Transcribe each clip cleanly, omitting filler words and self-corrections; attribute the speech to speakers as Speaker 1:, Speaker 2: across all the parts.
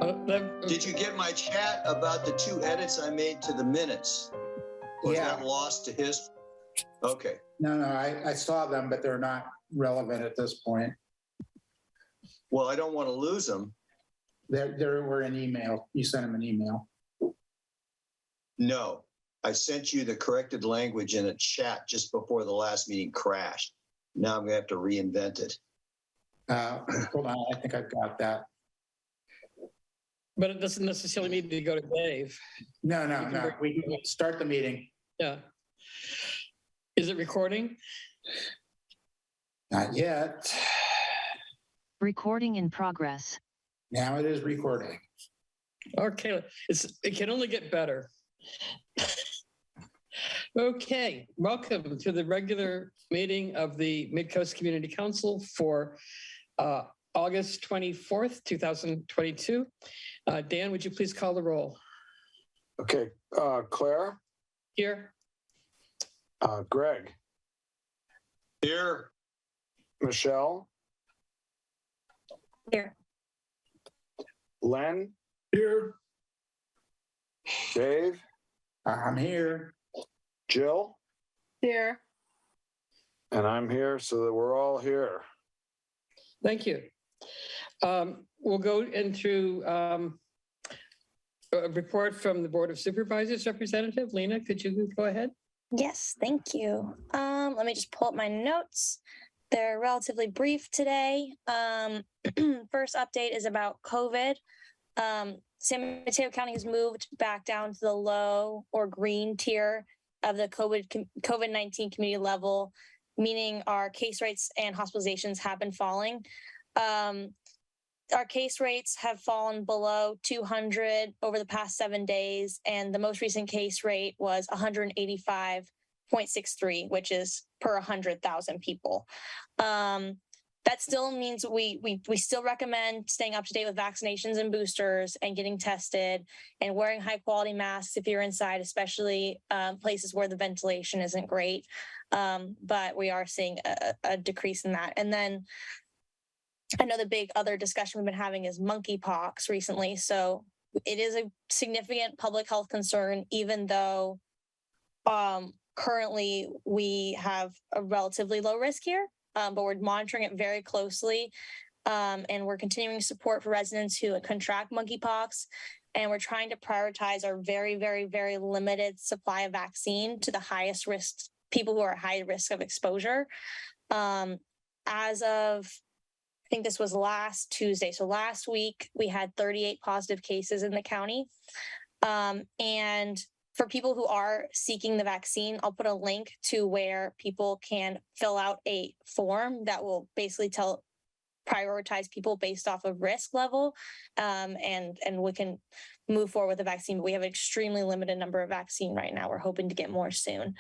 Speaker 1: Did you get my chat about the 2 edits I made to the minutes? Was that lost to history? Okay.
Speaker 2: No, I saw them, but they're not relevant at this point.
Speaker 1: Well, I don't want to lose them.
Speaker 2: They were an email. You sent them an email.
Speaker 1: No, I sent you the corrected language in a chat just before the last meeting crashed. Now I'm going to have to reinvent it.
Speaker 2: Hold on, I think I've got that.
Speaker 3: But it doesn't necessarily need to go to Dave.
Speaker 2: No. We can start the meeting.
Speaker 3: Yeah. Is it recording?
Speaker 2: Not yet.
Speaker 4: Recording in progress.
Speaker 2: Now it is recording.
Speaker 3: Okay, it can only get better. Okay, welcome to the regular meeting of the Midcoast Community Council for August 24th, 2022. Dan, would you please call the roll?
Speaker 5: Okay, Claire?
Speaker 3: Here.
Speaker 5: Greg?
Speaker 1: Here.
Speaker 5: Michelle?
Speaker 4: Here.
Speaker 5: Len?
Speaker 2: Here.
Speaker 5: Dave?
Speaker 2: I'm here.
Speaker 5: Jill?
Speaker 4: Here.
Speaker 5: And I'm here, so that we're all here.
Speaker 3: Thank you. We'll go into a report from the Board of Supervisors representative. Lena, could you go ahead?
Speaker 6: Yes, thank you. Let me just pull up my notes. They're relatively brief today. First update is about COVID. San Mateo County has moved back down to the low or green tier of the COVID-19 community level, meaning our case rates and hospitalizations have been falling. Our case rates have fallen below 200 over the past 7 days, and the most recent case rate was 185.63, which is per 100,000 people. That still means we still recommend staying up to date with vaccinations and boosters and getting tested and wearing high quality masks if you're inside, especially places where the ventilation isn't great. But we are seeing a decrease in that. And then I know the big other discussion we've been having is monkeypox recently. So it is a significant public health concern, even though currently we have a relatively low risk here. But we're monitoring it very closely, and we're continuing support for residents who contract monkeypox, and we're trying to prioritize our very, very, very limited supply of vaccine to the highest risk people who are high risk of exposure. As of, I think this was last Tuesday, so last week we had 38 positive cases in the county, and for people who are seeking the vaccine, I'll put a link to where people can fill out a form that will basically prioritize people based off of risk level, and we can move forward with the vaccine. But we have an extremely limited number of vaccine right now. We're hoping to get more soon.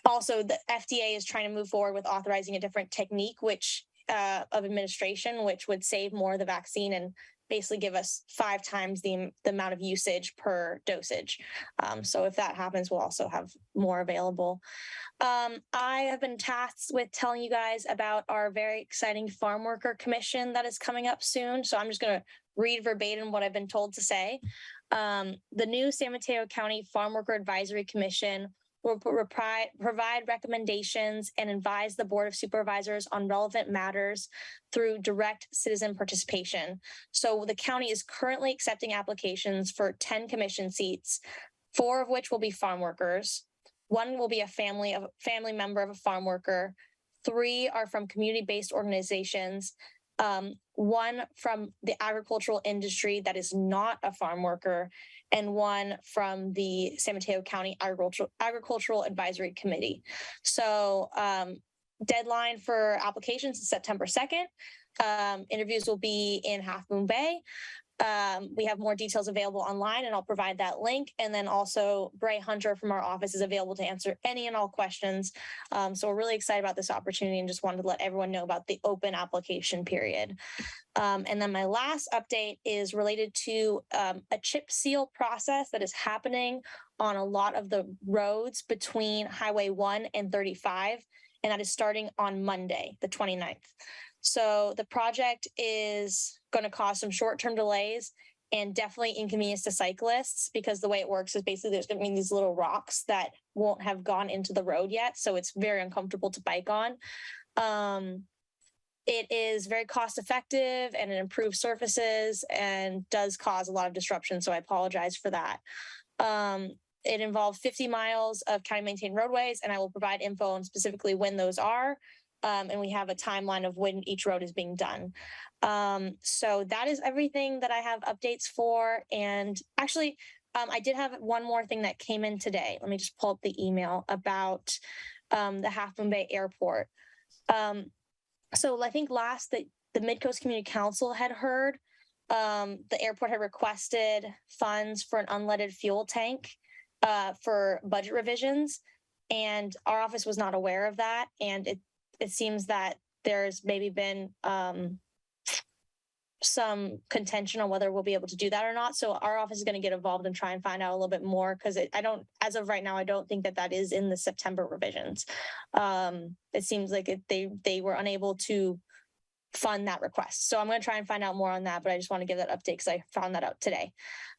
Speaker 6: Also, the FDA is trying to move forward with authorizing a different technique, of administration, which would save more of the vaccine and basically give us 5 times the amount of usage per dosage. So if that happens, we'll also have more available. I have been tasked with telling you guys about our very exciting farm worker commission that is coming up soon. So I'm just going to read verbatim what I've been told to say. The new San Mateo County Farm Worker Advisory Commission will provide recommendations and advise the Board of Supervisors on relevant matters through direct citizen participation. So the county is currently accepting applications for 10 commission seats, 4 of which will be farm workers. 1 will be a family member of a farm worker. 3 are from community-based organizations. 1 from the agricultural industry that is not a farm worker, and 1 from the San Mateo County Agricultural Advisory Committee. So deadline for applications is September 2nd. Interviews will be in Half Moon Bay. We have more details available online, and I'll provide that link. And then also Bray Hunter from our office is available to answer any and all questions. So we're really excited about this opportunity and just wanted to let everyone know about the open application period. And then my last update is related to a chip seal process that is happening on a lot of the roads between Highway 1 and 35, and that is starting on Monday, the 29th. So the project is going to cause some short-term delays and definitely inconvenience to cyclists, because the way it works is basically there's going to be these little rocks that won't have gone into the road yet. So it's very uncomfortable to bike on. It is very cost effective and it improves surfaces and does cause a lot of disruption. So I apologize for that. It involves 50 miles of county maintained roadways, and I will provide info on specifically when those are. And we have a timeline of when each road is being done. So that is everything that I have updates for. And actually, I did have one more thing that came in today. Let me just pull up the email about the Half Moon Bay Airport. So I think last the Midcoast Community Council had heard the airport had requested funds for an unleaded fuel tank for budget revisions, and our office was not aware of that. And it seems that there's maybe been some contention on whether we'll be able to do that or not. So our office is going to get involved and try and find out a little bit more, because as of right now, I don't think that is in the September revisions. It seems like they were unable to fund that request. So I'm going to try and find out more on that, but I just want to give that update because I found that out today.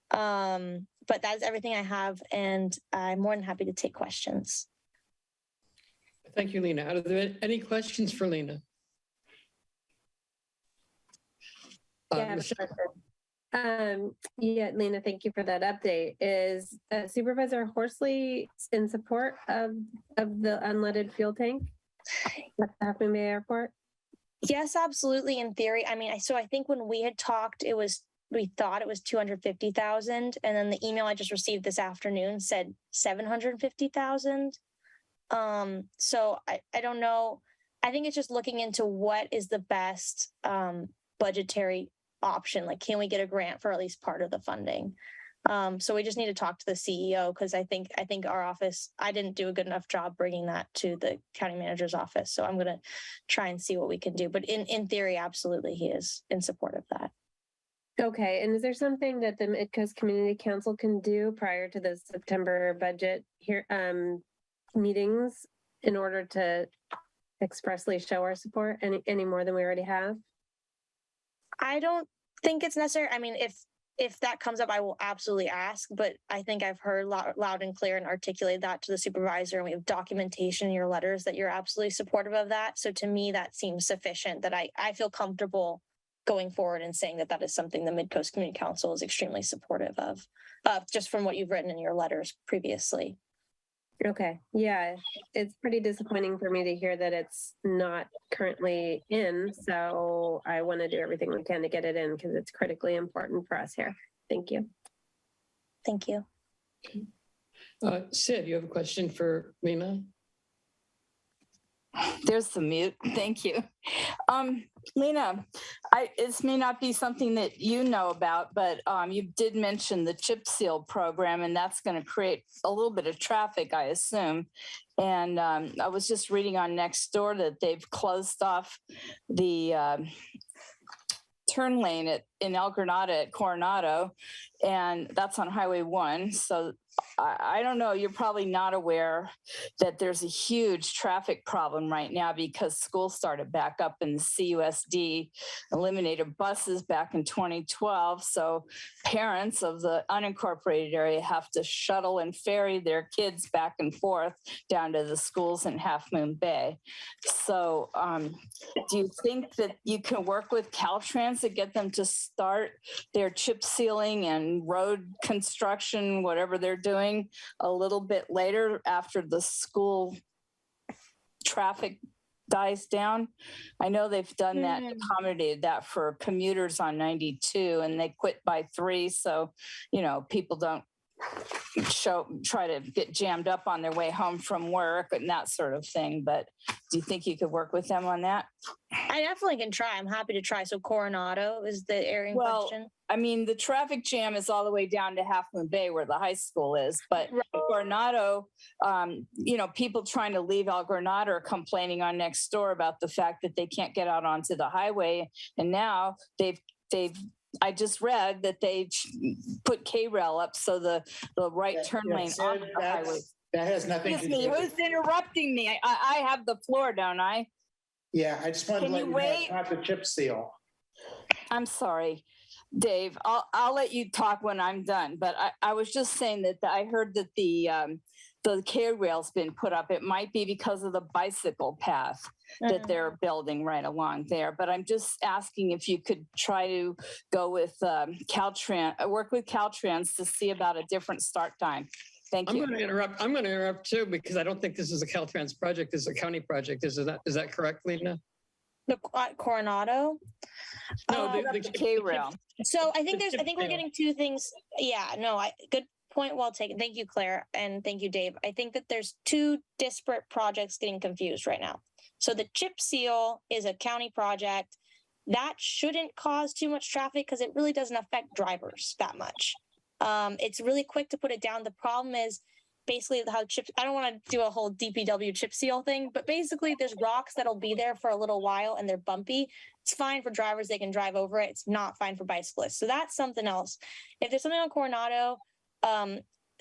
Speaker 6: But that's everything I have, and I'm more than happy to take questions.
Speaker 3: Thank you, Lena. Are there any questions for Lena?
Speaker 7: Yeah, Lena, thank you for that update. Is Supervisor Horsley in support of the unleaded fuel tank at the Half Moon Bay Airport?
Speaker 6: Yes, absolutely. In theory, I mean, I think when we had talked, we thought it was 250,000, and then the email I just received this afternoon said 750,000. So I don't know. I think it's just looking into what is the best budgetary option. Like, can we get a grant for at least part of the funding? So we just need to talk to the CEO, because I think our office, I didn't do a good enough job bringing that to the county manager's office. So I'm going to try and see what we can do. But in theory, absolutely, he is in support of that.
Speaker 7: Okay. And is there something that the Midcoast Community Council can do prior to the September budget meetings in order to expressly show our support any more than we already have?
Speaker 6: I don't think it's necessary. I mean, if that comes up, I will absolutely ask, but I think I've heard loud and clear and articulated that to the supervisor, and we have documentation in your letters that you're absolutely supportive of that. So to me, that seems sufficient, that I feel comfortable going forward and saying that is something the Midcoast Community Council is extremely supportive of, just from what you've written in your letters previously.
Speaker 7: Okay. Yeah. It's pretty disappointing for me to hear that it's not currently in. So I want to do everything we can to get it in, because it's critically important for us here. Thank you.
Speaker 6: Thank you.
Speaker 3: Sid, you have a question for Lena?
Speaker 8: There's the mute. Thank you. Lena, this may not be something that you know about, but you did mention the chip seal program, and that's going to create a little bit of traffic, I assume. And I was just reading on Nextdoor that they've closed off the turn lane in El Granada at Coronado, and that's on Highway 1. So I don't know, you're probably not aware that there's a huge traffic problem right now because school started back up and the CUSD eliminated buses back in 2012. So parents of the unincorporated area have to shuttle and ferry their kids back and forth down to the schools in Half Moon Bay. So do you think that you can work with Caltrans to get them to start their chip sealing and road construction, whatever they're doing, a little bit later after the school traffic dies down? I know they've done that, accommodated that for commuters on 92, and they quit by 3. So, people don't try to get jammed up on their way home from work and that sort of thing. But do you think you could work with them on that?
Speaker 6: I definitely can try. I'm happy to try. So Coronado is the area in question?
Speaker 8: I mean, the traffic jam is all the way down to Half Moon Bay where the high school is, but Coronado, people trying to leave El Granada are complaining on Nextdoor about the fact that they can't get out onto the highway. And now I just read that they put K-Rail up so the right turn lane on the highway.
Speaker 2: That has nothing to do with it.
Speaker 8: Who's interrupting me? I have the floor, don't I?
Speaker 2: Yeah, I just wanted to let you know it's not the chip seal.
Speaker 8: I'm sorry, Dave. I'll let you talk when I'm done. But I was just saying that I heard that the K rail's been put up. It might be because of the bicycle path that they're building right along there. But I'm just asking if you could try to go with Caltrans, work with Caltrans to see about a different start time. Thank you.
Speaker 3: I'm going to interrupt too, because I don't think this is a Caltrans project. This is a county project. Is that correct, Lena?
Speaker 6: The Coronado.
Speaker 3: No, the
Speaker 8: K rail.
Speaker 6: So I think we're getting two things. Yeah, no, good point. Well taken. Thank you, Claire. And thank you, Dave. I think that there's two disparate projects getting confused right now. So the chip seal is a county project that shouldn't cause too much traffic because it really doesn't affect drivers that much. It's really quick to put it down. The problem is basically how chips, I don't want to do a whole DPW chip seal thing, but basically there's rocks that'll be there for a little while and they're bumpy. It's fine for drivers. They can drive over it. It's not fine for bicyclists. So that's something else. If there's something on Coronado,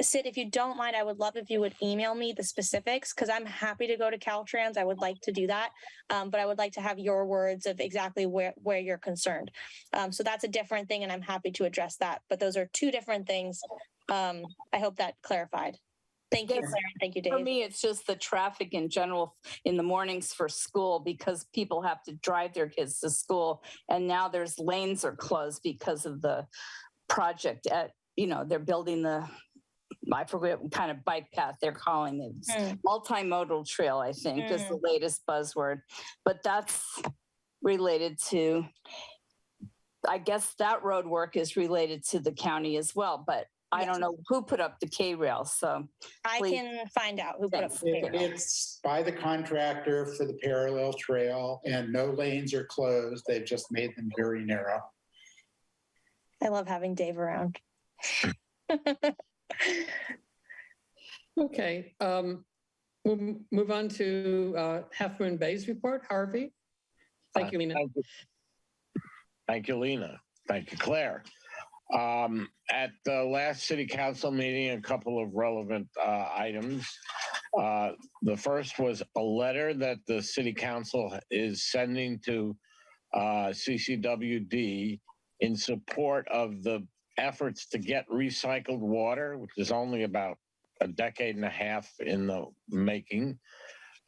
Speaker 6: Sid, if you don't mind, I would love if you would email me the specifics because I'm happy to go to Caltrans. I would like to do that. But I would like to have your words of exactly where you're concerned. So that's a different thing and I'm happy to address that. But those are two different things. I hope that clarified. Thank you, Claire. Thank you, Dave.
Speaker 8: For me, it's just the traffic in general in the mornings for school because people have to drive their kids to school. And now there's lanes are closed because of the project they're building I forget what kind of bike path they're calling it. Multimodal trail, I think, is the latest buzzword. But that's related to, I guess that road work is related to the county as well. But I don't know who put up the K rail. So
Speaker 6: I can find out who put up the K rail.
Speaker 2: It's by the contractor for the parallel trail and no lanes are closed. They've just made them very narrow.
Speaker 6: I love having Dave around.
Speaker 3: Okay. We'll move on to Half Moon Bay's report. Harvey. Thank you, Lena.
Speaker 5: Thank you, Lena. Thank you, Claire. At the last city council meeting, a couple of relevant items. The first was a letter that the city council is sending to CCWD in support of the efforts to get recycled water, which is only about a decade and a half in the making.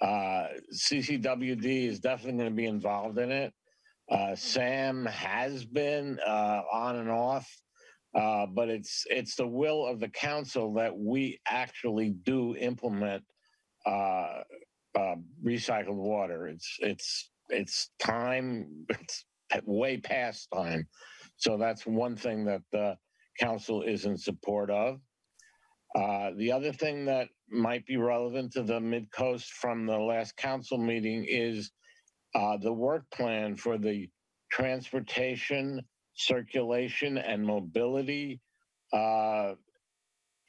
Speaker 5: CCWD is definitely going to be involved in it. Sam has been on and off, but it's the will of the council that we actually do implement recycled water. It's time. It's way past time. So that's one thing that the council is in support of. The other thing that might be relevant to the Midcoast from the last council meeting is the work plan for the transportation, circulation, and mobility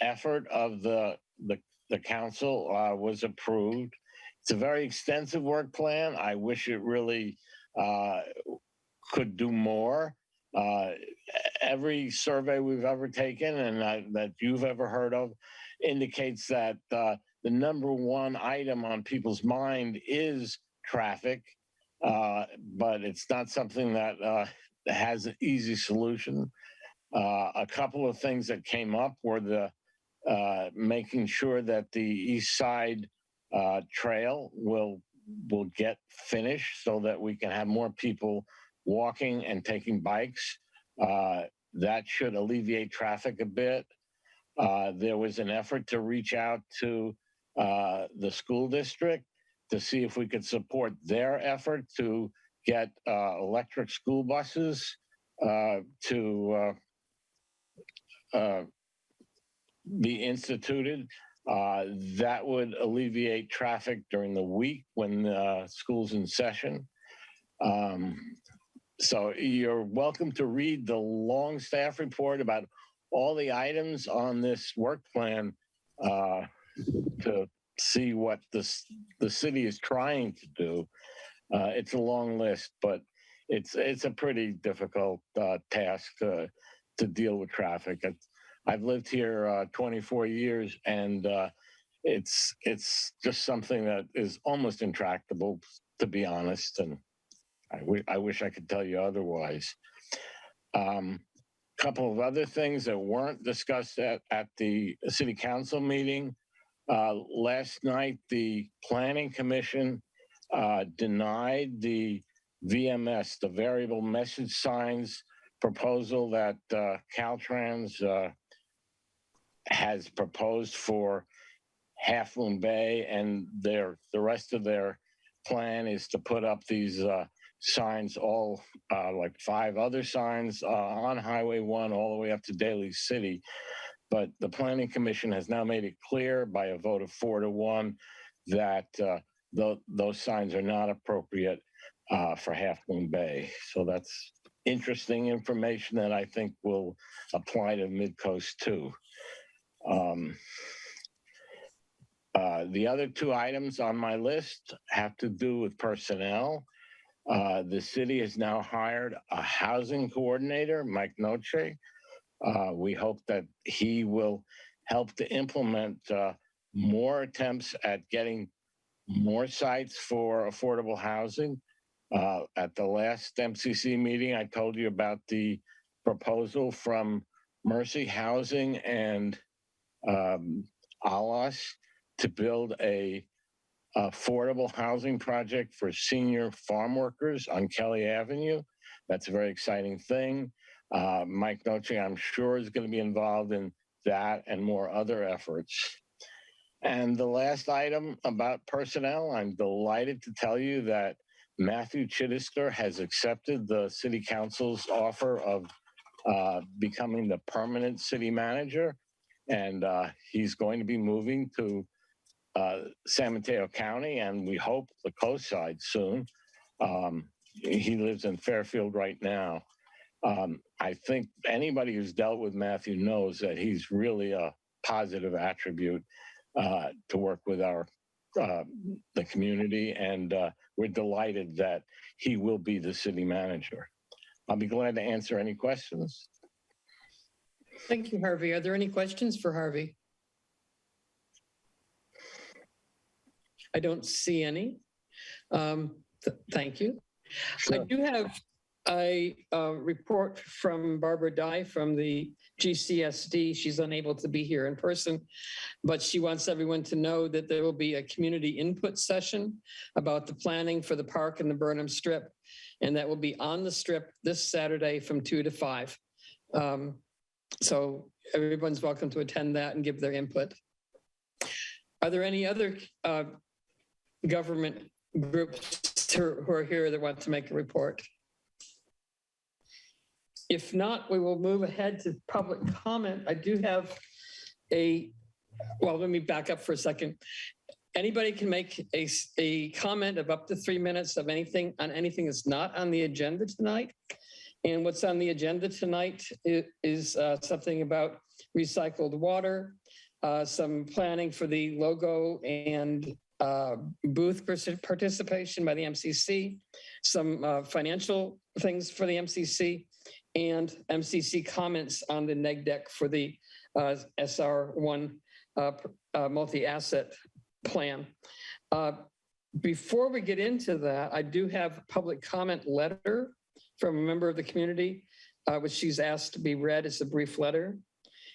Speaker 5: effort of the council was approved. It's a very extensive work plan. I wish it really could do more. Every survey we've ever taken and that you've ever heard of indicates that the number one item on people's mind is traffic, but it's not something that has an easy solution. A couple of things that came up were the making sure that the East Side Trail will get finished so that we can have more people walking and taking bikes. That should alleviate traffic a bit. There was an effort to reach out to the school district to see if we could support their effort to get electric school buses to be instituted. That would alleviate traffic during the week when school's in session. So you're welcome to read the long staff report about all the items on this work plan to see what the city is trying to do. It's a long list, but it's a pretty difficult task to deal with traffic. I've lived here 24 years, and it's just something that is almost intractable, to be honest. And I wish I could tell you otherwise. Couple of other things that weren't discussed at the city council meeting. Last night, the planning commission denied the VMS, the variable message signs proposal that Caltrans has proposed for Half Moon Bay, and the rest of their plan is to put up these signs, all like 5 other signs on Highway 1 all the way up to Daly City. But the Planning Commission has now made it clear by a vote of 4-1 that those signs are not appropriate for Half Moon Bay. So that's interesting information that I think will apply to Midcoast too. The other 2 items on my list have to do with personnel. The city has now hired a housing coordinator, Mike Noche. We hope that he will help to implement more attempts at getting more sites for affordable housing. At the last MCC meeting, I told you about the proposal from Mercy Housing and ALAS to build a affordable housing project for senior farm workers on Kelly Avenue. That's a very exciting thing. Mike Noche, I'm sure, is going to be involved in that and more other efforts. And the last item about personnel, I'm delighted to tell you that Matthew Chittister has accepted the city council's offer of becoming the permanent city manager. And he's going to be moving to San Mateo County, and we hope the coast side soon. He lives in Fairfield right now. I think anybody who's dealt with Matthew knows that he's really a positive attribute to work with the community, and we're delighted that he will be the city manager. I'll be glad to answer any questions.
Speaker 3: Thank you, Harvey. Are there any questions for Harvey? I don't see any. Thank you.
Speaker 5: Sure.
Speaker 3: I do have a report from Barbara Dye from the GCSD. She's unable to be here in person, but she wants everyone to know that there will be a community input session about the planning for the park and the Burnham Strip, and that will be on the Strip this Saturday from 2 to 5. So everyone's welcome to attend that and give their input. Are there any other government groups who are here that want to make a report? If not, we will move ahead to public comment. I do have well, let me back up for a second. Anybody can make a comment of up to 3 minutes of anything on anything that's not on the agenda tonight. And what's on the agenda tonight is something about recycled water, some planning for the logo and booth participation by the MCC, some financial things for the MCC, and MCC comments on the neg deck for the SR1 multi-asset plan. Before we get into that, I do have a public comment letter from a member of the community, which she's asked to be read. It's a brief letter.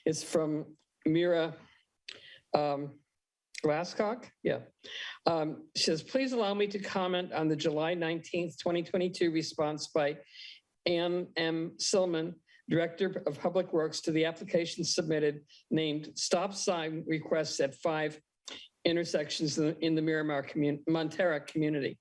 Speaker 3: It's from Mira Glasscock. Yeah. She says, please allow me to comment on the July 19th, 2022 response by Ann M. Silman, Director of Public Works, to the application submitted named Stop Sign Requests at 5 intersections in the Miramar Montera community.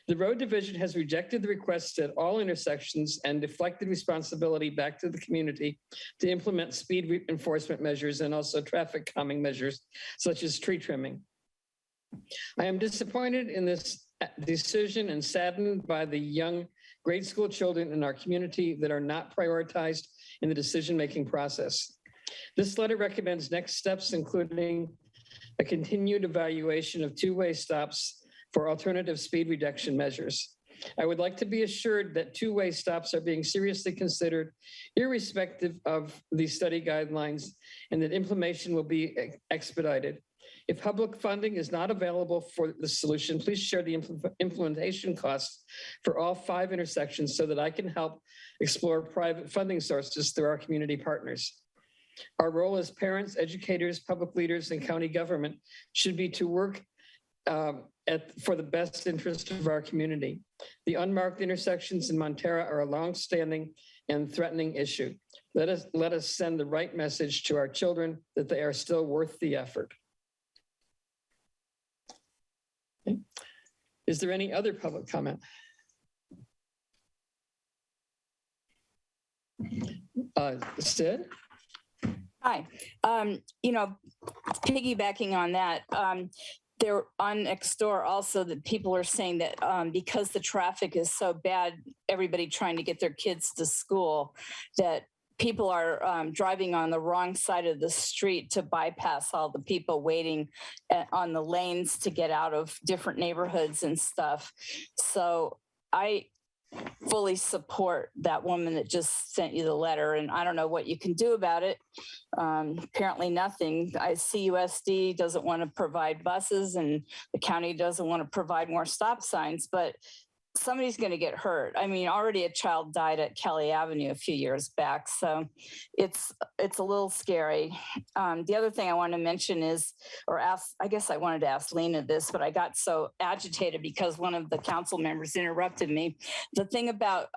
Speaker 3: The road division has rejected the requests at all intersections and deflected responsibility back to the community to implement speed enforcement measures and also traffic calming measures, such as tree trimming. I am disappointed in this decision and saddened by the young grade school children in our community that are not prioritized in the decision-making process. This letter recommends next steps, including a continued evaluation of two-way stops for alternative speed reduction measures. I would like to be assured that two-way stops are being seriously considered, irrespective of the study guidelines, and that implementation will be expedited. If public funding is not available for the solution, please share the implementation costs for all 5 intersections so that I can help explore private funding sources through our community partners. Our role as parents, educators, public leaders, and county government should be to work for the best interest of our community. The unmarked intersections in Montara are a longstanding and threatening issue. Let us send the right message to our children that they are still worth the effort. Okay. Is there any other public comment? Sid?
Speaker 8: Hi. Piggybacking on that, there on next door also that people are saying that because the traffic is so bad, everybody trying to get their kids to school, that people are driving on the wrong side of the street to bypass all the people waiting on the lanes to get out of different neighborhoods and stuff. So I fully support that woman that just sent you the letter, and I don't know what you can do about it. Apparently nothing. CUSD doesn't want to provide buses and the county doesn't want to provide more stop signs, but somebody's going to get hurt. I mean, already a child died at Kelly Avenue a few years back, so it's a little scary. The other thing I want to mention is, I guess I wanted to ask Lena this, but I got so agitated because one of the council members interrupted me. The thing about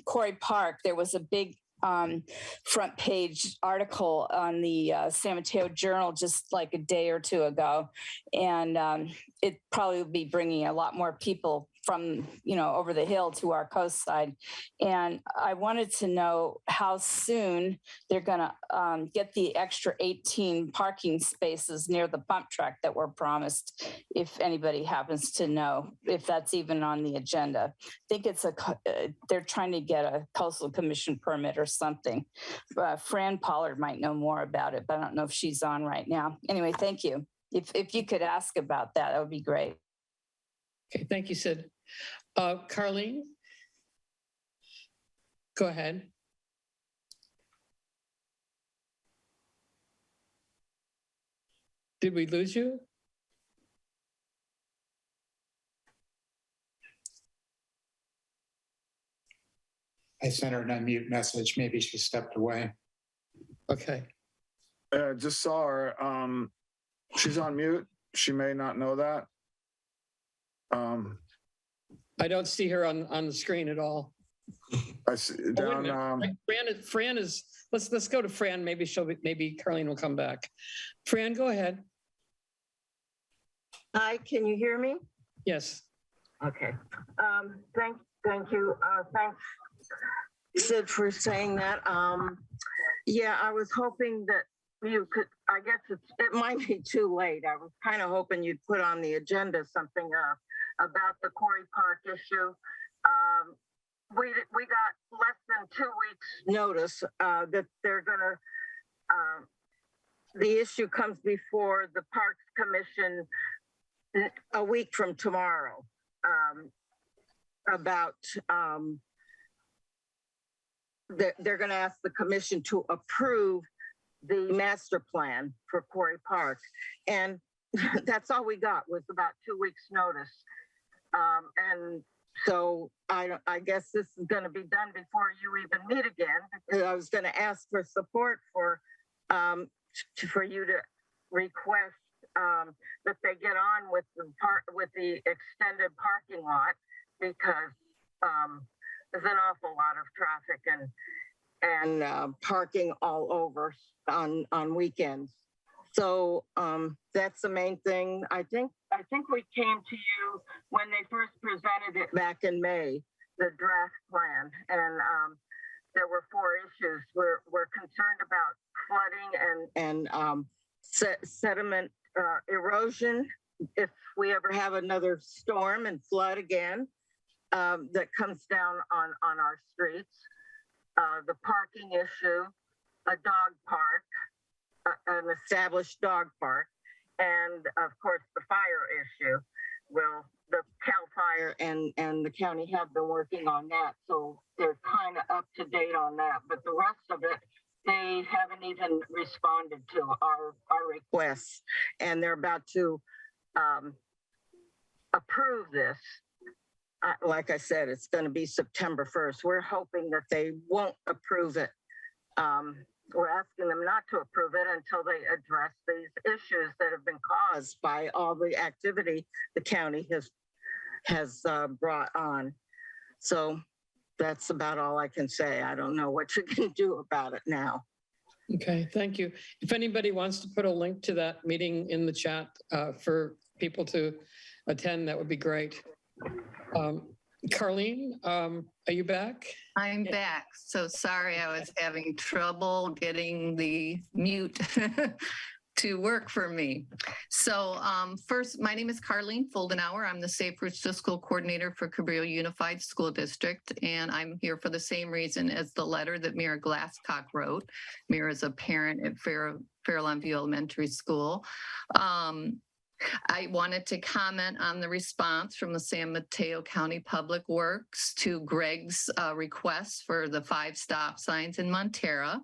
Speaker 8: Quarry Park, there was a big front page article on the San Mateo Journal just like a day or two ago, and it probably will be bringing a lot more people from over the hill to our coast side. And I wanted to know how soon they're going to get the extra 18 parking spaces near the pump track that were promised, if anybody happens to know if that's even on the agenda. I think they're trying to get a coastal commission permit or something. Fran Pollard might know more about it, but I don't know if she's on right now. Anyway, thank you. If you could ask about that, that would be great.
Speaker 3: Okay, thank you, Sid. Carlene, go ahead. Did we lose you?
Speaker 2: I sent her an unmute message. Maybe she stepped away.
Speaker 3: Okay.
Speaker 9: Just saw her. She's on mute. She may not know that.
Speaker 3: I don't see her on the screen at all.
Speaker 9: I see down.
Speaker 3: Fran is. Let's go to Fran. Maybe Carlene will come back. Fran, go ahead.
Speaker 10: Hi, can you hear me?
Speaker 3: Yes.
Speaker 10: Okay. Thank you. Thanks, Sid, for saying that. Yeah, I was hoping that you could. I guess it might be too late. I was kind of hoping you'd put on the agenda something about the Quarry Park issue. We got less than 2 weeks notice that they're gonna, the issue comes before the Parks Commission a week from tomorrow about, they're gonna ask the commission to approve the master plan for Quarry Park. And that's all we got was about 2 weeks notice. And so I guess this is going to be done before you even meet again. Because I was going to ask for support for you to request that they get on with the extended parking lot, because there's an awful lot of traffic and parking all over on weekends. So that's the main thing. I think we came to you when they first presented it back in May, the draft plan, and there were 4 issues. We're concerned about flooding and sediment erosion if we ever have another storm and flood again that comes down on our streets. The parking issue, a dog park, an established dog park, and of course the fire issue. Well, the CAL FIRE and the county have been working on that, so they're kind of up to date on that. But the rest of it they haven't even responded to our requests, and they're about to approve this. Like I said, it's going to be September 1st. We're hoping that they won't approve it. We're asking them not to approve it until they address these issues that have been caused by all the activity the county has brought on. So that's about all I can say. I don't know what you can do about it now.
Speaker 3: Okay, thank you. If anybody wants to put a link to that meeting in the chat for people to attend, that would be great. Carlene, are you back?
Speaker 11: I'm back. So sorry, I was having trouble getting the mute to work for me. So first, my name is Carlene Foldenauer. I'm the Safe Routes to School Coordinator for Cabrillo Unified School District, and I'm here for the same reason as the letter that Mira Glasscock wrote. Mira is a parent at Fairlawn View Elementary School. I wanted to comment on the response from the San Mateo County Public Works to Greg's request for the 5 stop signs in Montera.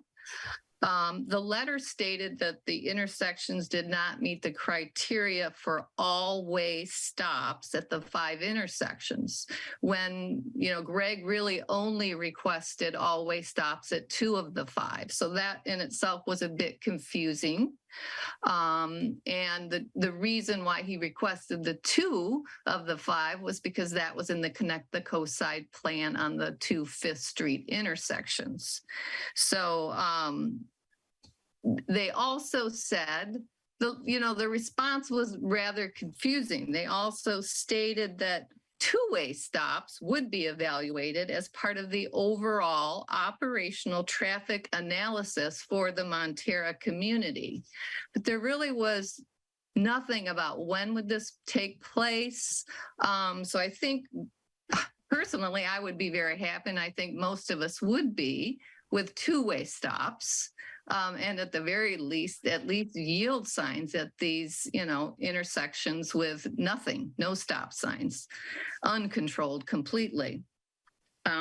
Speaker 11: The letter stated that the intersections did not meet the criteria for all-way stops at the 5 intersections, when, you know, Greg really only requested all-way stops at 2 of the 5. So that in itself was a bit confusing. And the reason why he requested the 2 of the 5 was because that was in the Connect the Coast Side plan on the 2 Fifth Street intersections. So they also said, the response was rather confusing. They also stated that 2-way stops would be evaluated as part of the overall operational traffic analysis for the Montera community. But there really was nothing about when would this take place. So I think, personally, I would be very happy, and I think most of us would be, with 2-way stops. And at the very least, at least yield signs at these, intersections with nothing, no stop signs, uncontrolled completely.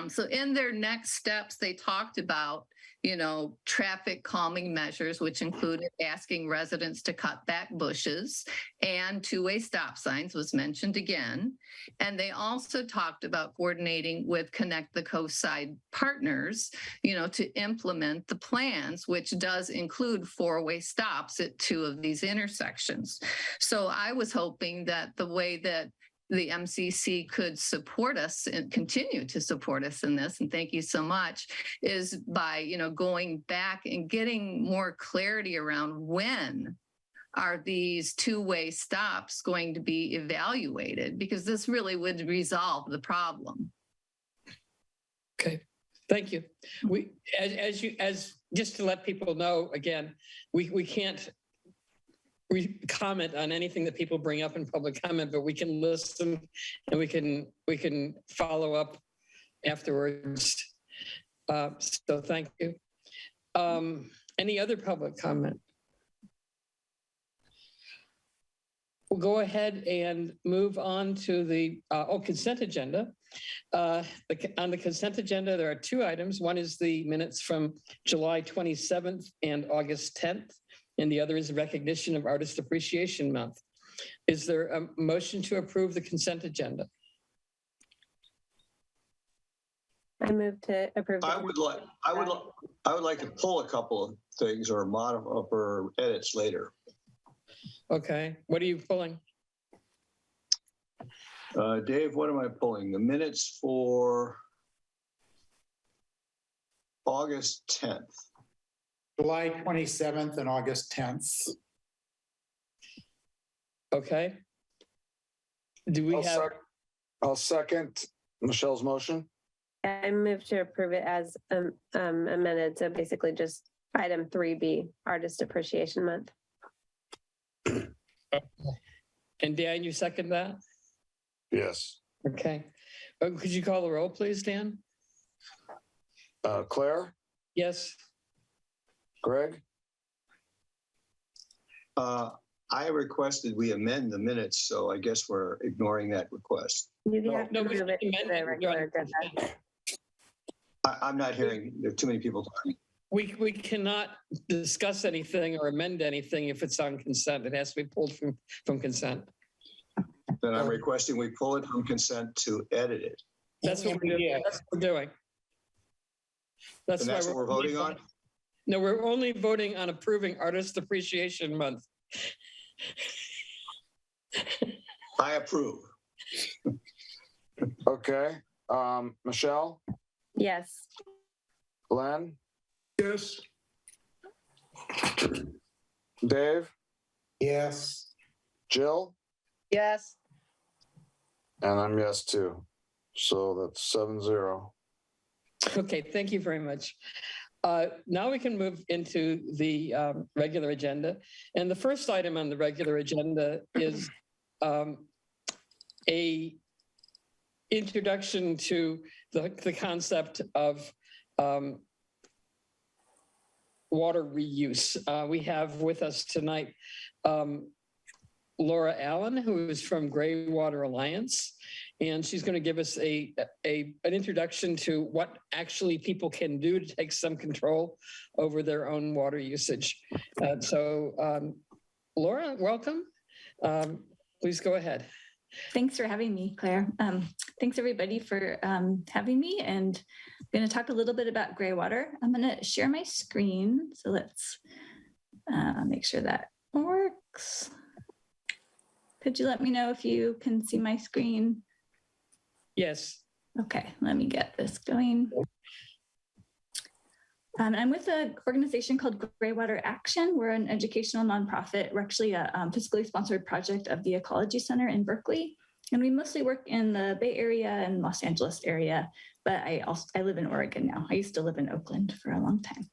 Speaker 11: So in their next steps, they talked about, traffic calming measures, which included asking residents to cut back bushes, and 2-way stop signs was mentioned again. And they also talked about coordinating with Connect the Coast Side partners, to implement the plans, which does include 4-way stops at 2 of these intersections. So I was hoping that the way that the MCC could support us and continue to support us in this, and thank you so much, is by, going back and getting more clarity around when are these 2-way stops going to be evaluated, because this really would resolve the problem.
Speaker 3: Okay, thank you. We, as just to let people know, again, we can't comment on anything that people bring up in public comment, but we can listen and we can follow up afterwards. So thank you. Any other public comment? We'll go ahead and move on to the consent agenda. On the consent agenda, there are 2 items. One is the minutes from July 27th and August 10th. And the other is the recognition of Artist Appreciation Month. Is there a motion to approve the consent agenda?
Speaker 7: I move to approve.
Speaker 1: I would like to pull a couple of things or modify or edits later.
Speaker 3: Okay, what are you pulling?
Speaker 1: Dave, what am I pulling? The minutes for August 10th.
Speaker 2: July 27th and August 10th.
Speaker 3: Okay. Do we
Speaker 9: I'll second Michelle's motion.
Speaker 7: I move to approve it as amended. So basically just item 3B, Artist Appreciation Month.
Speaker 3: And Dan, you second that?
Speaker 9: Yes.
Speaker 3: Okay. Could you call the roll, please, Dan?
Speaker 9: Claire?
Speaker 3: Yes.
Speaker 9: Greg?
Speaker 1: I requested we amend the minutes, so I guess we're ignoring that request.
Speaker 7: You have to move it to the regular agenda.
Speaker 1: I'm not hearing. There are too many people talking.
Speaker 3: We cannot discuss anything or amend anything if it's on consent. It has to be pulled from consent.
Speaker 1: Then I'm requesting we pull it from consent to edit it.
Speaker 3: That's what we're doing.
Speaker 2: Yeah.
Speaker 3: That's what we're doing.
Speaker 1: And that's what we're voting on?
Speaker 3: No, we're only voting on approving Artist Appreciation Month.
Speaker 1: I approve.
Speaker 9: Okay. Michelle,
Speaker 7: Yes.
Speaker 9: Glenn,
Speaker 2: Yes.
Speaker 9: Dave,
Speaker 2: Yes.
Speaker 9: Jill,
Speaker 8: Yes.
Speaker 9: and I'm yes too. So that's 7-0.
Speaker 3: Okay, thank you very much. Now we can move into the regular agenda. And the first item on the regular agenda is a introduction to the concept of water reuse. We have with us tonight Laura Allen, who is from Gray Water Alliance, and she's going to give us an introduction to what actually people can do to take some control over their own water usage. Laura, welcome. Please go ahead.
Speaker 12: Thanks for having me, Claire. Thanks everybody for having me, and I'm going to talk a little bit about gray water. I'm going to share my screen. So let's make sure that works. Could you let me know if you can see my screen?
Speaker 3: Yes.
Speaker 12: Okay, let me get this going. I'm with an organization called Gray Water Action. We're an educational nonprofit. We're actually a fiscally sponsored project of the Ecology Center in Berkeley. And we mostly work in the Bay Area and Los Angeles area, but I live in Oregon now. I used to live in Oakland for a long time.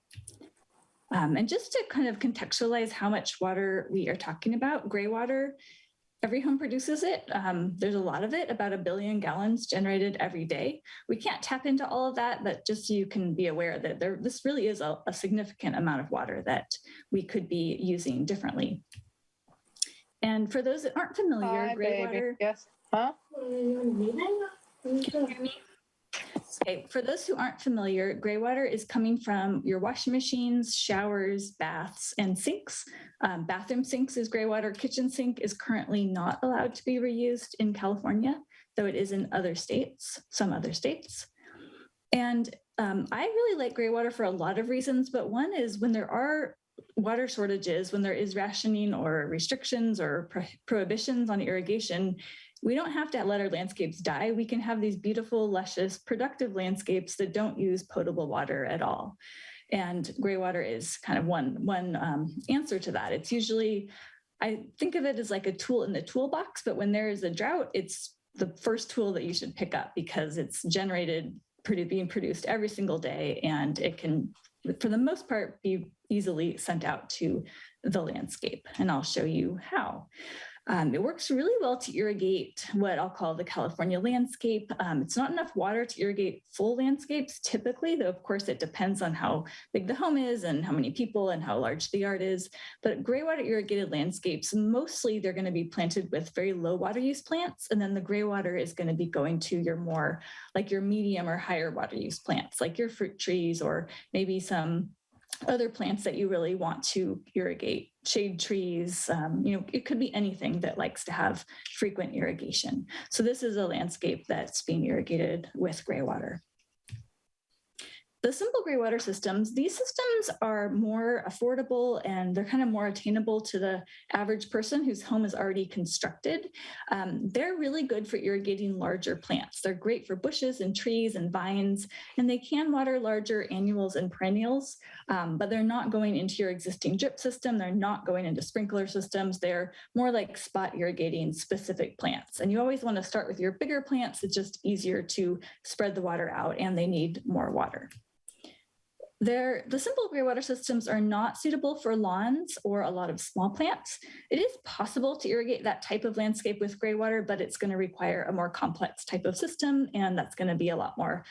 Speaker 12: And just to kind of contextualize how much water we are talking about, gray water, every home produces it. There's a lot of it, about 1 billion gallons generated every day. We can't tap into all of that, but just so you can be aware that this really is a significant amount of water that we could be using differently. And for those that aren't familiar, gray water.
Speaker 8: Yes. Huh?
Speaker 12: Can you hear me? Okay, for those who aren't familiar, gray water is coming from your washing machines, showers, baths, and sinks. Bathroom sinks is gray water. Kitchen sink is currently not allowed to be reused in California, though it is in other states, some other states. And I really like gray water for a lot of reasons, but one is when there are water shortages, when there is rationing or restrictions or prohibitions on irrigation, we don't have to let our landscapes die. We can have these beautiful, luscious, productive landscapes that don't use potable water at all. And gray water is kind of one answer to that. It's usually, I think of it as like a tool in the toolbox, but when there is a drought, it's the first tool that you should pick up because it's generated, being produced every single day, and it can, for the most part, be easily sent out to the landscape. And I'll show you how. It works really well to irrigate what I'll call the California landscape. It's not enough water to irrigate full landscapes typically, though of course it depends on how big the home is and how many people and how large the yard is. But gray water irrigated landscapes, mostly they're going to be planted with very low water use plants. And then the gray water is going to be going to your more like your medium or higher water use plants, like your fruit trees or maybe some other plants that you really want to irrigate, shade trees, it could be anything that likes to have frequent irrigation. So this is a landscape that's being irrigated with gray water. The simple gray water systems, these systems are more affordable and they're kind of more attainable to the average person whose home is already constructed. They're really good for irrigating larger plants. They're great for bushes and trees and vines, and they can water larger annuals and perennials, but they're not going into your existing drip system. They're not going into sprinkler systems. They're more like spot irrigating specific plants. And you always want to start with your bigger plants. It's just easier to spread the water out and they need more water. The simple gray water systems are not suitable for lawns or a lot of small plants. It is possible to irrigate that type of landscape with gray water, but it's going to require a more complex type of system, and that's going to be a lot more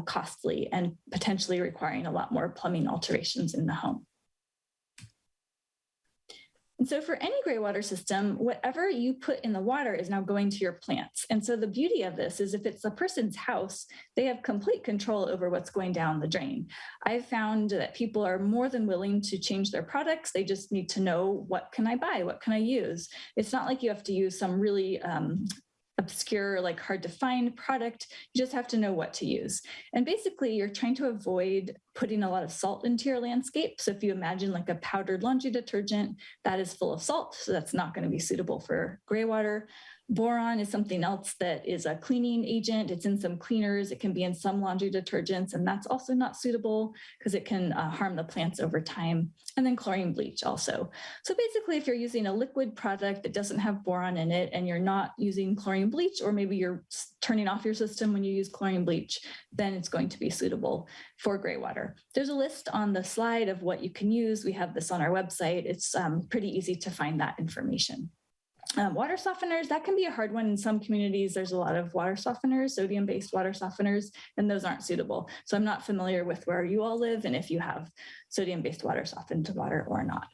Speaker 12: costly and potentially requiring a lot more plumbing alterations in the home. And so for any gray water system, whatever you put in the water is now going to your plants. And so the beauty of this is if it's a person's house, they have complete control over what's going down the drain. I've found that people are more than willing to change their products. They just need to know, what can I buy? What can I use? It's not like you have to use some really obscure, like hard to find product. You just have to know what to use. And basically you're trying to avoid putting a lot of salt into your landscape. So if you imagine like a powdered laundry detergent, that is full of salt. So that's not going to be suitable for gray water. Boron is something else that is a cleaning agent. It's in some cleaners. It can be in some laundry detergents, and that's also not suitable because it can harm the plants over time. And then chlorine bleach also. So basically, if you're using a liquid product that doesn't have boron in it and you're not using chlorine bleach, or maybe you're turning off your system when you use chlorine bleach, then it's going to be suitable for gray water. There's a list on the slide of what you can use. We have this on our website. It's pretty easy to find that information. Water softeners, that can be a hard one. In some communities, there's a lot of water softeners, sodium-based water softeners, and those aren't suitable. So I'm not familiar with where you all live and if you have sodium-based water softened water or not.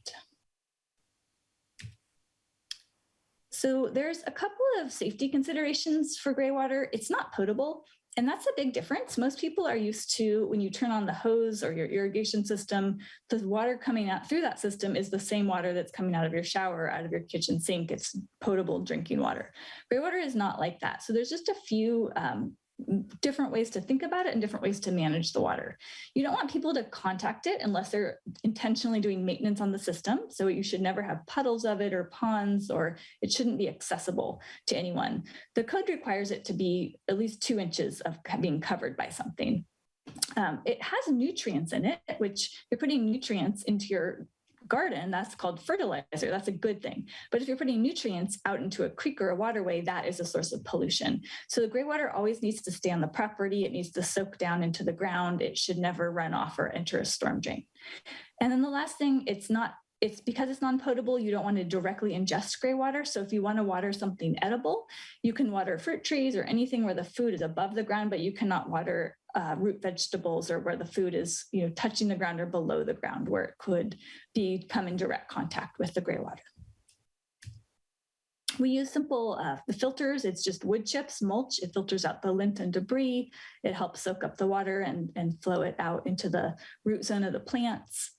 Speaker 12: So there's a couple of safety considerations for gray water. It's not potable. And that's a big difference. Most people are used to, when you turn on the hose or your irrigation system, the water coming out through that system is the same water that's coming out of your shower, out of your kitchen sink. It's potable drinking water. Gray water is not like that. So there's just a few different ways to think about it and different ways to manage the water. You don't want people to contact it unless they're intentionally doing maintenance on the system. So you should never have puddles of it or ponds, or it shouldn't be accessible to anyone. The code requires it to be at least 2 inches of being covered by something. It has nutrients in it, which you're putting nutrients into your garden, that's called fertilizer. That's a good thing. But if you're putting nutrients out into a creek or a waterway, that is a source of pollution. So the gray water always needs to stay on the property. It needs to soak down into the ground. It should never run off or enter a storm drain. And then the last thing, it's because it's non-potable, you don't want to directly ingest gray water. So if you want to water something edible, you can water fruit trees or anything where the food is above the ground, but you cannot water root vegetables or where the food is, touching the ground or below the ground, where it could come in direct contact with the gray water. We use simple the filters. It's just wood chips, mulch. It filters out the lint and debris. It helps soak up the water and flow it out into the root zone of the plants.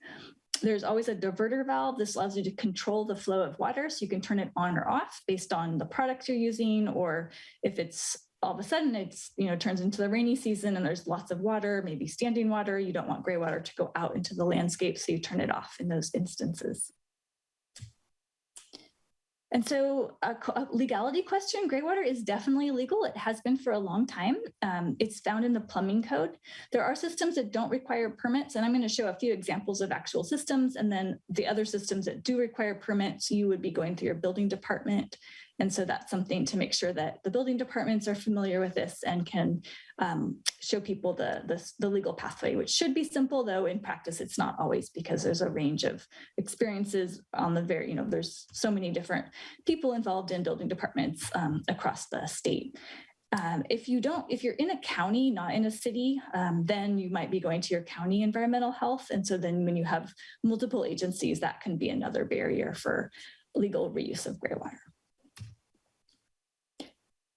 Speaker 12: There's always a diverter valve. This allows you to control the flow of water, so you can turn it on or off based on the products you're using, or if it's all of a sudden it's turns into the rainy season and there's lots of water, maybe standing water. You don't want gray water to go out into the landscape, so you turn it off in those instances. And so a legality question, gray water is definitely illegal. It has been for a long time. It's found in the plumbing code. There are systems that don't require permits, and I'm going to show a few examples of actual systems, and then the other systems that do require permits, you would be going through your building department. And so that's something to make sure that the building departments are familiar with this and can show people the legal pathway, which should be simple, though in practice it's not always, because there's a range of experiences on the there's so many different people involved in building departments across the state. If you're in a county, not in a city, then you might be going to your county environmental health. And so then when you have multiple agencies, that can be another barrier for legal reuse of gray water.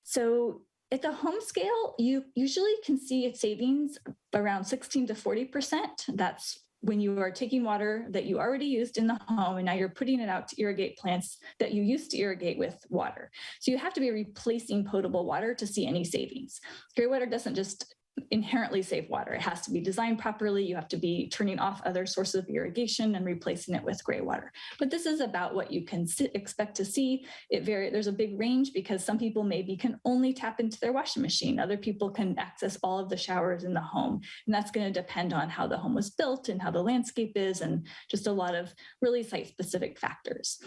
Speaker 12: So at the home scale, you usually can see a savings around 16 to 40%. That's when you are taking water that you already used in the home and now you're putting it out to irrigate plants that you used to irrigate with water. So you have to be replacing potable water to see any savings. Gray water doesn't just inherently save water. It has to be designed properly. You have to be turning off other sources of irrigation and replacing it with gray water. But this is about what you can expect to see. There's a big range because some people maybe can only tap into their washing machine. Other people can access all of the showers in the home. And that's going to depend on how the home was built and how the landscape is, and just a lot of really site-specific factors.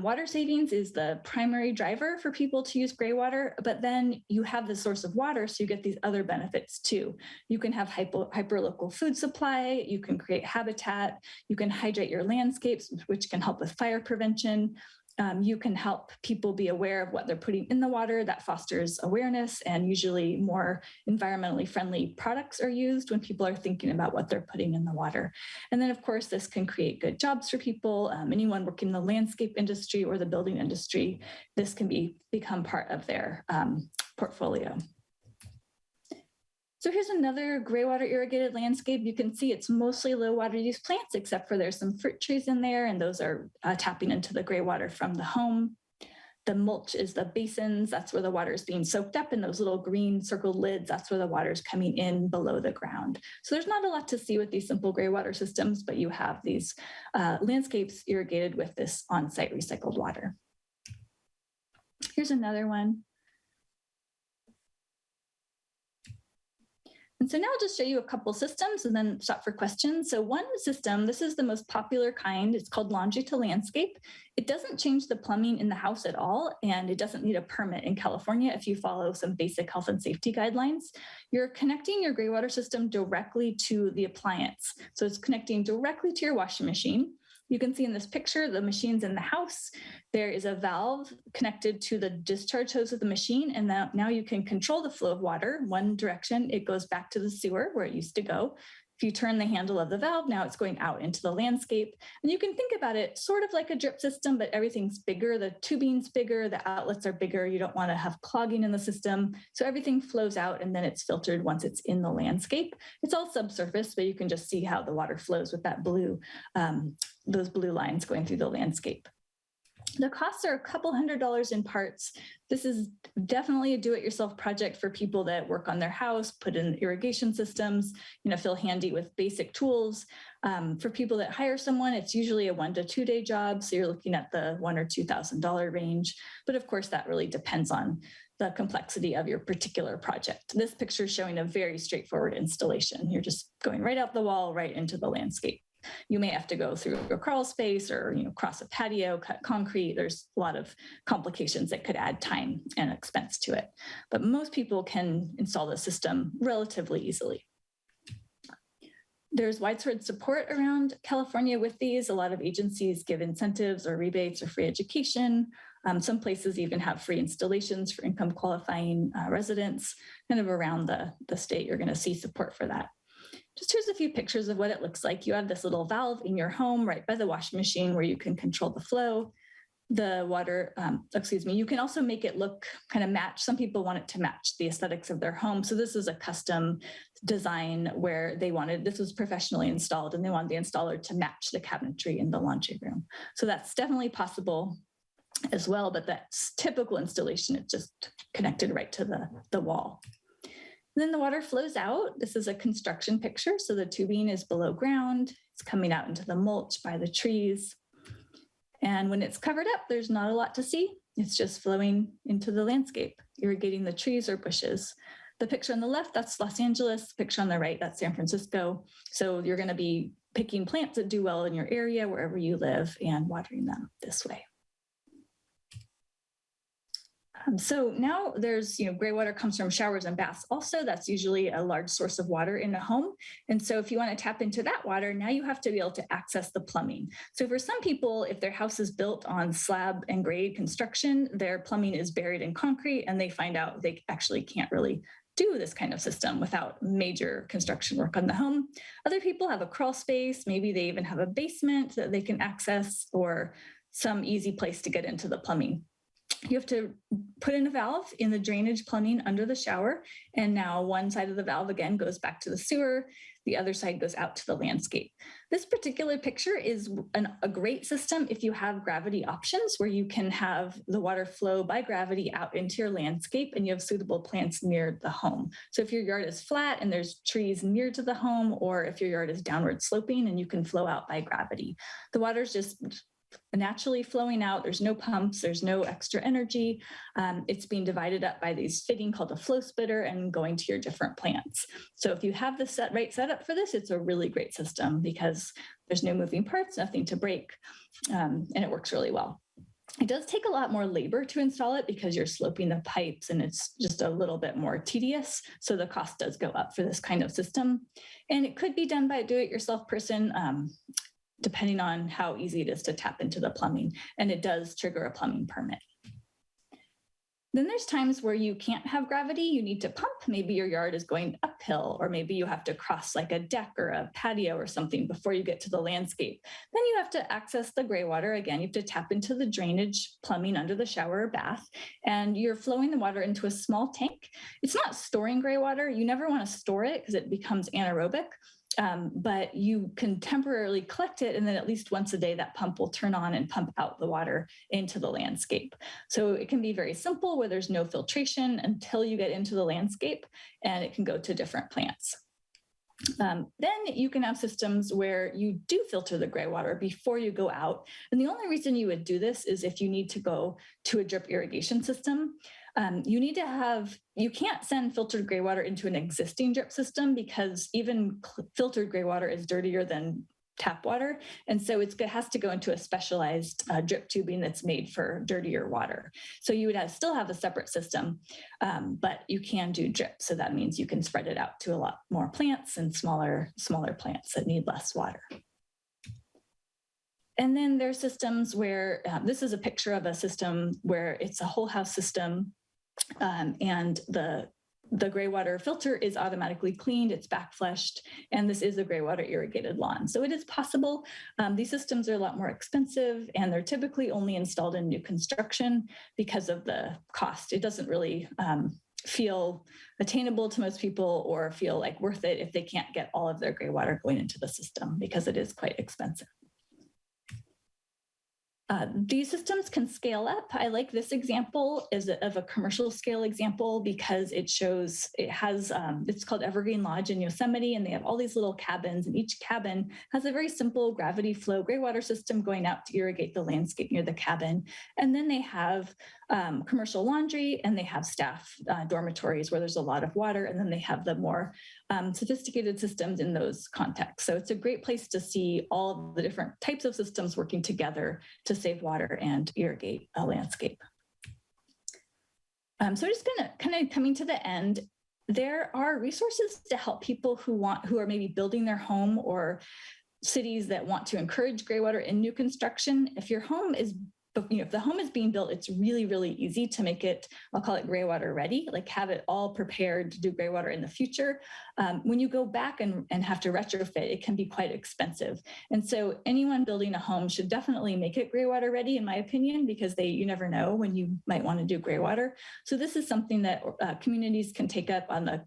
Speaker 12: Water savings is the primary driver for people to use gray water, but then you have the source of water, so you get these other benefits too. You can have hyperlocal food supply, you can create habitat, you can hydrate your landscapes, which can help with fire prevention. you can help people be aware of what they're putting in the water. That fosters awareness, and usually more environmentally friendly products are used when people are thinking about what they're putting in the water. And then of course, this can create good jobs for people. Anyone working in the landscape industry or the building industry, this can become part of their portfolio. So here's another gray water irrigated landscape. You can see it's mostly low water use plants, except for there's some fruit trees in there, and those are tapping into the gray water from the home. The mulch is the basins. That's where the water is being soaked up, in those little green circled lids. That's where the water is coming in below the ground. So there's not a lot to see with these simple gray water systems, but you have these landscapes irrigated with this on-site recycled water. Here's another one. And so now I'll just show you a couple systems and then stop for questions. So one system, this is the most popular kind. It's called Laundry to Landscape. It doesn't change the plumbing in the house at all, and it doesn't need a permit in California if you follow some basic health and safety guidelines. You're connecting your gray water system directly to the appliance. So it's connecting directly to your washing machine. You can see in this picture, the machine's in the house. There is a valve connected to the discharge hose of the machine. And now you can control the flow of water. One direction, it goes back to the sewer where it used to go. If you turn the handle of the valve, now it's going out into the landscape. And you can think about it sort of like a drip system, but everything's bigger. The tubing's bigger, the outlets are bigger. You don't want to have clogging in the system. So everything flows out and then it's filtered once it's in the landscape. It's all subsurface, but you can just see how the water flows with that blue, those blue lines going through the landscape. The costs are a couple $100s in parts. This is definitely a do-it-yourself project for people that work on their house, put in irrigation systems, feel handy with basic tools. For people that hire someone, it's usually a 1 to 2 day job. So you're looking at the $1,000 or $2,000 range. But of course, that really depends on the complexity of your particular project. This picture is showing a very straightforward installation. You're just going right out the wall, right into the landscape. You may have to go through a crawl space or cross a patio, cut concrete. There's a lot of complications that could add time and expense to it. But most people can install the system relatively easily. There's widespread support around California with these. A lot of agencies give incentives or rebates or free education. Some places even have free installations for income qualifying residents. Kind of around the state, you're going to see support for that. Just here's a few pictures of what it looks like. You have this little valve in your home right by the washing machine where you can control the flow. The water, you can also make it look kind of match. Some people want it to match the aesthetics of their home. So this is a custom design where this was professionally installed and they wanted the installer to match the cabinetry in the laundry room. So that's definitely possible as well, but that's typical installation. It's just connected right to the wall. And then the water flows out. This is a construction picture. So the tubing is below ground. It's coming out into the mulch by the trees. And when it's covered up, there's not a lot to see. It's just flowing into the landscape, irrigating the trees or bushes. The picture on the left, that's Los Angeles. The picture on the right, that's San Francisco. So you're going to be picking plants that do well in your area, wherever you live, and watering them this way. So now there's, gray water comes from showers and baths. Also, that's usually a large source of water in a home. And so if you want to tap into that water, now you have to be able to access the plumbing. So for some people, if their house is built on slab and grade construction, their plumbing is buried in concrete and they find out they actually can't really do this kind of system without major construction work on the home. Other people have a crawl space. Maybe they even have a basement that they can access or some easy place to get into the plumbing. You have to put in a valve in the drainage plumbing under the shower. And now one side of the valve again goes back to the sewer. The other side goes out to the landscape. This particular picture is a great system if you have gravity options where you can have the water flow by gravity out into your landscape and you have suitable plants near the home. So if your yard is flat and there's trees near to the home, or if your yard is downward sloping and you can flow out by gravity, the water's just naturally flowing out. There's no pumps, there's no extra energy. It's being divided up by these fitting called a flow splitter and going to your different plants. So if you have the right setup for this, it's a really great system because there's no moving parts, nothing to break, and it works really well. It does take a lot more labor to install it because you're sloping the pipes and it's just a little bit more tedious. So the cost does go up for this kind of system. And it could be done by a do-it-yourself person. depending on how easy it is to tap into the plumbing, and it does trigger a plumbing permit. Then there's times where you can't have gravity, you need to pump. Maybe your yard is going uphill, or maybe you have to cross like a deck or a patio or something before you get to the landscape. Then you have to access the gray water. Again, you have to tap into the drainage plumbing under the shower or bath, and you're flowing the water into a small tank. It's not storing gray water. You never want to store it because it becomes anaerobic. But you can temporarily collect it, and then at least once a day that pump will turn on and pump out the water into the landscape. So it can be very simple where there's no filtration until you get into the landscape, and it can go to different plants. Then you can have systems where you do filter the gray water before you go out. And the only reason you would do this is if you need to go to a drip irrigation system. You can't send filtered gray water into an existing drip system because even filtered gray water is dirtier than tap water. And so it has to go into a specialized drip tubing that's made for dirtier water. So you would still have a separate system, but you can do drip. So that means you can spread it out to a lot more plants and smaller plants that need less water. And then there's systems where, this is a picture of a system where it's a whole house system, and the gray water filter is automatically cleaned, it's back flushed, and this is a gray water irrigated lawn. So it is possible. These systems are a lot more expensive, and they're typically only installed in new construction because of the cost. It doesn't really feel attainable to most people or feel like worth it if they can't get all of their gray water going into the system because it is quite expensive. These systems can scale up. I like this example of a commercial scale example because it has, it's called Evergreen Lodge in Yosemite, and they have all these little cabins, and each cabin has a very simple gravity flow gray water system going out to irrigate the landscape near the cabin. And then they have commercial laundry, and they have staff dormitories where there's a lot of water, and then they have the more sophisticated systems in those contexts. So it's a great place to see all of the different types of systems working together to save water and irrigate a landscape. So just kind of coming to the end, there are resources to help people who are maybe building their home, or cities that want to encourage gray water in new construction. If your home is if the home is being built, it's really, really easy to make it, I'll call it gray water ready, like have it all prepared to do gray water in the future. When you go back and have to retrofit, it can be quite expensive. And so anyone building a home should definitely make it gray water ready, in my opinion, because you never know when you might want to do gray water. So this is something that communities can take up on the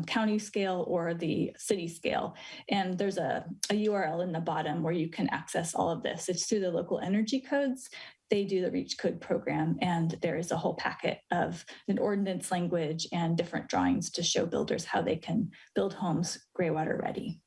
Speaker 12: county scale or the city scale. And there's a URL in the bottom where you can access all of this. It's through the local energy codes. They do the REACH code program, and there is a whole packet of an ordinance language and different drawings to show builders how they can build homes gray water ready.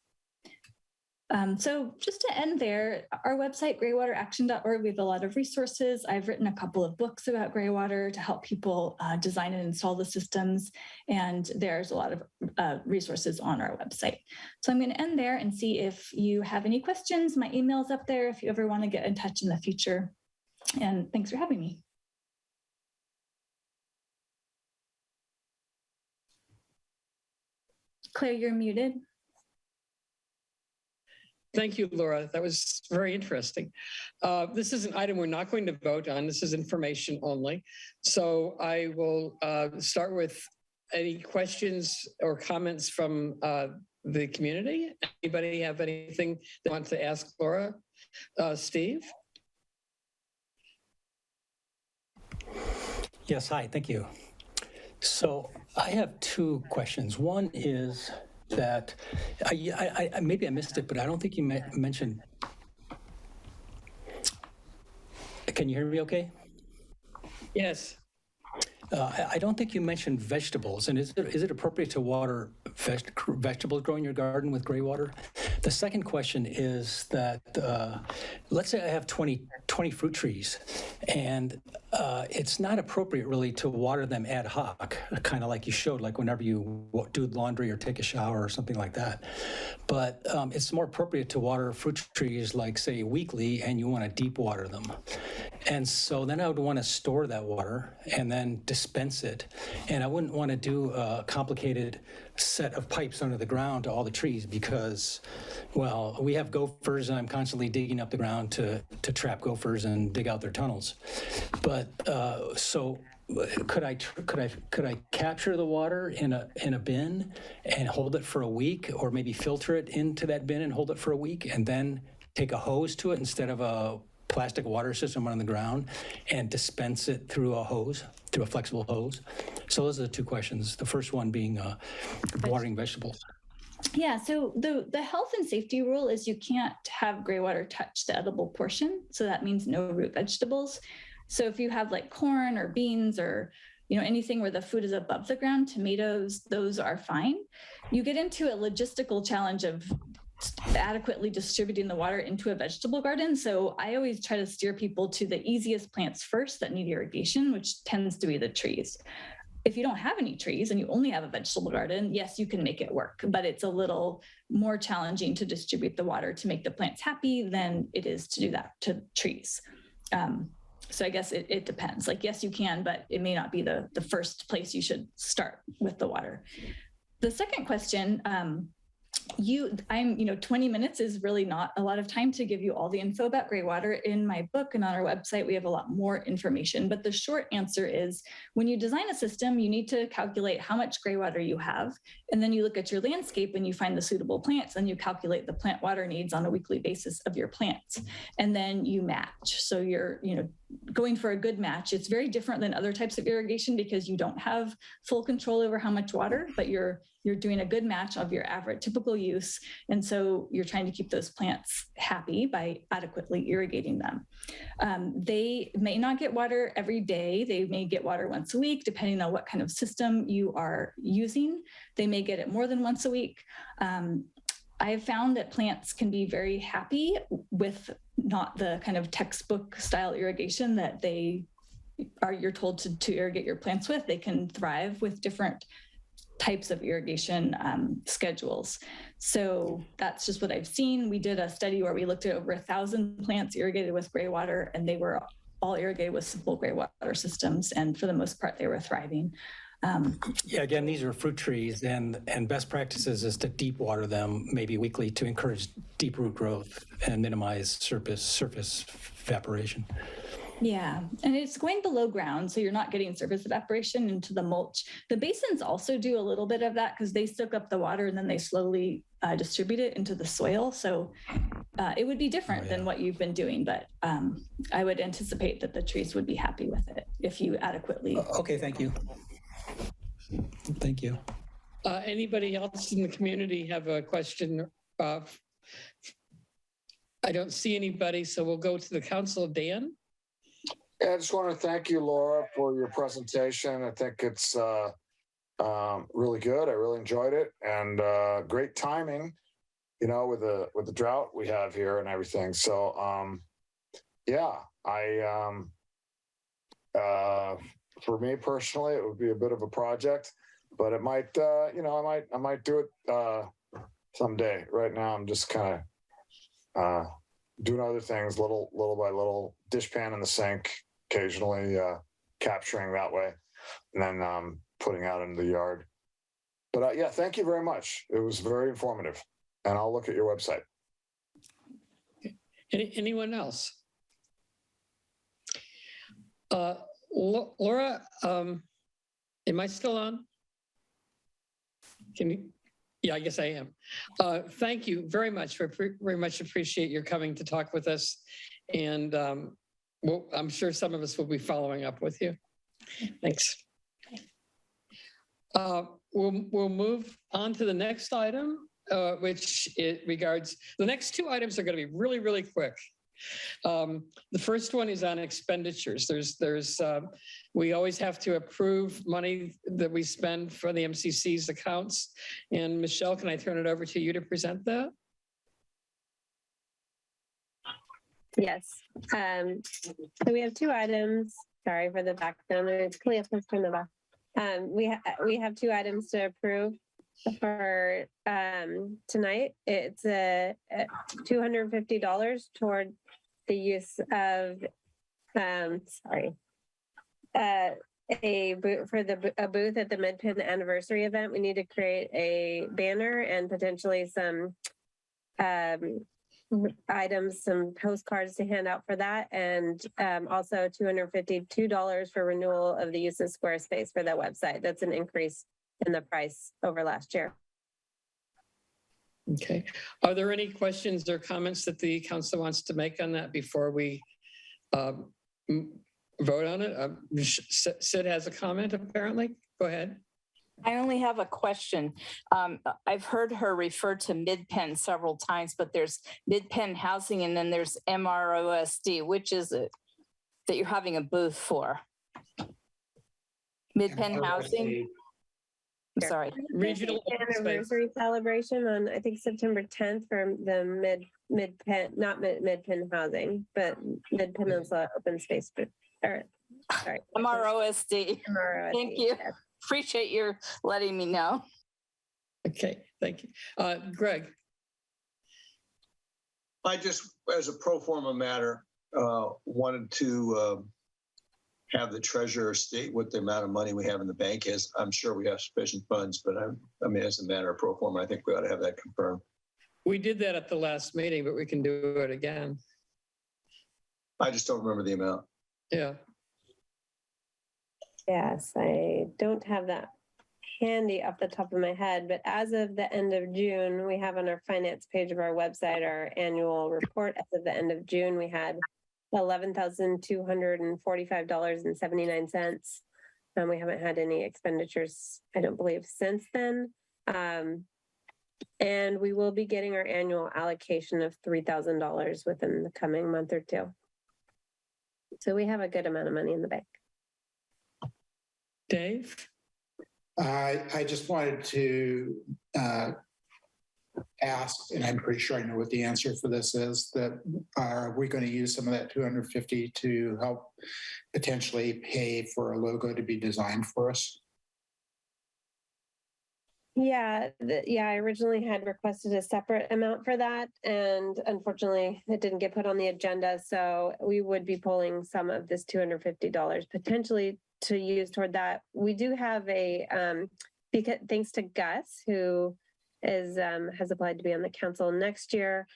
Speaker 12: So just to end there, our website, graywateraction.org, we have a lot of resources. I've written a couple of books about gray water to help people design and install the systems, and there's a lot of resources on our website. So I'm going to end there and see if you have any questions. My email's up there if you ever want to get in touch in the future. And thanks for having me. Claire, you're muted.
Speaker 3: Thank you, Laura. That was very interesting. This is an item we're not going to vote on. This is information only. So I will start with any questions or comments from the community. Anybody have anything they want to ask Laura? Steve?
Speaker 13: Yes, hi, thank you. So I have two questions. One is that maybe I missed it, but I don't think you mentioned. Can you hear me okay?
Speaker 3: Yes.
Speaker 13: I don't think you mentioned vegetables, and is it appropriate to water vegetables growing in your garden with gray water? The second question is that, let's say I have 20 fruit trees, and it's not appropriate really to water them ad hoc, kind of like you showed, like whenever you do laundry or take a shower or something like that. But it's more appropriate to water fruit trees like, say, weekly, and you want to deep water them. And so then I would want to store that water and then dispense it. And I wouldn't want to do a complicated set of pipes under the ground to all the trees because, Well, we have gophers, and I'm constantly digging up the ground to trap gophers and dig out their tunnels. But so could I capture the water in a bin and hold it for a week, or maybe filter it into that bin and hold it for a week, and then take a hose to it instead of a plastic water system on the ground and dispense it through a flexible hose? So those are the two questions. The first one being watering vegetables.
Speaker 12: Yeah, so the health and safety rule is you can't have gray water touch the edible portion. So that means no root vegetables. So if you have like corn or beans or anything where the food is above the ground, tomatoes, those are fine. You get into a logistical challenge of adequately distributing the water into a vegetable garden. So I always try to steer people to the easiest plants first that need irrigation, which tends to be the trees. If you don't have any trees and you only have a vegetable garden, yes, you can make it work, but it's a little more challenging to distribute the water to make the plants happy than it is to do that to trees. So I guess it depends. Like, yes, you can, but it may not be the first place you should start with the water. The second question, 20 minutes is really not a lot of time to give you all the info about gray water. In my book and on our website, we have a lot more information, but the short answer is when you design a system, you need to calculate how much gray water you have. And then you look at your landscape and you find the suitable plants and you calculate the plant water needs on a weekly basis of your plants. And then you match. So you're, going for a good match. It's very different than other types of irrigation because you don't have full control over how much water, but you're doing a good match of your average typical use. And so you're trying to keep those plants happy by adequately irrigating them. They may not get water every day. They may get water once a week, depending on what kind of system you are using. They may get it more than once a week. I have found that plants can be very happy with not the kind of textbook style irrigation that you're told to irrigate your plants with. They can thrive with different types of irrigation schedules. So that's just what I've seen. We did a study where we looked at over 1,000 plants irrigated with gray water, and they were all irrigated with simple gray water systems. And for the most part, they were thriving.
Speaker 13: Yeah, again, these are fruit trees, and best practices is to deep water them maybe weekly to encourage deep root growth and minimize surface evaporation.
Speaker 12: Yeah, and it's going below ground, so you're not getting surface evaporation into the mulch. The basins also do a little bit of that because they soak up the water and then they slowly distribute it into the soil. So it would be different than what you've been doing, but I would anticipate that the trees would be happy with it if you adequately.
Speaker 13: Okay, thank you. Thank you.
Speaker 3: Anybody else in the community have a question? I don't see anybody, so we'll go to the council. Dan?
Speaker 9: Yeah, I just want to thank you, Laura, for your presentation. I think it's really good. I really enjoyed it, and great timing, with the drought we have here and everything. So, for me personally, it would be a bit of a project, but it might, I might do it someday. Right now, I'm just kind of doing other things, little by little, dishpan in the sink, occasionally capturing that way, and then putting out into the yard. But thank you very much. It was very informative, and I'll look at your website.
Speaker 3: Anyone else? Laura, am I still on? Can you? Yeah, I guess I am. Thank you very much. Very much appreciate your coming to talk with us. And I'm sure some of us will be following up with you. Thanks. We'll move on to the next item, which it regards, the next two items are going to be really, really quick. The first one is on expenditures. We always have to approve money that we spend for the MCC's accounts. And Michelle, can I turn it over to you to present that?
Speaker 7: Yes. So we have two items. Sorry for the background. Please turn the back. We have two items to approve for tonight. It's a $250 toward the use of a booth for a booth at the Midcoast anniversary event. We need to create a banner and potentially some items, some postcards to hand out for that, and also $252 for renewal of the use of Squarespace for the website. That's an increase in the price over last year.
Speaker 3: Okay. Are there any questions or comments that the council wants to make on that before we vote on it? Sid has a comment, apparently. Go ahead.
Speaker 8: I only have a question. I've heard her refer to MidPen several times, but there's MidPen Housing and then there's MROSD. Which is it that you're having a booth for? MidPen Housing? I'm sorry.
Speaker 3: Regional
Speaker 7: anniversary celebration on, I think, September 10th for the MidPen, not MidPen Housing, but Mid-Peninsula Open Space. Sorry.
Speaker 8: MROSD.
Speaker 7: MROSD.
Speaker 8: Thank you.
Speaker 7: Yes.
Speaker 8: Appreciate your letting me know.
Speaker 3: Okay, thank you. Greg.
Speaker 1: I just, as a pro forma matter, wanted to have the treasurer state what the amount of money we have in the bank is. I'm sure we have sufficient funds, but I mean, as a matter of pro forma, I think we ought to have that confirmed.
Speaker 3: We did that at the last meeting, but we can do it again.
Speaker 1: I just don't remember the amount.
Speaker 3: Yeah.
Speaker 7: Yes, I don't have that handy off the top of my head, but as of the end of June, we have on our finance page of our website, our annual report. As of the end of June, we had $11,245.79. And we haven't had any expenditures, I don't believe, since then. And we will be getting our annual allocation of $3,000 within the coming month or two. So we have a good amount of money in the bank.
Speaker 3: Dave?
Speaker 2: I just wanted to ask, and I'm pretty sure I know what the answer for this is, that are we going to use some of that $250 to help potentially pay for a logo to be designed for us?
Speaker 7: Yeah, I originally had requested a separate amount for that, and unfortunately it didn't get put on the agenda. So we would be pulling some of this $250 potentially to use toward that. We do have a, because thanks to Gus, who is has applied to be on the council next year,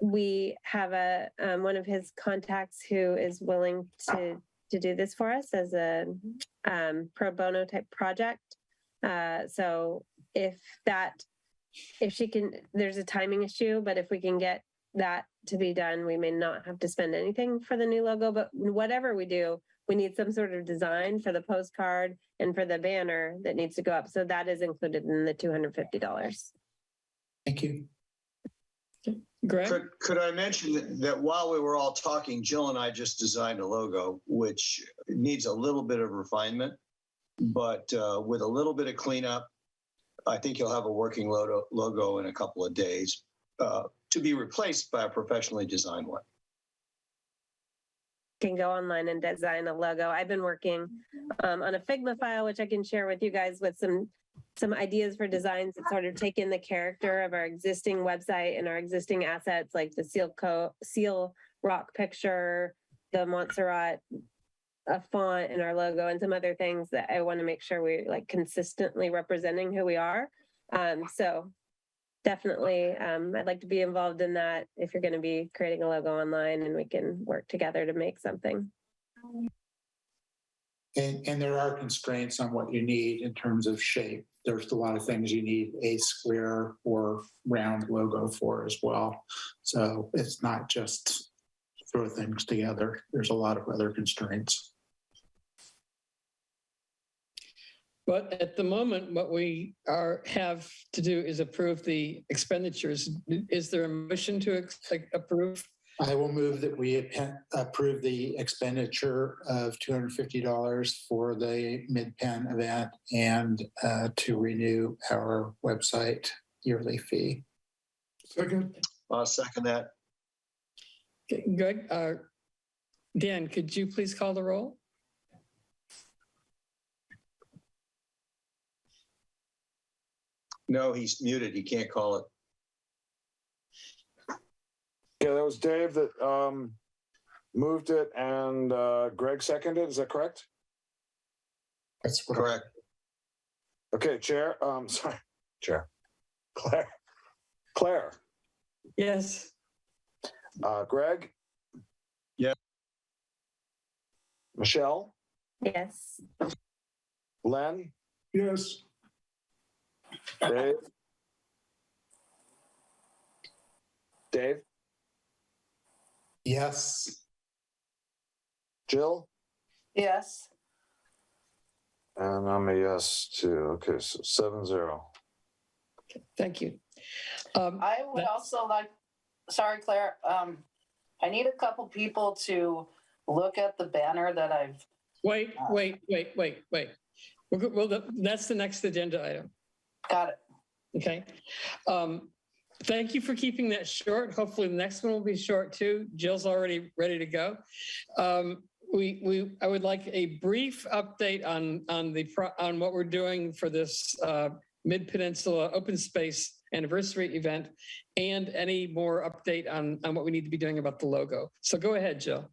Speaker 7: we have a one of his contacts who is willing to do this for us as a pro bono type project. So if she can, there's a timing issue, but if we can get that to be done, we may not have to spend anything for the new logo. But whatever we do, we need some sort of design for the postcard and for the banner that needs to go up. So that is included in the $250.
Speaker 2: Thank you.
Speaker 3: Greg?
Speaker 1: Could I mention that while we were all talking, Jill and I just designed a logo, which needs a little bit of refinement, but with a little bit of cleanup, I think you'll have a working logo in a couple of days to be replaced by a professionally designed one.
Speaker 7: Can go online and design a logo. I've been working on a Figma file, which I can share with you guys with some ideas for designs that sort of take in the character of our existing website and our existing assets, like the seal rock picture, the Montserrat font in our logo, and some other things that I want to make sure we're like consistently representing who we are. So definitely, I'd like to be involved in that if you're going to be creating a logo online, and we can work together to make something.
Speaker 2: And there are constraints on what you need in terms of shape. There's a lot of things you need a square or round logo for as well. So it's not just throw things together. There's a lot of other constraints.
Speaker 3: But at the moment, what we have to do is approve the expenditures. Is there a motion to approve?
Speaker 2: I will move that we approve the expenditure of $250 for the MidPen event and to renew our website yearly fee.
Speaker 3: Second.
Speaker 1: I'll second that.
Speaker 3: Okay, Greg, Dan, could you please call the roll?
Speaker 1: No, he's muted. He can't call it.
Speaker 9: Yeah, that was Dave that moved it, and Greg seconded. Is that correct?
Speaker 2: That's
Speaker 1: correct.
Speaker 9: Okay, Chair. Sorry, Chair. Claire.
Speaker 3: Yes.
Speaker 9: Greg?
Speaker 1: Yeah.
Speaker 9: Michelle?
Speaker 7: Yes.
Speaker 9: Len?
Speaker 2: Yes.
Speaker 9: Dave? Dave?
Speaker 2: Yes.
Speaker 9: Jill?
Speaker 8: Yes.
Speaker 9: And I'm a yes too. Okay, so 7-0.
Speaker 3: Thank you.
Speaker 14: I would also like, sorry, Claire, I need a couple people to look at the banner that I've.
Speaker 3: Wait. That's the next agenda item.
Speaker 14: Got it.
Speaker 3: Okay. Thank you for keeping that short. Hopefully the next one will be short too. Jill's already ready to go. I would like a brief update on what we're doing for this Mid-Peninsula Open Space Anniversary event, and any more update on what we need to be doing about the logo. So go ahead, Jill.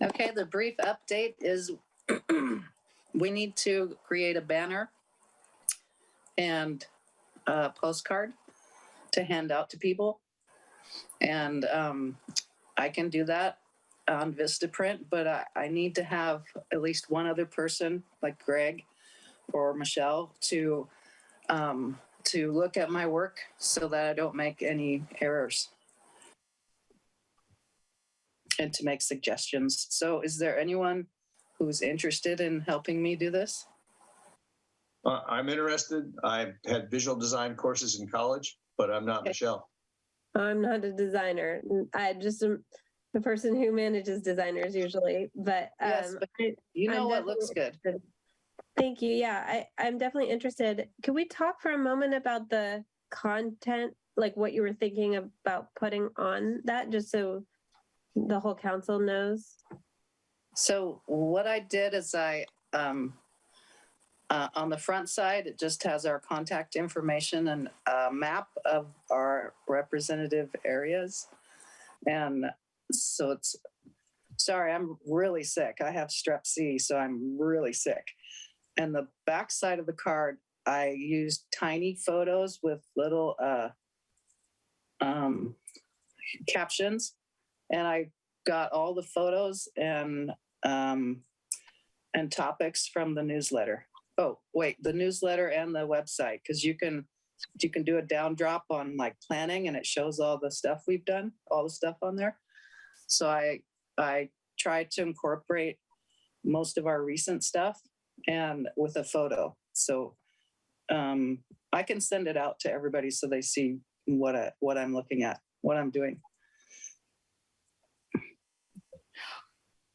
Speaker 14: Okay, the brief update is we need to create a banner and a postcard to hand out to people. And I can do that on Vistaprint, but I need to have at least one other person like Greg or Michelle to look at my work so that I don't make any errors and to make suggestions. So is there anyone who's interested in helping me do this?
Speaker 1: I'm interested. I've had visual design courses in college, but I'm not Michelle.
Speaker 7: I'm not a designer. I just am the person who manages designers usually, but,
Speaker 14: Yes, but you know what looks good.
Speaker 7: Thank you. Yeah, I'm definitely interested. Could we talk for a moment about the content, like what you were thinking about putting on that, just so the whole council knows?
Speaker 14: So what I did is on the front side, it just has our contact information and a map of our representative areas. And so sorry, I'm really sick. I have strep C, so I'm really sick. And the back side of the card, I used tiny photos with little captions. And I got all the photos and topics from the newsletter. Oh, wait, the newsletter and the website, because you can do a down drop on like planning and it shows all the stuff we've done, all the stuff on there. So I tried to incorporate most of our recent stuff and with a photo. So I can send it out to everybody so they see what I'm looking at, what I'm doing.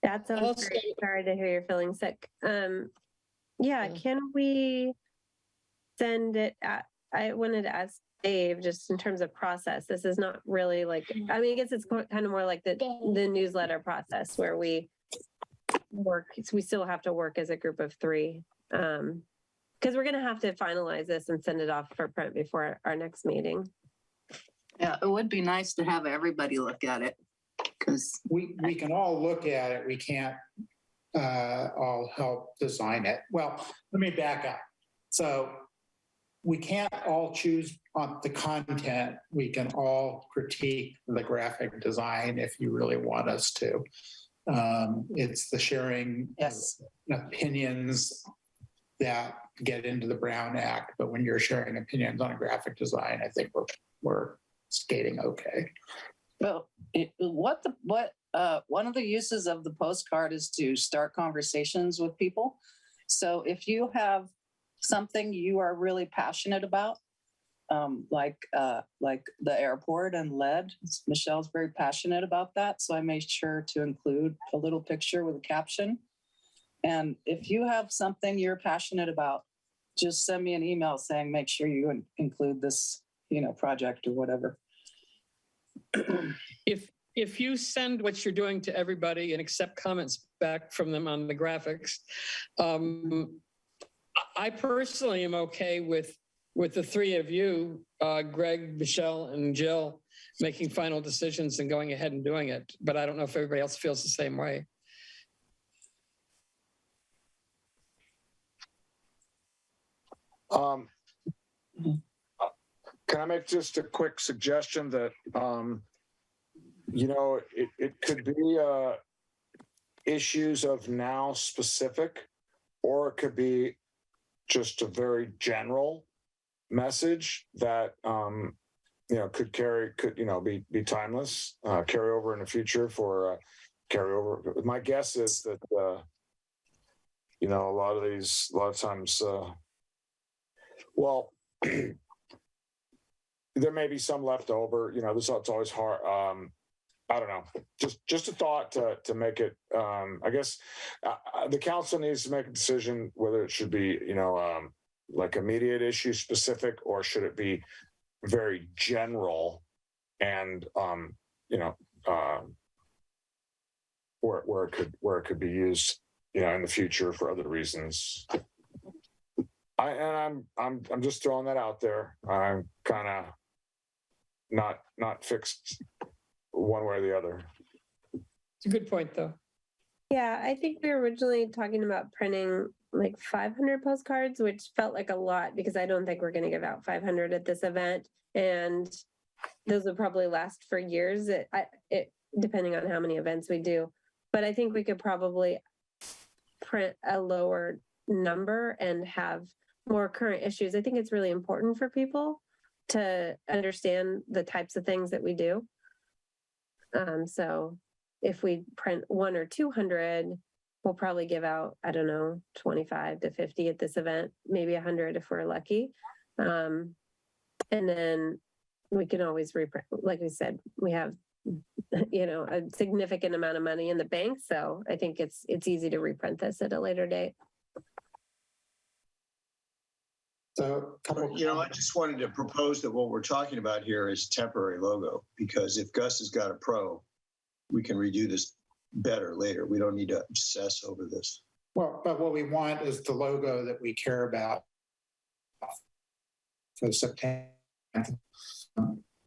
Speaker 7: That sounds great. Sorry to hear you're feeling sick. Yeah, can we send it I wanted to ask Dave, just in terms of process, this is not really like, I mean, I guess it's kind of more like the newsletter process where we still have to work as a group of 3. Because we're going to have to finalize this and send it off for print before our next meeting.
Speaker 14: Yeah, it would be nice to have everybody look at it, because
Speaker 2: We can all look at it. We can't all help design it. Well, let me back up. So we can't all choose on the content. We can all critique the graphic design if you really want us to. It's the sharing of opinions that get into the Brown Act, but when you're sharing opinions on a graphic design, I think we're skating okay.
Speaker 14: Well, one of the uses of the postcard is to start conversations with people. So if you have something you are really passionate about, like the airport and lead, Michelle's very passionate about that. So I made sure to include a little picture with a caption. And if you have something you're passionate about, just send me an email saying, make sure you include this, project or whatever.
Speaker 3: If you send what you're doing to everybody and accept comments back from them on the graphics, I personally am okay with the 3 of you, Greg, Michelle, and Jill, making final decisions and going ahead and doing it. But I don't know if everybody else feels the same way.
Speaker 9: can I make just a quick suggestion that, you know, it could be issues of now specific, or it could be just a very general message that, you know, could, you know, be timeless, carry over in the future for carry over. My guess is that, you know, a lot of times, well, there may be some left over, you know, it's always hard. I don't know, just a thought to make it, I guess the council needs to make a decision whether it should be, you know, like immediate issue specific, or should it be very general and, you know, where it could be used, you know, in the future for other reasons. I'm just throwing that out there. I'm kind of not fixed one way or the other.
Speaker 3: It's a good point, though.
Speaker 7: Yeah, I think we were originally talking about printing like 500 postcards, which felt like a lot because I don't think we're going to give out 500 at this event. And those will probably last for years, depending on how many events we do. But I think we could probably print a lower number and have more current issues. I think it's really important for people to understand the types of things that we do. So if we print 100 or 200, we'll probably give out, I don't know, 25 to 50 at this event, maybe 100 if we're lucky. And then we can always reprint. Like we said, we have, you know, a significant amount of money in the bank. So I think it's easy to reprint this at a later date.
Speaker 2: So,
Speaker 1: you know, I just wanted to propose that what we're talking about here is temporary logo, because if Gus has got a pro, we can redo this better later. We don't need to obsess over this.
Speaker 2: Well, but what we want is the logo that we care about for September.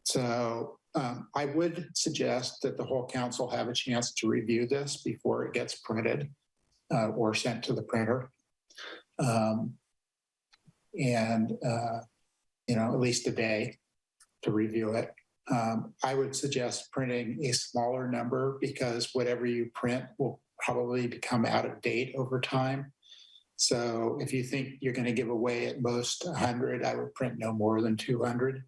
Speaker 2: So I would suggest that the whole council have a chance to review this before it gets printed or sent to the printer. You know, at least a day to review it. I would suggest printing a smaller number because whatever you print will probably become out of date over time. So if you think you're going to give away at most 100, I would print no more than 200.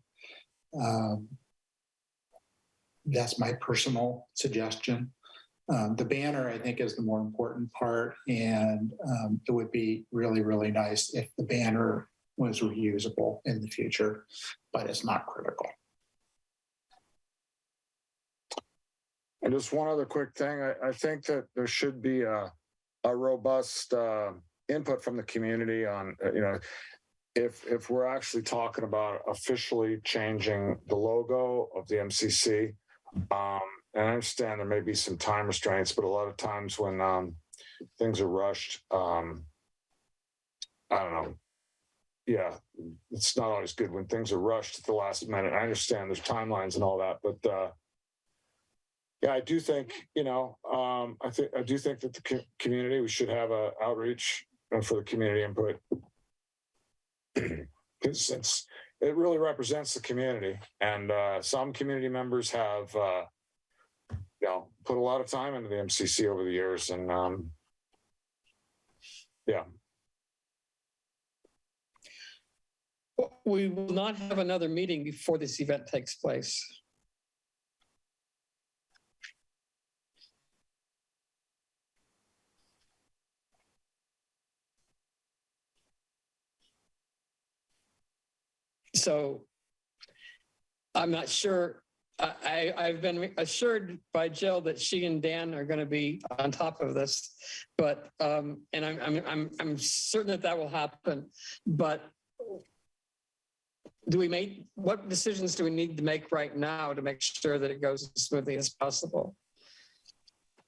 Speaker 2: That's my personal suggestion. The banner, I think, is the more important part, and it would be really, really nice if the banner was reusable in the future, but it's not critical.
Speaker 9: And just one other quick thing, I think that there should be a robust input from the community on, you know, if we're actually talking about officially changing the logo of the MCC. And I understand there may be some time restraints, but a lot of times when things are rushed, I don't know. Yeah, it's not always good when things are rushed at the last minute. I understand there's timelines and all that, but yeah, I do think, you know, I do think that the community, we should have a outreach for the community input. Because it really represents the community, and some community members have, you know, put a lot of time into the MCC over the years, and yeah.
Speaker 3: We will not have another meeting before this event takes place. So I'm not sure. I've been assured by Jill that she and Dan are going to be on top of this, but and I'm certain that will happen. But what decisions do we need to make right now to make sure that it goes as smoothly as possible?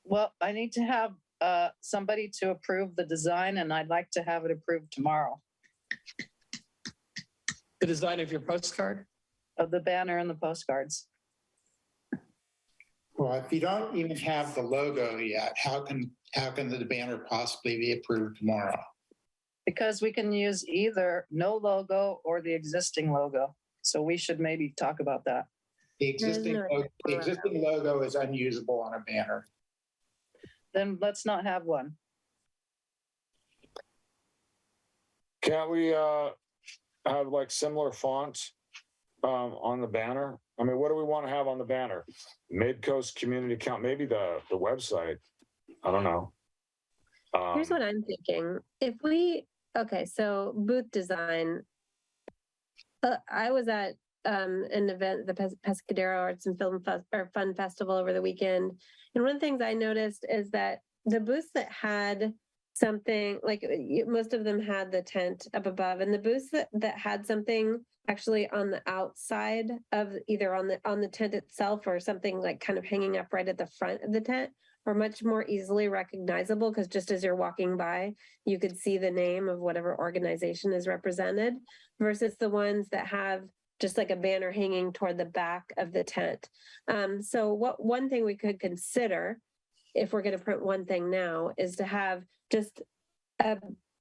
Speaker 14: Well, I need to have somebody to approve the design, and I'd like to have it approved tomorrow.
Speaker 3: The design of your postcard?
Speaker 14: Of the banner and the postcards.
Speaker 2: Well, if you don't even have the logo yet, how can the banner possibly be approved tomorrow?
Speaker 14: Because we can use either no logo or the existing logo. So we should maybe talk about that.
Speaker 2: The existing logo is unusable on a banner.
Speaker 14: Then let's not have one.
Speaker 9: Can't we have like similar fonts on the banner? I mean, what do we want to have on the banner? Midcoast Community Council, maybe the website. I don't know.
Speaker 7: Here's what I'm thinking. Okay, so booth design. I was at an event, the Pescadero Arts and Fun Festival over the weekend. And one of the things I noticed is that the booths that had something, like most of them had the tent up above, and the booths that had something actually on the outside of either on the tent itself or something like kind of hanging up right at the front of the tent are much more easily recognizable, because just as you're walking by, you could see the name of whatever organization is represented, versus the ones that have just like a banner hanging toward the back of the tent. So one thing we could consider, if we're going to print one thing now, is to have just a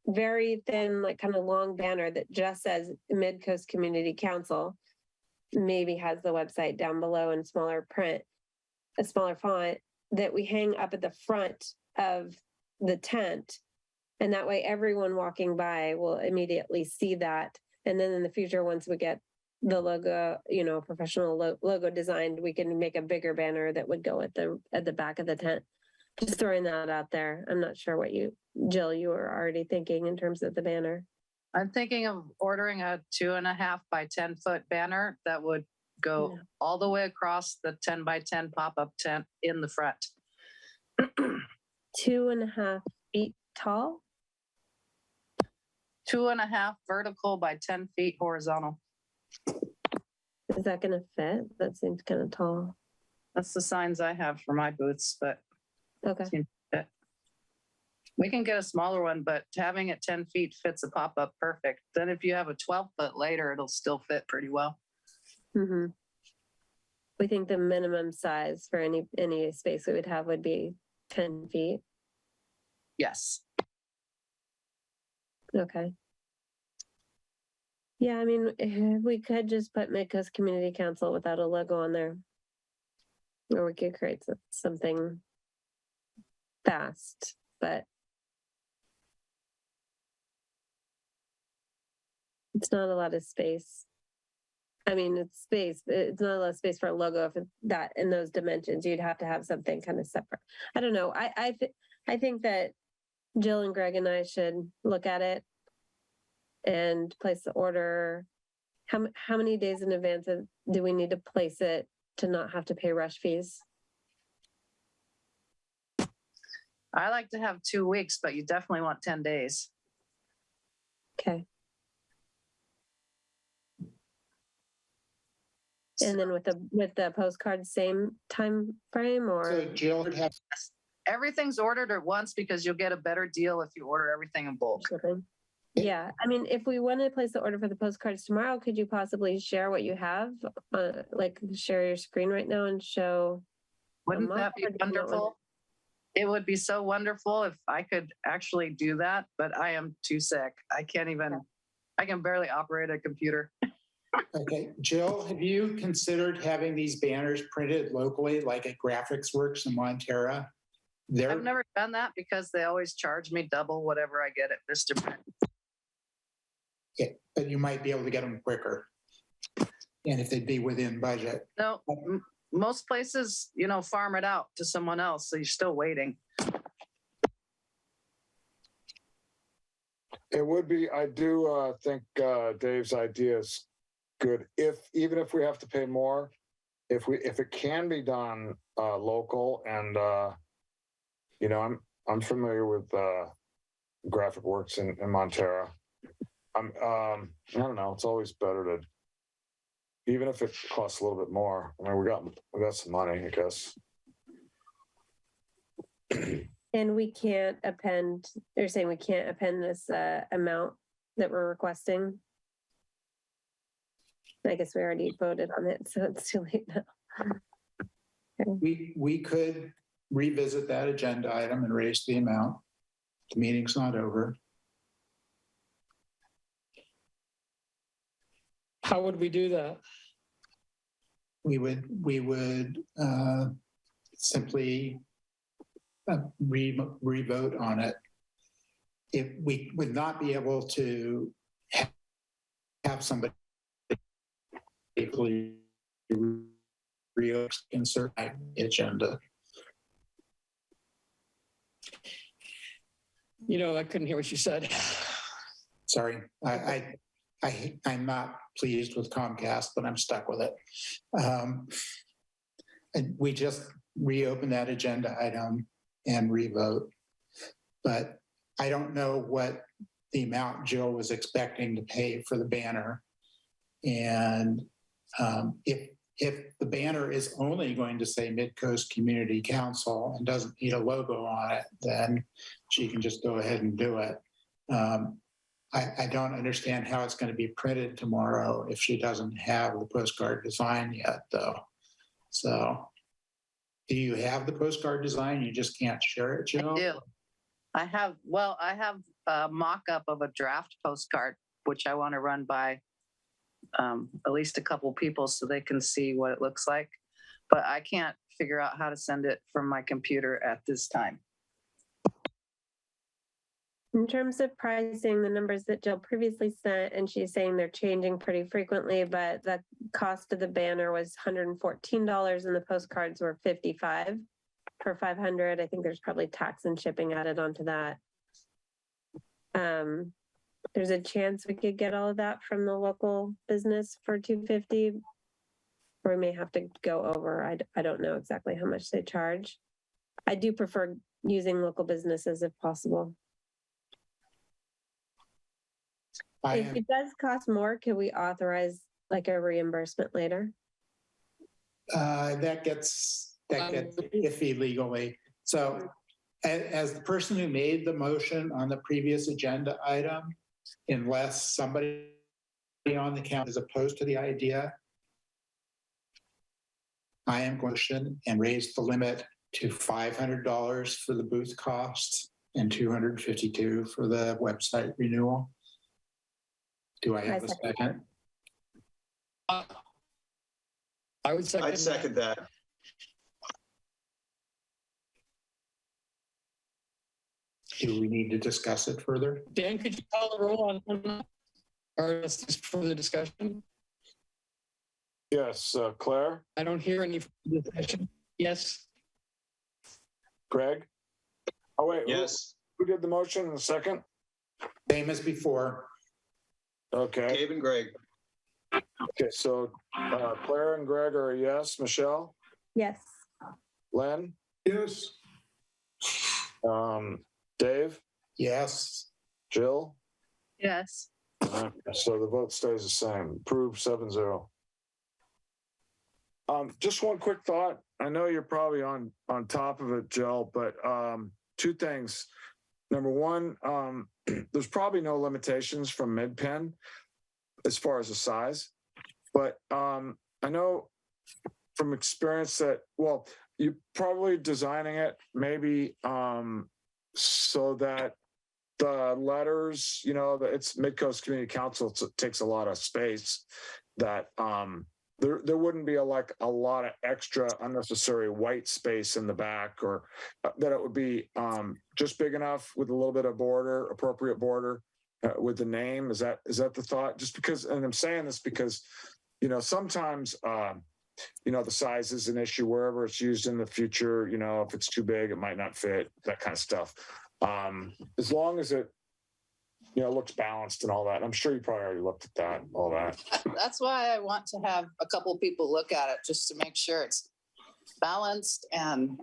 Speaker 7: very thin, like kind of long banner that just says Midcoast Community Council, maybe has the website down below in smaller print, a smaller font, that we hang up at the front of the tent. And that way everyone walking by will immediately see that. And then in the future, once we get the logo, professional logo designed, we can make a bigger banner that would go at the back of the tent. Just throwing that out there. I'm not sure what Jill, you were already thinking in terms of the banner.
Speaker 14: I'm thinking of ordering a 2.5 by 10 foot banner that would go all the way across the 10 by 10 pop-up tent in the front.
Speaker 7: 2.5 feet tall?
Speaker 14: 2.5 vertical by 10 feet horizontal.
Speaker 7: Is that going to fit? That seems kind of tall.
Speaker 14: That's the signs I have for my booths, but
Speaker 7: okay.
Speaker 14: We can get a smaller one, but having it 10 feet fits a pop-up perfect. Then if you have a 12 foot later, it'll still fit pretty well.
Speaker 7: Mm-hmm. We think the minimum size for any space we would have would be 10 feet.
Speaker 14: Yes.
Speaker 7: Okay. Yeah, I mean, we could just put Midcoast Community Council without a logo on there. Or we could create something fast, but it's not a lot of space. I mean, it's space, but it's not a lot of space for a logo if it's that in those dimensions. You'd have to have something kind of separate. I don't know. I think that Jill and Greg and I should look at it and place the order. How many days in advance do we need to place it to not have to pay rush fees?
Speaker 14: I like to have 2 weeks, but you definitely want 10 days.
Speaker 7: Okay. And then with the postcard, same time frame, or?
Speaker 2: So Jill would have.
Speaker 14: Everything's ordered at once because you'll get a better deal if you order everything in bulk.
Speaker 7: Yeah, I mean, if we want to place the order for the postcards tomorrow, could you possibly share what you have? Like share your screen right now and show.
Speaker 14: Wouldn't that be wonderful? It would be so wonderful if I could actually do that, but I am too sick. I can barely operate a computer.
Speaker 2: Okay, Jill, have you considered having these banners printed locally, like at Graphics Works in Montera?
Speaker 14: I've never done that because they always charge me double whatever I get at Mr. Print.
Speaker 2: Yeah, but you might be able to get them quicker. And if they'd be within budget.
Speaker 14: No, most places, farm it out to someone else. So you're still waiting.
Speaker 9: It would be, I do think Dave's idea is good. Even if we have to pay more, if it can be done local, and I'm familiar with Graphic Works in Montera. I don't know. It's always better to, even if it costs a little bit more. I mean, we got some money, I guess.
Speaker 7: And we can't append. You're saying we can't append this amount that we're requesting. I guess we already voted on it, so it's too late now.
Speaker 2: Okay. We could revisit that agenda item and raise the amount. The meeting's not over.
Speaker 3: How would we do that?
Speaker 2: We would simply re-vote on it. If we would not be able to have somebody reinsert the agenda.
Speaker 3: You know, I couldn't hear what you said.
Speaker 2: Sorry, I'm not pleased with Comcast, but I'm stuck with it. And we just reopen that agenda item and revote. But I don't know what the amount Jill was expecting to pay for the banner. And if the banner is only going to say Midcoast Community Council and doesn't need a logo on it, then she can just go ahead and do it. I don't understand how it's going to be printed tomorrow if she doesn't have the postcard design yet, though. So, do you have the postcard design? You just can't share it, Jill?
Speaker 14: I do. I have a mock-up of a draft postcard, which I want to run by at least a couple people so they can see what it looks like. But I can't figure out how to send it from my computer at this time.
Speaker 7: In terms of pricing, the numbers that Jill previously sent, and she's saying they're changing pretty frequently, but the cost of the banner was $114 and the postcards were $55 for 500. I think there's probably tax and shipping added onto that. There's a chance we could get all of that from the local business for $250, or we may have to go over. I don't know exactly how much they charge. I do prefer using local businesses if possible. If it does cost more, can we authorize like a reimbursement later?
Speaker 2: That gets iffy legally. So as the person who made the motion on the previous agenda item, unless somebody on the council is opposed to the idea, I am going to and raise the limit to $500 for the booth costs and $252 for the website renewal. Do I have a second?
Speaker 3: I would second.
Speaker 1: I'd second that.
Speaker 2: Do we need to discuss it further?
Speaker 3: Dan, could you call the roll on that? Or is this further discussion?
Speaker 9: Yes, Claire?
Speaker 3: I don't hear any further discussion. Yes.
Speaker 9: Greg? Oh, wait.
Speaker 1: Yes.
Speaker 9: Who did the motion in the second?
Speaker 2: Same as before.
Speaker 9: Okay.
Speaker 1: Gabe and Greg.
Speaker 9: Okay, so Claire and Greg are a yes. Michelle?
Speaker 7: Yes.
Speaker 9: Len?
Speaker 2: Yes.
Speaker 9: Dave?
Speaker 2: Yes.
Speaker 9: Jill?
Speaker 14: Yes.
Speaker 9: Okay, so the vote stays the same. Approved 7-0. Just one quick thought. I know you're probably on top of it, Jill, but two things. Number one, there's probably no limitations from MidPen as far as the size, but I know from experience that, well, you're probably designing it maybe so that the letters, it's Midcoast Community Council, so it takes a lot of space, that there wouldn't be a lot of extra unnecessary white space in the back, or that it would be just big enough with a little bit of border, appropriate border with the name. Is that the thought? Just because, and I'm saying this because, sometimes, the size is an issue wherever it's used in the future. If it's too big, it might not fit, that kind of stuff. As long as it, looks balanced and all that. I'm sure you probably already looked at that, all that.
Speaker 14: That's why I want to have a couple of people look at it, just to make sure it's balanced and,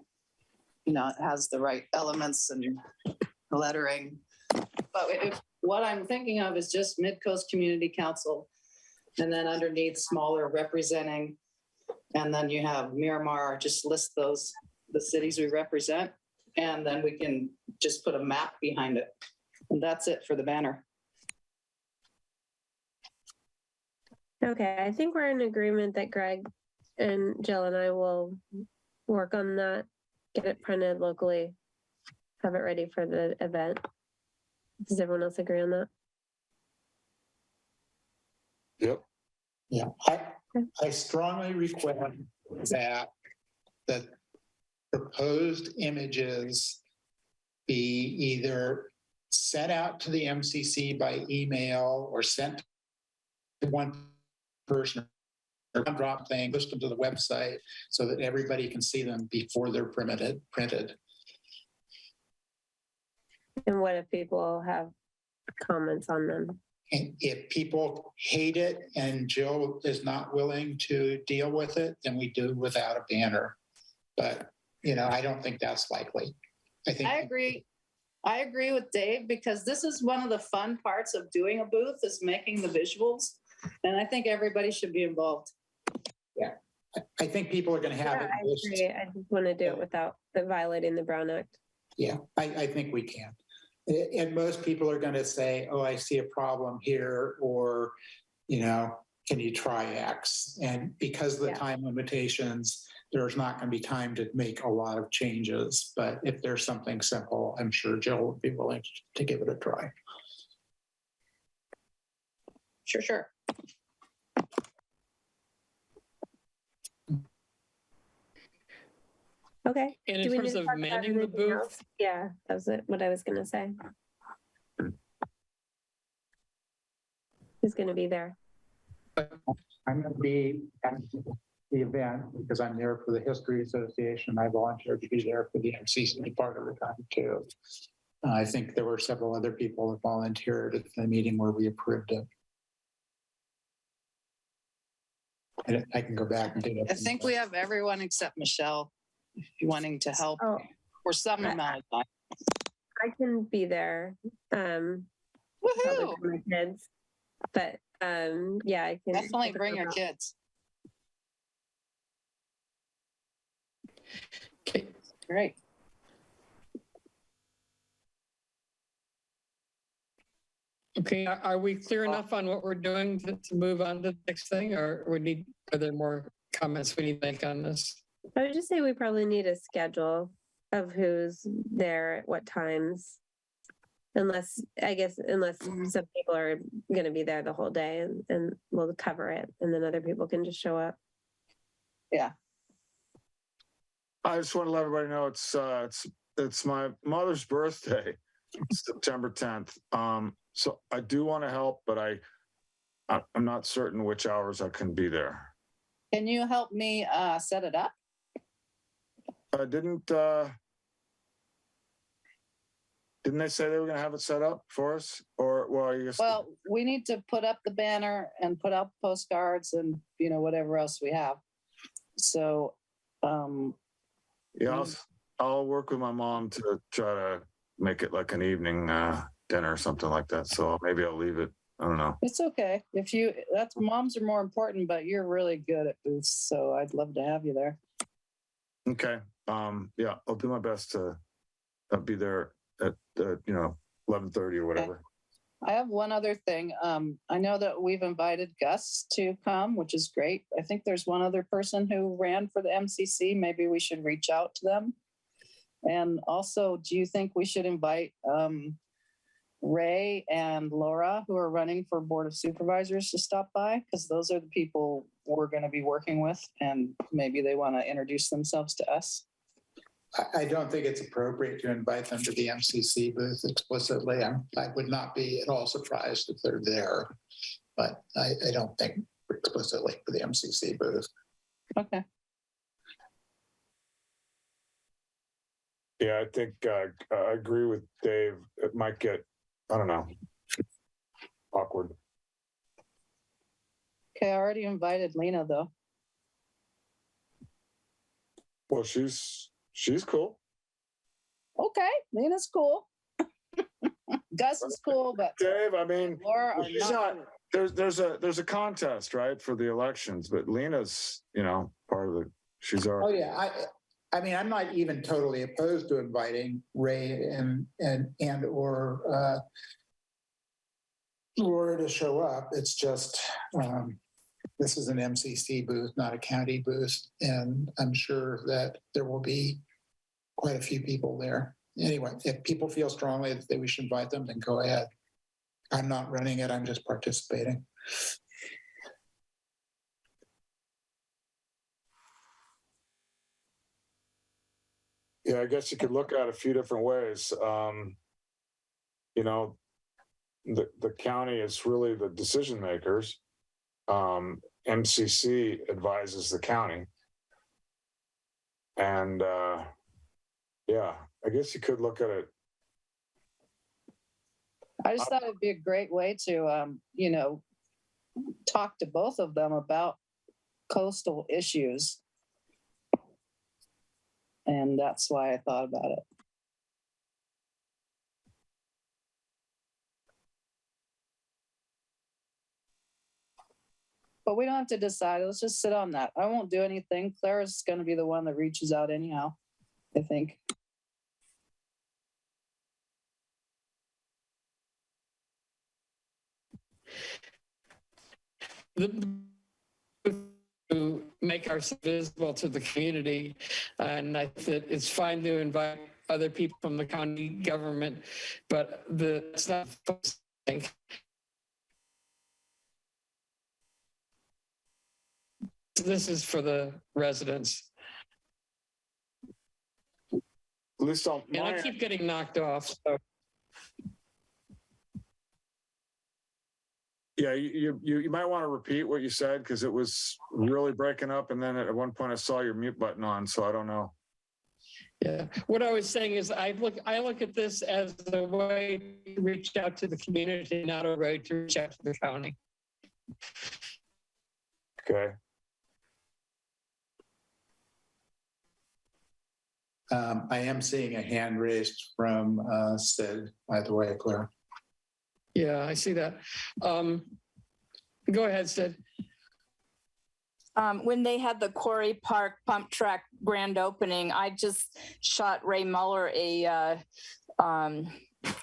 Speaker 14: it has the right elements and lettering. But what I'm thinking of is just Midcoast Community Council, and then underneath smaller representing, and then you have Miramar, just list the cities we represent, and then we can just put a map behind it. And that's it for the banner.
Speaker 7: Okay, I think we're in agreement that Greg and Jill and I will work on that, get it printed locally, have it ready for the event. Does everyone else agree on that?
Speaker 9: Yep.
Speaker 2: Yeah, I strongly request that the proposed images be either sent out to the MCC by email or sent to one person or drop thing, post them to the website so that everybody can see them before they're printed.
Speaker 7: And what if people have comments on them?
Speaker 2: And if people hate it and Jill is not willing to deal with it, then we do without a banner. But, I don't think that's likely. I
Speaker 14: agree. I agree with Dave because this is one of the fun parts of doing a booth is making the visuals. And I think everybody should be involved.
Speaker 2: Yeah. I think people are going to have it.
Speaker 7: I agree. I just want to do it without violating the Brown Act.
Speaker 2: Yeah, I think we can. And most people are going to say, oh, I see a problem here, or, can you try X? And because of the time limitations, there's not going to be time to make a lot of changes. But if there's something simple, I'm sure Jill would be willing to give it a try.
Speaker 14: Sure.
Speaker 7: Okay.
Speaker 3: And in terms of manning the booth?
Speaker 7: Yeah, that was what I was going to say. Who's going to be there?
Speaker 2: I'm going to be at the event because I'm there for the History Association. I volunteered to be there for the MCC part of the time too. I think there were several other people that volunteered at the meeting where we approved it. And I can go back and do it.
Speaker 14: I think we have everyone except Michelle wanting to help for some amount of time.
Speaker 7: I can be there. Probably with my kids. But yeah, I can
Speaker 14: definitely bring your kids.
Speaker 3: Okay.
Speaker 14: Great.
Speaker 3: Okay, are we clear enough on what we're doing to move on to the next thing, or are there more comments we need to make on this?
Speaker 7: I would just say we probably need a schedule of who's there at what times. Unless some people are going to be there the whole day and we'll cover it and then other people can just show up.
Speaker 14: Yeah.
Speaker 9: I just want to let everybody know it's my mother's birthday, September 10th. So I do want to help, but I'm not certain which hours I can be there.
Speaker 14: Can you help me set it up?
Speaker 9: Didn't they say they were going to have it set up for us? Or,
Speaker 14: well, we need to put up the banner and put up postcards and, whatever else we have. So,
Speaker 9: yeah, I'll work with my mom to try to make it like an evening dinner or something like that. So maybe I'll leave it. I don't know.
Speaker 14: It's okay. Moms are more important, but you're really good at booths. So I'd love to have you there.
Speaker 9: Okay. Yeah, I'll do my best to be there at 11:30 or whatever.
Speaker 14: I have one other thing. I know that we've invited Gus to come, which is great. I think there's one other person who ran for the MCC. Maybe we should reach out to them. And also, do you think we should invite Ray and Laura, who are running for Board of Supervisors, to stop by? Because those are the people we're going to be working with, and maybe they want to introduce themselves to us.
Speaker 2: I don't think it's appropriate to invite them to the MCC booth explicitly. I would not be at all surprised if they're there, but I don't think explicitly for the MCC booth.
Speaker 14: Okay.
Speaker 9: Yeah, I think I agree with Dave. It might get, I don't know, awkward.
Speaker 14: Okay, I already invited Lena, though.
Speaker 9: Well, she's cool.
Speaker 14: Okay, Lena's cool. Gus is cool, but
Speaker 9: Dave, I mean,
Speaker 14: Laura are not.
Speaker 9: There's a contest, right, for the elections, but Lena's, part of the. She's our.
Speaker 2: Oh yeah, I mean, I'm not even totally opposed to inviting Ray and or Laura to show up. It's just this is an MCC booth, not a county booth, and I'm sure that there will be quite a few people there. Anyway, if people feel strongly that we should invite them, then go ahead. I'm not running it. I'm just participating.
Speaker 9: Yeah, I guess you could look at it a few different ways. You know, the county is really the decision makers. MCC advises the county. And yeah, I guess you could look at it.
Speaker 14: I just thought it'd be a great way to, talk to both of them about coastal issues. And that's why I thought about it. But we don't have to decide. Let's just sit on that. I won't do anything. Clara's going to be the one that reaches out anyhow, I think.
Speaker 3: To make ourselves visible to the community, and I think it's fine to invite other people from the county government, but it's not the thing. This is for the residents.
Speaker 9: At least on
Speaker 3: and I keep getting knocked off. So.
Speaker 9: Yeah, you might want to repeat what you said because it was really breaking up, and then at one point I saw your mute button on, so I don't know.
Speaker 3: Yeah, what I was saying is I look at this as a way to reach out to the community, not a way to reach out to the county.
Speaker 9: Okay.
Speaker 2: I am seeing a hand raised from Sid, by the way, Claire.
Speaker 3: Yeah, I see that. Go ahead, Sid.
Speaker 8: When they had the Quarry Park pump track grand opening, I just shot Ray Muller a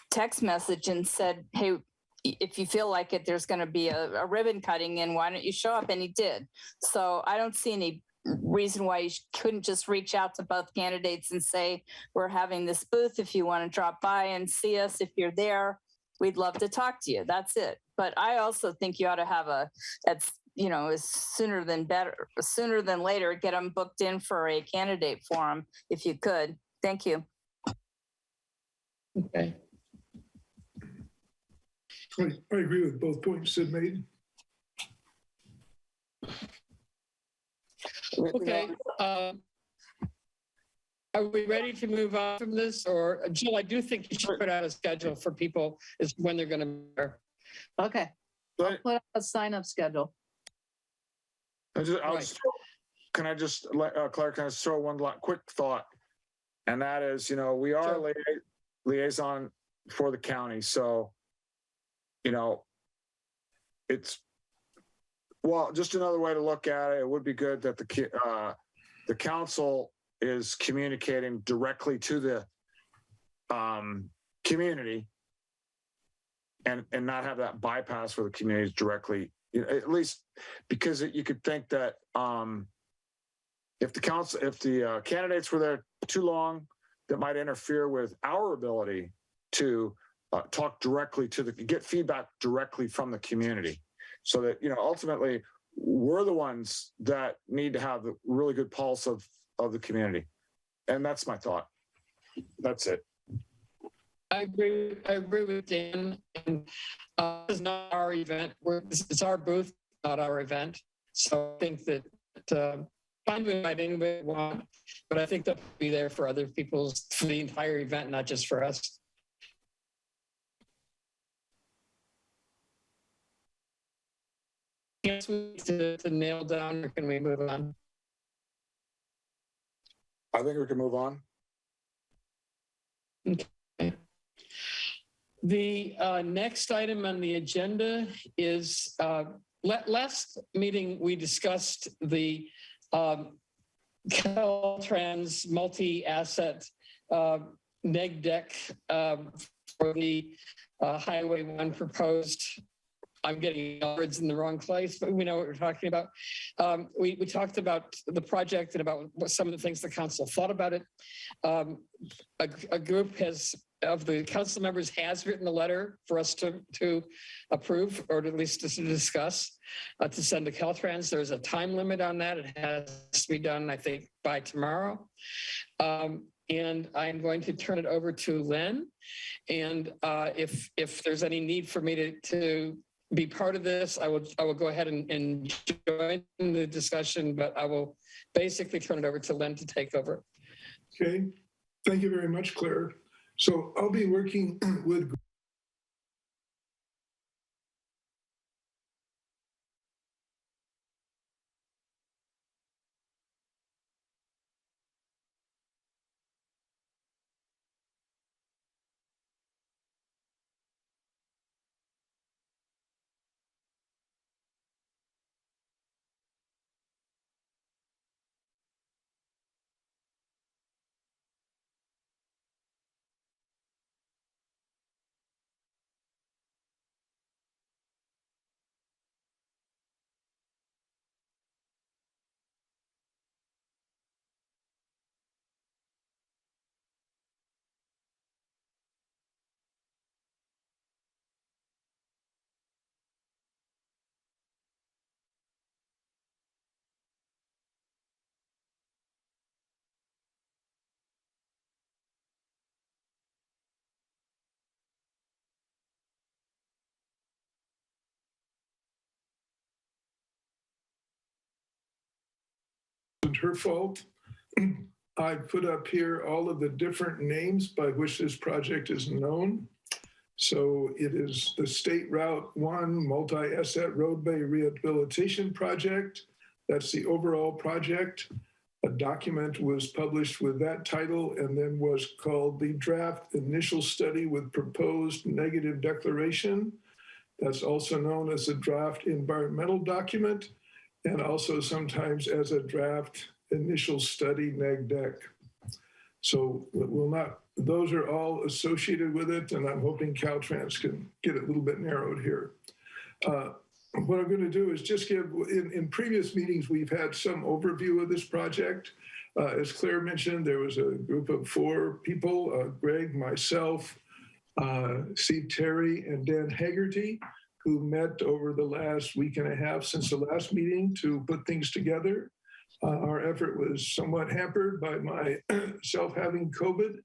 Speaker 8: text message and said, hey, if you feel like it, there's going to be a ribbon cutting, and why don't you show up? And he did. So I don't see any reason why you couldn't just reach out to both candidates and say, we're having this booth. If you want to drop by and see us, if you're there, we'd love to talk to you. That's it. But I also think you ought to have as sooner than later, get them booked in for a candidate forum if you could. Thank you.
Speaker 3: Okay.
Speaker 15: I agree with both points Sid made.
Speaker 3: Okay. Are we ready to move on from this? Or Jill, I do think you should put out a schedule for people as when they're going to be there.
Speaker 14: Okay. I'll put out a sign-up schedule.
Speaker 9: Claire, can I just throw one quick thought? And that is, we are a liaison for the county. So, it's, well, just another way to look at it, it would be good that the council is communicating directly to the community and not have that bypass where the community is directly, at least because you could think that if the candidates were there too long, that might interfere with our ability to talk directly get feedback directly from the community. So that, ultimately we're the ones that need to have the really good pulse of the community. And that's my thought. That's it.
Speaker 3: I agree with Dan. And this is not our event. It's our booth, not our event. So I think that fine to invite anybody we want, but I think they'll be there for other people's, for the entire event, not just for us. Yes, we need to nail down, or can we move on?
Speaker 9: I think we can move on.
Speaker 3: Okay. The next item on the agenda is last meeting we discussed the Caltrans multi-asset neg deck for the Highway 1 proposed. I'm getting words in the wrong place, but we know what we're talking about. We talked about the project and about what some of the things the council thought about it. A group of the council members has written a letter for us to approve, or at least to discuss, to send to Caltrans. There's a time limit on that. It has to be done, I think, by tomorrow. and I'm going to turn it over to Len. And if there's any need for me to be part of this, I will go ahead and join the discussion, but I will basically turn it over to Len to take over.
Speaker 15: Okay, thank you very much, Claire. So I'll be working with her fault. I put up here all of the different names by which this project is known. So it is the State Route 1 Multi-Asset Roadway Rehabilitation Project. That's the overall project. A document was published with that title and then was called the Draft Initial Study with Proposed Negative Declaration. That's also known as a Draft Environmental Document and also sometimes as a Draft Initial Study NEG-DEC. So those are all associated with it, and I'm hoping Caltrans can get it a little bit narrowed here. What I'm going to do is just give, in previous meetings, we've had some overview of this project. As Claire mentioned, there was a group of 4 people, Greg, myself, Steve Terry, and Dan Haggerty, who met over the last week and a half since the last meeting to put things together. Our effort was somewhat hampered by myself having COVID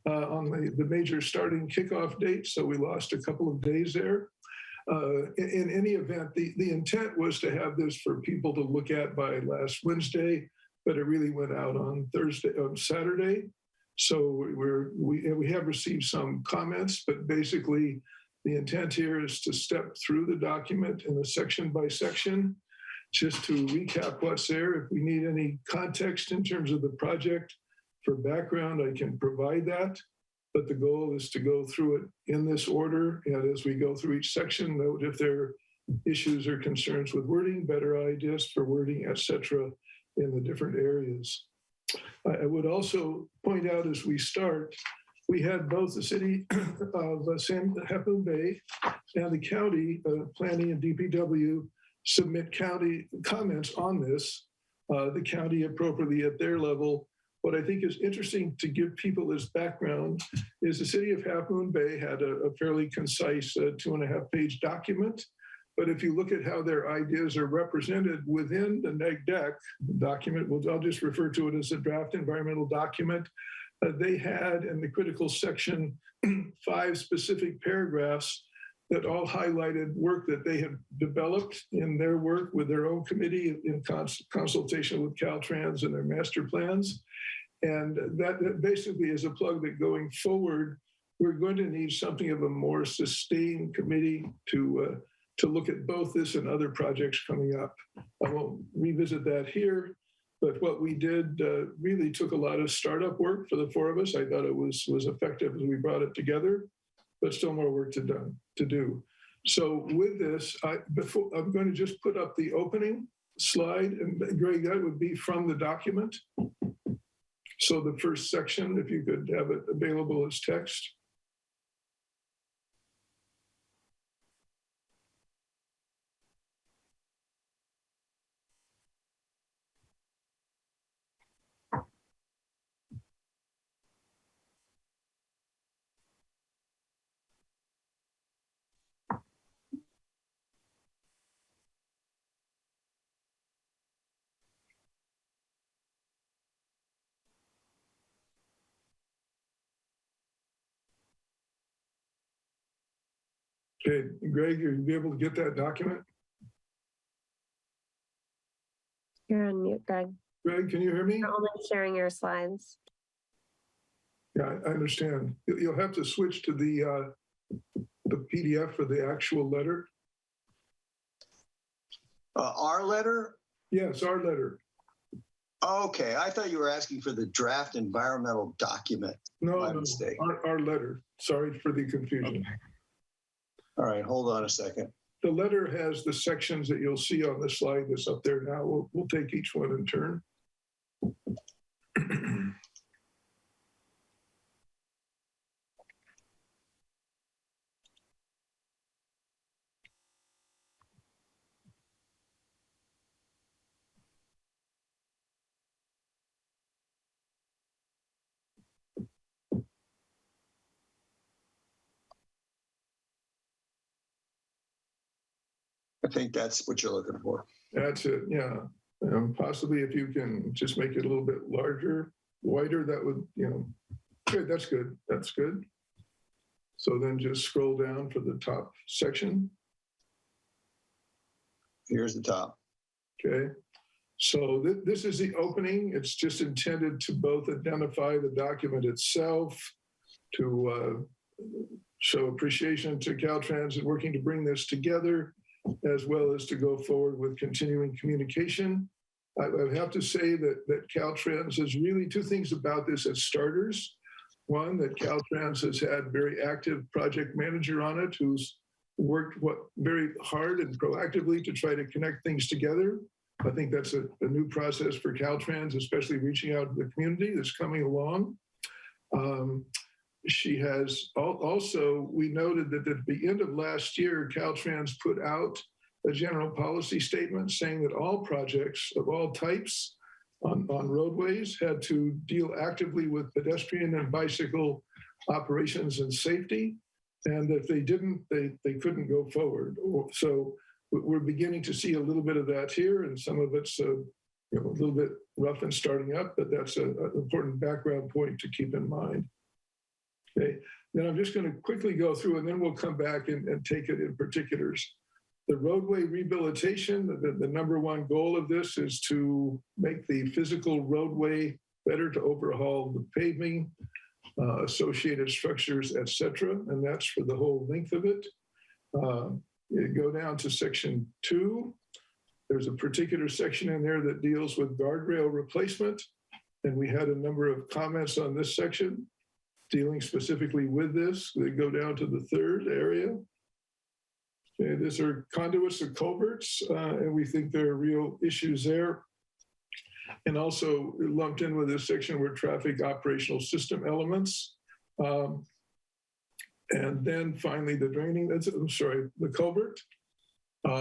Speaker 15: on the major starting kickoff date, so we lost a couple of days there. In any event, the intent was to have this for people to look at by last Wednesday, but it really went out on Saturday. So we have received some comments, but basically the intent here is to step through the document in a section by section, just to recap what's there. If we need any context in terms of the project for background, I can provide that. But the goal is to go through it in this order. And as we go through each section, note if there are issues or concerns with wording, better ideas for wording, et cetera, in the different areas. I would also point out as we start, we had both the city of Half Moon Bay and the county planning and DPW submit county comments on this, the county appropriately at their level. What I think is interesting to give people as background is the city of Half Moon Bay had a fairly concise 2.5-page document. But if you look at how their ideas are represented within the NEG-DEC document, I'll just refer to it as a draft environmental document. They had in the critical section 5 specific paragraphs that all highlighted work that they have developed in their work with their own committee in consultation with Caltrans and their master plans. And that basically is a plug that going forward, we're going to need something of a more sustained committee to look at both this and other projects coming up. I won't revisit that here, but what we did really took a lot of startup work for the 4 of us. I thought it was effective as we brought it together, but still more work to do. So with this, I'm going to just put up the opening slide, and Greg, that would be from the document. So the first section, if you could have it available as text. Okay, Greg, you'll be able to get that document?
Speaker 7: You're on mute, Greg.
Speaker 15: Greg, can you hear me?
Speaker 7: You're only sharing your slides.
Speaker 15: Yeah, I understand. You'll have to switch to the PDF for the actual letter.
Speaker 1: Our letter?
Speaker 15: Yes, our letter.
Speaker 1: Okay, I thought you were asking for the draft environmental document.
Speaker 15: No,
Speaker 1: My
Speaker 15: no,
Speaker 1: mistake.
Speaker 15: our letter. Sorry for the confusion.
Speaker 1: Okay. All right, hold on a second.
Speaker 15: The letter has the sections that you'll see on the slide that's up there now. We'll take each one in turn.
Speaker 1: I think that's what you're looking for.
Speaker 15: That's it, yeah. Possibly if you can just make it a little bit larger, wider, that would, good, that's good, that's good. So then just scroll down for the top section.
Speaker 1: Here's the top.
Speaker 15: Okay, so this is the opening. It's just intended to both identify the document itself, to show appreciation to Caltrans and working to bring this together, as well as to go forward with continuing communication. I have to say that Caltrans has really two things about this as starters. One, that Caltrans has had very active project manager on it who's worked very hard and proactively to try to connect things together. I think that's a new process for Caltrans, especially reaching out to the community that's coming along. She has also, we noted that at the end of last year, Caltrans put out a general policy statement saying that all projects of all types on roadways had to deal actively with pedestrian and bicycle operations and safety. And if they didn't, they couldn't go forward. So we're beginning to see a little bit of that here, and some of it's a little bit rough and starting up, but that's an important background point to keep in mind. Okay, then I'm just going to quickly go through and then we'll come back and take it in particulars. The roadway rehabilitation, the number one goal of this is to make the physical roadway better, to overhaul the paving, associated structures, et cetera. And that's for the whole length of it. You go down to section 2. There's a particular section in there that deals with guardrail replacement. And we had a number of comments on this section dealing specifically with this. They go down to the third area. Okay, these are conduits and culverts, and we think there are real issues there. And also lumped in with this section were traffic operational system elements. And then finally the draining, the culvert. There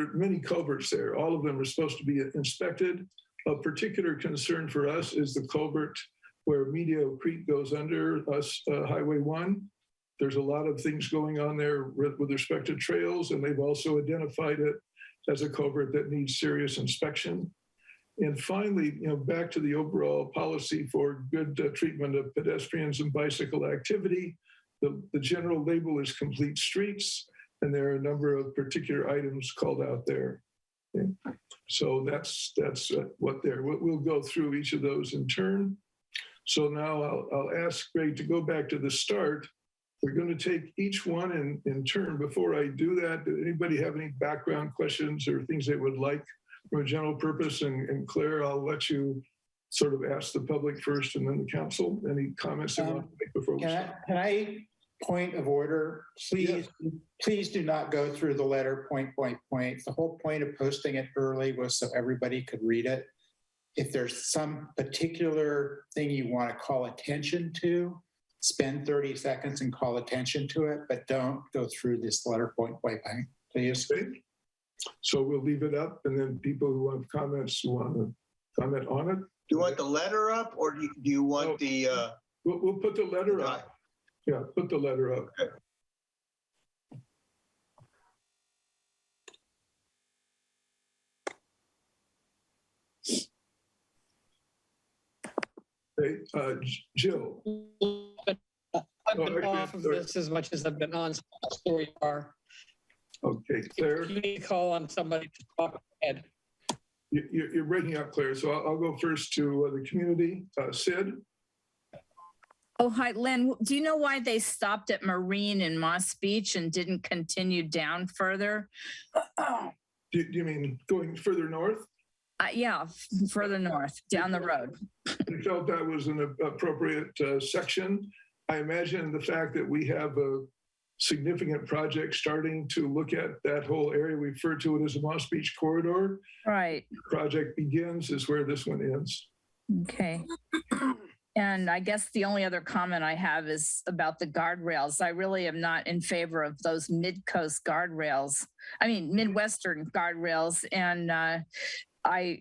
Speaker 15: are many culverts there. All of them are supposed to be inspected. Of particular concern for us is the culvert where Medio Creek goes under us, Highway 1. There's a lot of things going on there with respect to trails, and they've also identified it as a culvert that needs serious inspection. And finally, back to the overall policy for good treatment of pedestrians and bicycle activity. The general label is complete streets, and there are a number of particular items called out there. Okay. So that's what there. We'll go through each of those in turn. So now I'll ask Greg to go back to the start. We're going to take each one in turn. Before I do that, does anybody have any background questions or things they would like from a general purpose? And Claire, I'll let you sort of ask the public first and then the council. Any comments they want to make before we start?
Speaker 2: Can I point of order? Please do not go through the letter point. The whole point of posting it early was so everybody could read it. If there's some particular thing you want to call attention to, spend 30 seconds and call attention to it, but don't go through this letter point, please.
Speaker 15: Okay. So we'll leave it up, and then people who have comments who want to comment on it.
Speaker 1: Do you want the letter up, or do you want the?
Speaker 15: We'll put the letter up. Yeah, put the letter up.
Speaker 1: Okay.
Speaker 15: Okay, Jill.
Speaker 3: I've been off of this as much as I've been on, so here you are.
Speaker 15: Okay, Claire.
Speaker 3: If you need to call on somebody to talk ahead.
Speaker 15: You're breaking up, Claire. So I'll go first to the community. Sid?
Speaker 8: Oh, hi, Len. Do you know why they stopped at Marine in Moss Beach and didn't continue down further?
Speaker 15: Do you mean going further north?
Speaker 8: Yeah, further north, down the road.
Speaker 15: I felt that was an appropriate section. I imagine the fact that we have a significant project starting to look at that whole area, we refer to it as the Moss Beach corridor.
Speaker 8: Right.
Speaker 15: The project begins is where this one ends.
Speaker 8: Okay. And I guess the only other comment I have is about the guardrails. I really am not in favor of those Midcoast guardrails. I mean, Midwestern guardrails. And I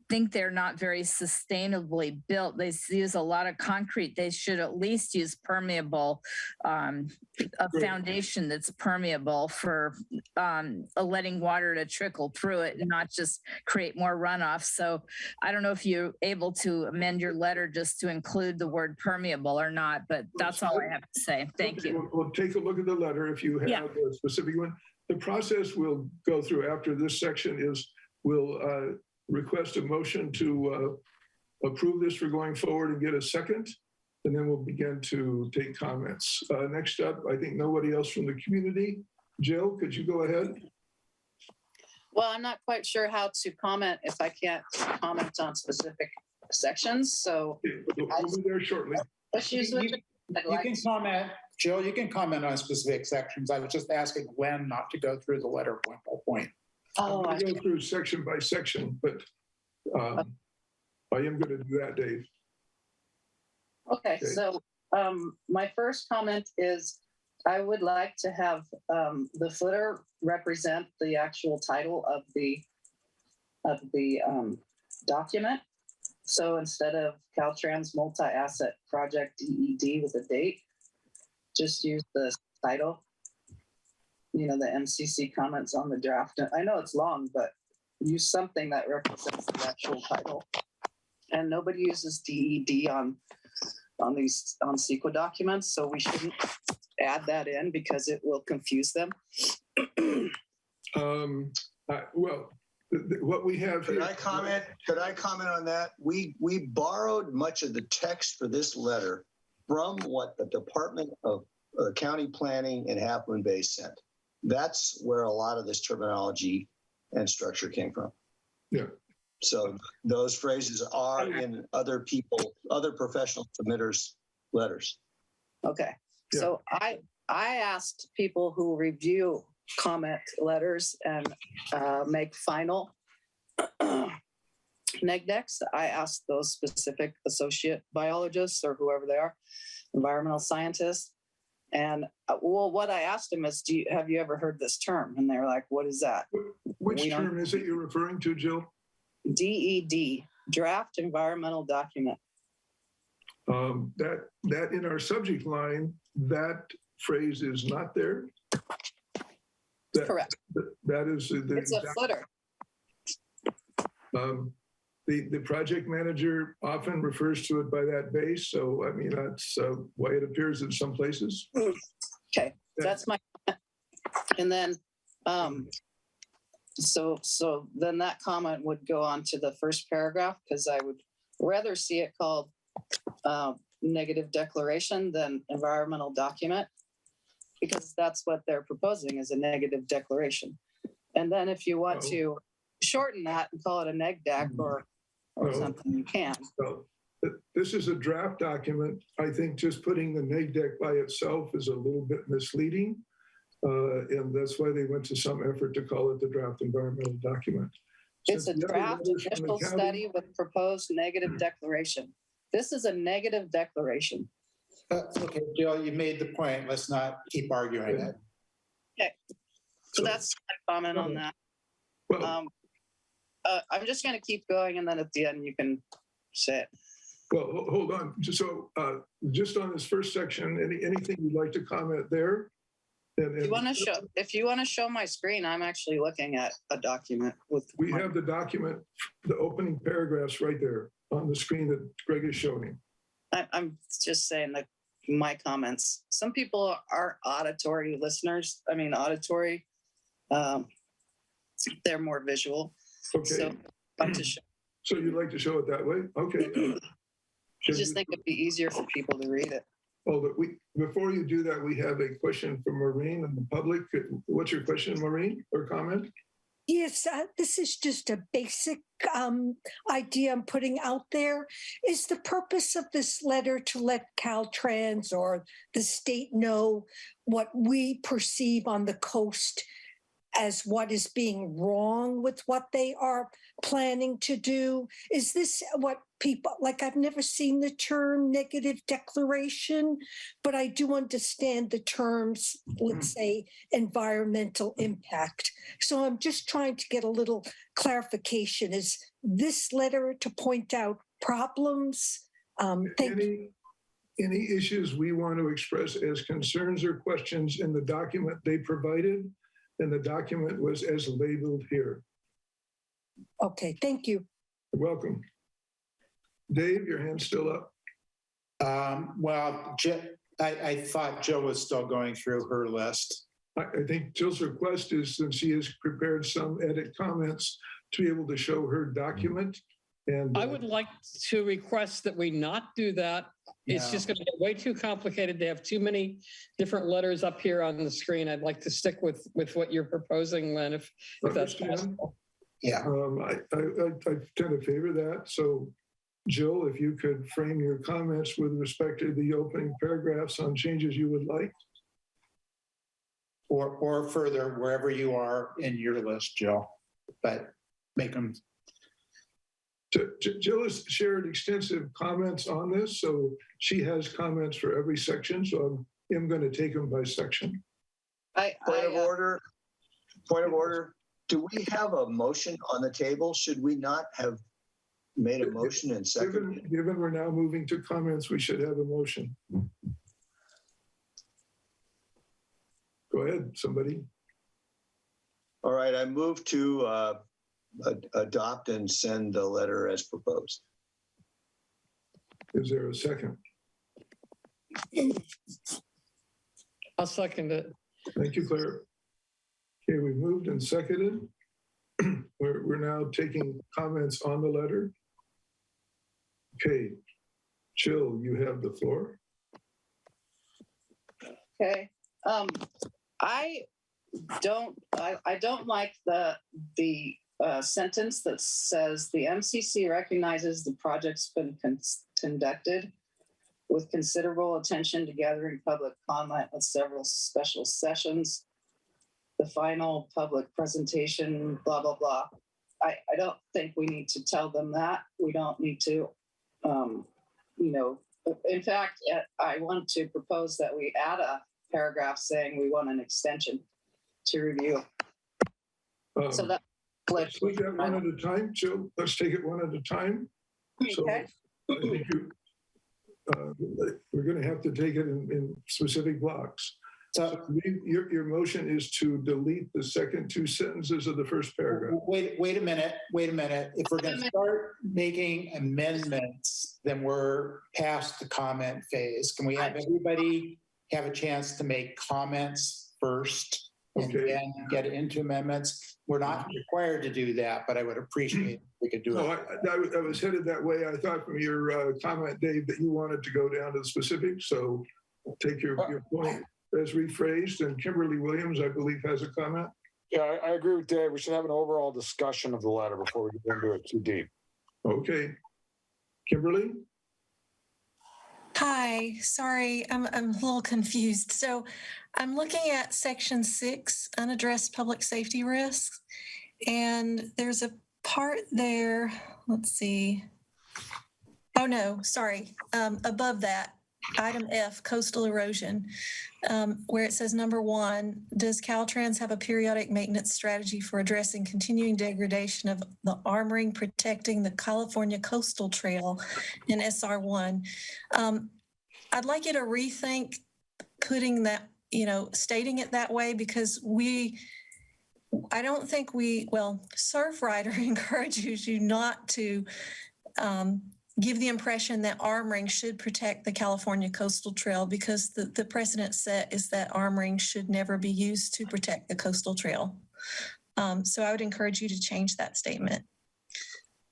Speaker 8: think they're not very sustainably built. They use a lot of concrete. They should at least use permeable, a foundation that's permeable for letting water to trickle through it and not just create more runoff. So I don't know if you're able to amend your letter just to include the word permeable or not, but that's all I have to say. Thank you.
Speaker 15: We'll take a look at the letter if you have a specific one. The process we'll go through after this section is we'll request a motion to approve this for going forward and get a second, and then we'll begin to take comments. Next up, I think nobody else from the community. Jill, could you go ahead?
Speaker 14: Well, I'm not quite sure how to comment if I can't comment on specific sections. So
Speaker 15: we'll be there shortly.
Speaker 14: Issues with
Speaker 2: you can comment, Jill, you can comment on specific sections. I was just asking Len not to go through the letter point by point.
Speaker 14: Oh,
Speaker 15: I'm going to go through section by section, but I am going to do that, Dave.
Speaker 14: Okay, so my first comment is I would like to have the footer represent the actual title of the document. So instead of Caltrans Multi-Asset Project DED with a date, just use the title. You know, the MCC comments on the draft. I know it's long, but use something that represents the actual title. And nobody uses DED on CEQA documents, so we shouldn't add that in because it will confuse them.
Speaker 15: Well, what we have here.
Speaker 1: Could I comment on that? We borrowed much of the text for this letter from what the Department of County Planning and Half Moon Bay sent. That's where a lot of this terminology and structure came from.
Speaker 15: Yeah.
Speaker 1: So those phrases are in other professional submitters' letters.
Speaker 14: Okay.
Speaker 15: Yeah.
Speaker 14: So I asked people who review comment letters and make final neg decks. I asked those specific associate biologists or whoever they are, environmental scientists. And well, what I asked them is, have you ever heard this term? And they were like, what is that?
Speaker 15: Which term is it you're referring to, Jill?
Speaker 14: DED, Draft Environmental Document.
Speaker 15: That in our subject line, that phrase is not there.
Speaker 14: Correct.
Speaker 15: That is
Speaker 14: it's a footer.
Speaker 15: The project manager often refers to it by that base. So, I mean, that's why it appears in some places.
Speaker 14: Okay, that's my, and then, so then that comment would go on to the first paragraph because I would rather see it called negative declaration than environmental document because that's what they're proposing is a negative declaration. And then if you want to shorten that and call it a neg deck or something, you can.
Speaker 15: So this is a draft document. I think just putting the neg deck by itself is a little bit misleading. And that's why they went to some effort to call it the draft environmental document.
Speaker 14: It's a draft initial study with proposed negative declaration. This is a negative declaration.
Speaker 2: Okay, Jill, you made the point. Let's not keep arguing it.
Speaker 14: Okay, so that's my comment on that.
Speaker 15: Well,
Speaker 14: I'm just going to keep going, and then at the end you can say it.
Speaker 15: Well, hold on. So, just on this first section, anything you'd like to comment there?
Speaker 14: If you want to show my screen, I'm actually looking at a document with.
Speaker 15: We have the document, the opening paragraphs right there on the screen that Greg is showing.
Speaker 14: I'm just saying that my comments. Some people are auditory listeners. I mean, auditory. They're more visual.
Speaker 15: Okay.
Speaker 14: So,
Speaker 15: So you'd like to show it that way? Okay.
Speaker 14: I just think it'd be easier for people to read it.
Speaker 15: Oh, but before you do that, we have a question from Maureen and the public. What's your question, Maureen, or comment?
Speaker 16: Yes, this is just a basic idea I'm putting out there. Is the purpose of this letter to let Caltrans or the state know what we perceive on the coast as what is being wrong with what they are planning to do? Is this what people, like, I've never seen the term negative declaration, but I do understand the terms, let's say, environmental impact. So I'm just trying to get a little clarification. Is this letter to point out problems?
Speaker 15: Any issues we want to express as concerns or questions in the document they provided? And the document was as labeled here.
Speaker 16: Okay, thank you.
Speaker 15: You're welcome. Dave, your hand's still up.
Speaker 2: Well, I thought Jill was still going through her list.
Speaker 15: I think Jill's request is, since she has prepared some edit comments, to be able to show her document. And
Speaker 3: I would like to request that we not do that. It's just going to get way too complicated to have too many different letters up here on the screen. I'd like to stick with what you're proposing, Len, if that's possible.
Speaker 2: Yeah.
Speaker 15: I tend to favor that. So, Jill, if you could frame your comments with respect to the opening paragraphs on changes you would like.
Speaker 2: Or further, wherever you are in your list, Jill, but make them.
Speaker 15: Jill has shared extensive comments on this, so she has comments for every section. So I'm going to take them by section.
Speaker 1: Point of order. Do we have a motion on the table? Should we not have made a motion and seconded?
Speaker 15: Given we're now moving to comments, we should have a motion. Go ahead, somebody.
Speaker 1: All right, I move to adopt and send the letter as proposed.
Speaker 15: Is there a second?
Speaker 3: I'll second it.
Speaker 15: Thank you, Claire. Okay, we moved and seconded. We're now taking comments on the letter. Okay, Jill, you have the floor.
Speaker 14: Okay. I don't like the sentence that says the MCC recognizes the project's been conducted with considerable attention to gathering public comment with several special sessions. The final public presentation, blah, blah, blah. I don't think we need to tell them that. We don't need to, in fact, I want to propose that we add a paragraph saying we want an extension to review. So that
Speaker 15: let's take that one at a time, Jill. Let's take it one at a time.
Speaker 14: Okay.
Speaker 15: So I think we're going to have to take it in specific blocks. So your motion is to delete the second two sentences of the first paragraph.
Speaker 2: Wait a minute. If we're going to start making amendments, then we're past the comment phase. Can we have everybody have a chance to make comments first and then get into amendments? We're not required to do that, but I would appreciate if we could do it.
Speaker 15: I was headed that way. I thought from your comment, Dave, that you wanted to go down to the specifics. So take your point as rephrased. And Kimberly Williams, I believe, has a comment.
Speaker 9: Yeah, I agree with Dave. We should have an overall discussion of the letter before we get into it too deep.
Speaker 15: Okay. Kimberly?
Speaker 17: Hi, sorry, I'm a little confused. So I'm looking at section 6, unaddressed public safety risks. And there's a part there, let's see. Oh no, sorry. Above that, item F, coastal erosion, where it says number 1, does Caltrans have a periodic maintenance strategy for addressing continuing degradation of the armoring, protecting the California Coastal Trail in SR1? I'd like you to rethink putting that, stating it that way, because I don't think Surfrider encourages you not to give the impression that armoring should protect the California coastal trail, because the precedent set is that armoring should never be used to protect the coastal trail. So I would encourage you to change that statement.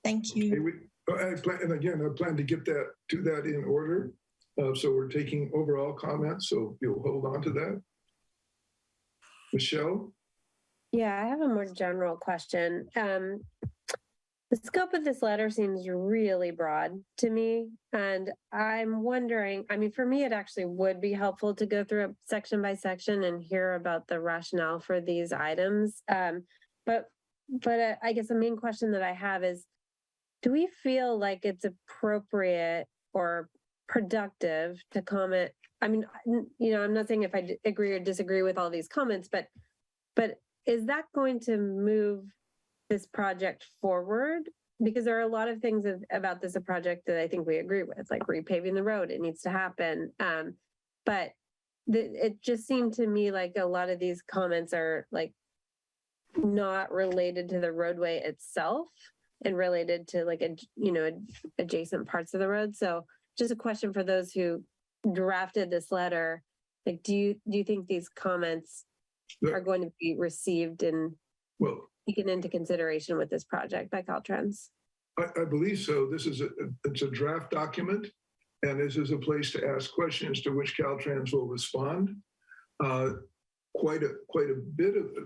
Speaker 17: Thank you.
Speaker 15: I plan to get that, do that in order. So we're taking overall comments, so you'll hold on to that. Michelle?
Speaker 7: Yeah, I have a more general question. The scope of this letter seems really broad to me. And I'm wondering, I mean, for me, it actually would be helpful to go through it section by section and hear about the rationale for these items. But I guess the main question that I have is, do we feel like it's appropriate or productive to comment? I mean, I'm not saying if I agree or disagree with all these comments, but is that going to move this project forward? Because there are a lot of things about this project that I think we agree with, like repaving the road, it needs to happen. But it just seemed to me like a lot of these comments are like not related to the roadway itself and related to like adjacent parts of the road. So just a question for those who drafted this letter, like, do you think these comments are going to be received and taken into consideration with this project by Caltrans?
Speaker 15: I believe so. It's a draft document, and this is a place to ask questions to which Caltrans will respond. Quite a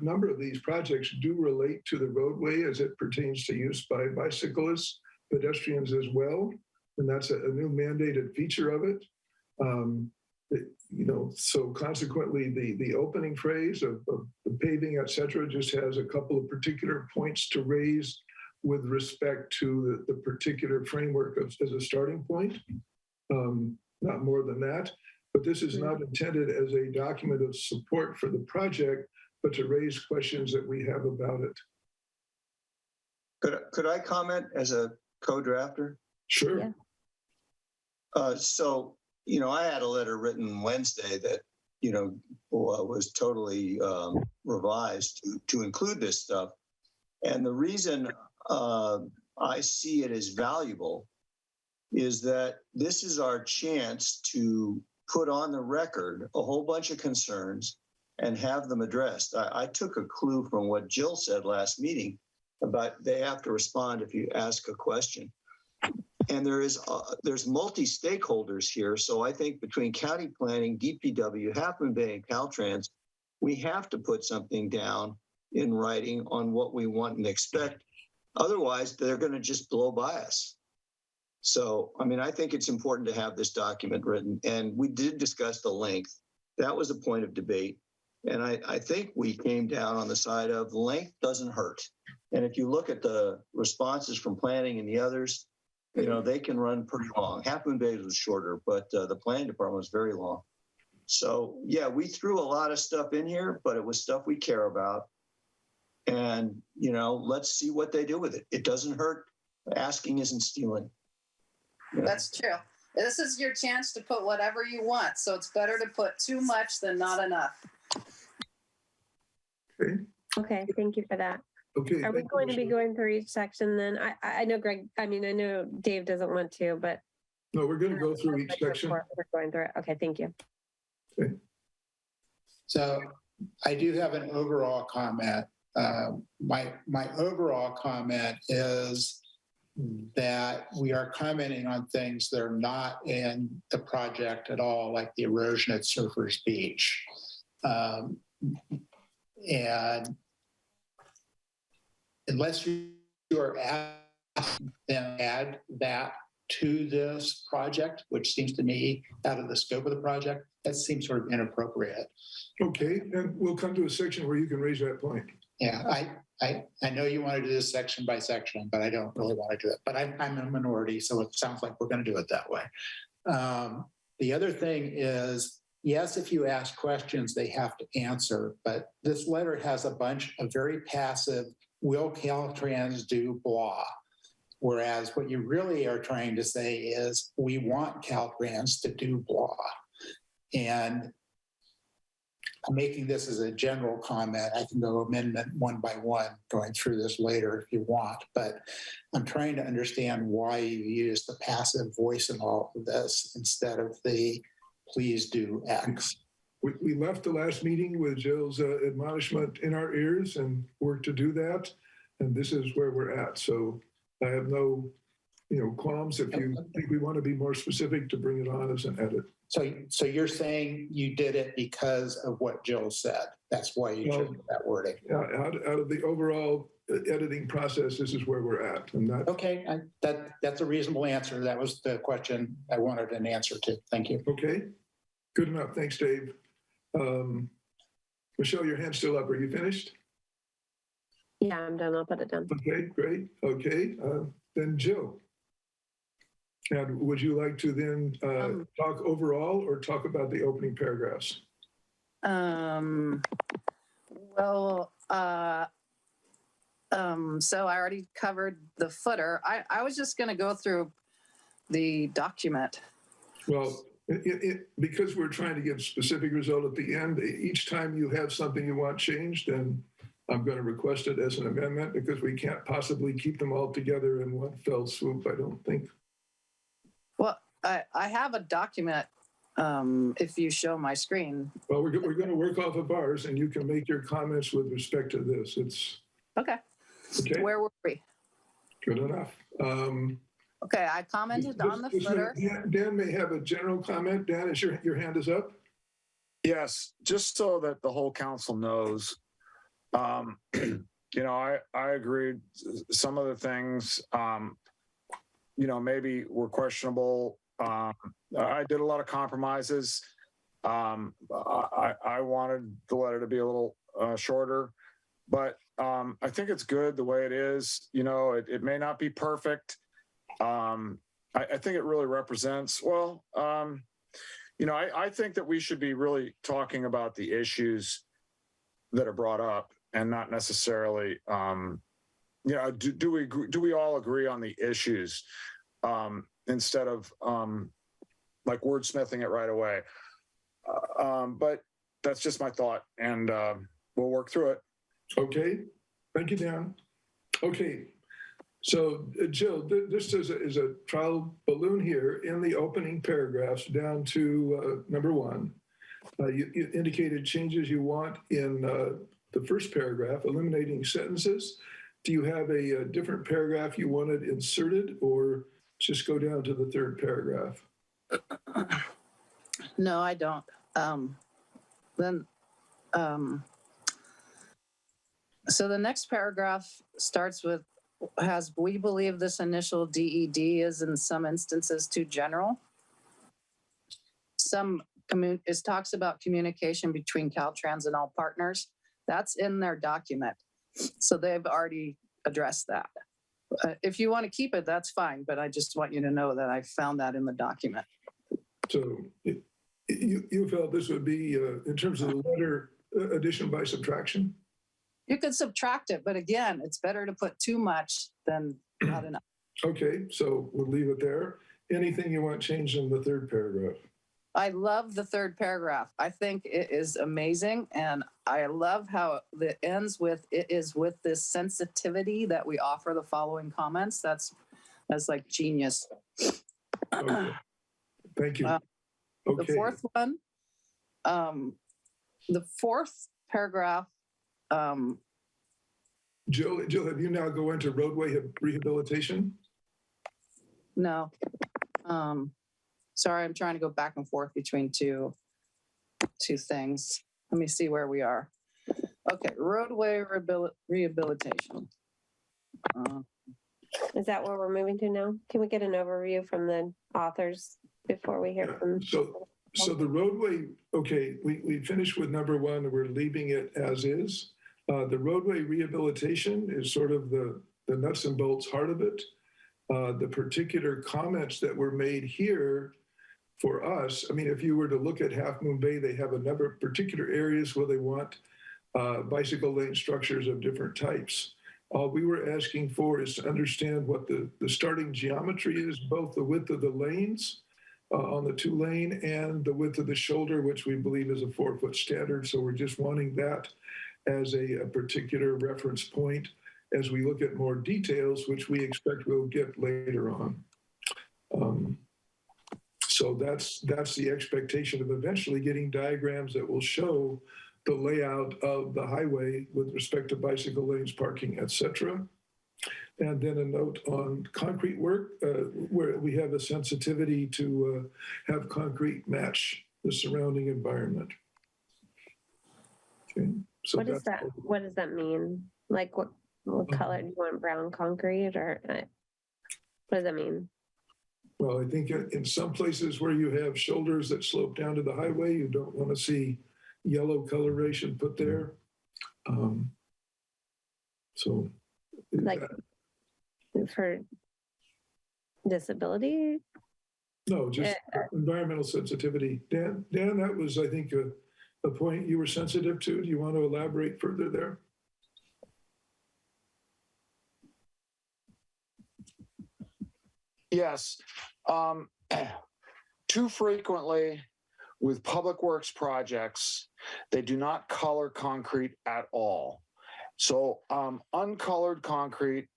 Speaker 15: number of these projects do relate to the roadway as it pertains to use by bicyclists, pedestrians as well, and that's a new mandated feature of it. So consequently, the opening phrase of the paving, et cetera, just has a couple of particular points to raise with respect to the particular framework as a starting point, not more than that. But this is not intended as a document of support for the project, but to raise questions that we have about it.
Speaker 1: Could I comment as a co-drafter?
Speaker 15: Sure.
Speaker 1: Yeah. So, I had a letter written Wednesday that, was totally revised to include this stuff. And the reason I see it as valuable is that this is our chance to put on the record a whole bunch of concerns and have them addressed. I took a clue from what Jill said last meeting about they have to respond if you ask a question. And there's multi-stakeholders here. So I think between county planning, DPW, Half Moon Bay, and Caltrans, we have to put something down in writing on what we want and expect. Otherwise, they're going to just blow by us. So, I mean, I think it's important to have this document written, and we did discuss the length. That was a point of debate. And I think we came down on the side of length doesn't hurt. And if you look at the responses from planning and the others, they can run pretty long. Half Moon Bay was shorter, but the planning department was very long. So, yeah, we threw a lot of stuff in here, but it was stuff we care about. And, let's see what they do with it. It doesn't hurt. Asking isn't stealing.
Speaker 14: That's true. This is your chance to put whatever you want. So it's better to put too much than not enough.
Speaker 7: Okay, thank you for that.
Speaker 15: Okay.
Speaker 7: Are we going to be going through each section then? I know I know Dave doesn't want to, but.
Speaker 15: No, we're going to go through each section.
Speaker 7: We're going through it. Okay, thank you.
Speaker 15: Okay.
Speaker 2: So I do have an overall comment. My overall comment is that we are commenting on things that are not in the project at all, like the erosion at Surfers Beach. And unless you are asking them to add that to this project, which seems to me out of the scope of the project, that seems sort of inappropriate.
Speaker 15: Okay, and we'll come to a section where you can raise that point.
Speaker 2: Yeah, I know you want to do this section by section, but I don't really want to do it. But I'm a minority, so it sounds like we're going to do it that way. The other thing is, yes, if you ask questions, they have to answer. But this letter has a bunch of very passive, will Caltrans do blah? Whereas what you really are trying to say is, we want Caltrans to do blah. And I'm making this as a general comment. I can go amendment one by one, going through this later if you want, but I'm trying to understand why you use the passive voice in all of this instead of the please do X.
Speaker 15: We left the last meeting with Jill's admonishment in our ears and worked to do that. And this is where we're at. So I have no, qualms if you think we want to be more specific to bring it on as an edit.
Speaker 2: So you're saying you did it because of what Jill said. That's why you chose that wording.
Speaker 15: Out of the overall editing process, this is where we're at. And that,
Speaker 2: okay, that's a reasonable answer. That was the question I wanted an answer to. Thank you.
Speaker 15: Okay, good enough. Thanks, Dave. Michelle, your hand's still up. Are you finished?
Speaker 7: Yeah, I'm done. I'll put it down.
Speaker 15: Okay, great. Okay, then Jill. And would you like to then talk overall or talk about the opening paragraphs?
Speaker 14: So I already covered the footer. I was just going to go through the document.
Speaker 15: Well, because we're trying to get a specific result at the end, each time you have something you want changed, then I'm going to request it as an amendment because we can't possibly keep them all together in one fell swoop, I don't think.
Speaker 14: Well, I have a document if you show my screen.
Speaker 15: Well, we're going to work off of ours and you can make your comments with respect to this. It's
Speaker 14: okay. Where were we?
Speaker 15: Good enough.
Speaker 14: Okay, I commented on the footer.
Speaker 15: Dan may have a general comment. Dan, is your hand is up?
Speaker 9: Yes, just so that the whole council knows, I agreed. Some of the things, maybe were questionable. I did a lot of compromises. I wanted the letter to be a little shorter, but I think it's good the way it is. It may not be perfect. I think it really represents, I think that we should be really talking about the issues that are brought up and not necessarily, do we all agree on the issues instead of like wordsmithing it right away. But that's just my thought, and we'll work through it.
Speaker 15: Okay, thank you, Dan. Okay, so Jill, this is a trial balloon here in the opening paragraphs down to number 1. You indicated changes you want in the first paragraph, eliminating sentences. Do you have a different paragraph you wanted inserted, or just go down to the 3rd paragraph?
Speaker 14: No, I don't. So the next paragraph starts with, we believe this initial DED is in some instances too general. It talks about communication between Caltrans and all partners. That's in their document. So they've already addressed that. If you want to keep it, that's fine. But I just want you to know that I found that in the document.
Speaker 15: So you felt this would be, in terms of the letter, addition by subtraction?
Speaker 14: You could subtract it, but again, it's better to put too much than not enough.
Speaker 15: Okay, so we'll leave it there. Anything you want changed in the 3rd paragraph?
Speaker 14: I love the 3rd paragraph. I think it is amazing. And I love how it ends with, it is with this sensitivity that we offer the following comments. That's like genius.
Speaker 15: Okay. Thank you.
Speaker 14: Okay. The 4th one, the 4th paragraph.
Speaker 15: Jill, have you now go into roadway rehabilitation?
Speaker 14: No. Sorry, I'm trying to go back and forth between two things. Let me see where we are. Okay, roadway rehabilitation.
Speaker 7: Is that where we're moving to now? Can we get an overview from the authors before we hear from?
Speaker 15: So the roadway, okay, we finished with number 1 and we're leaving it as is. The roadway rehabilitation is sort of the nuts and bolts heart of it. The particular comments that were made here for us, I mean, if you were to look at Half Moon Bay, they have a number of particular areas where they want bicycle lane structures of different types. All we were asking for is to understand what the starting geometry is, both the width of the lanes on the 2-lane, and the width of the shoulder, which we believe is a 4-foot standard. So we're just wanting that as a particular reference point as we look at more details, which we expect we'll get later on. So that's the expectation of eventually getting diagrams that will show the layout of the highway with respect to bicycle lanes, parking, etc. And then a note on concrete work, where we have a sensitivity to have concrete match the surrounding environment. Okay. So
Speaker 7: what does that mean? Like what color do you want? Brown concrete, or what does that mean?
Speaker 15: Well, I think in some places where you have shoulders that slope down to the highway, you don't want to see yellow coloration put there. So
Speaker 7: like for disability?
Speaker 15: No, just environmental sensitivity. Dan, that was, I think, a point you were sensitive to. Do you want to elaborate further there?
Speaker 9: Yes. Too frequently with public works projects, they do not color concrete at all. So uncolored concrete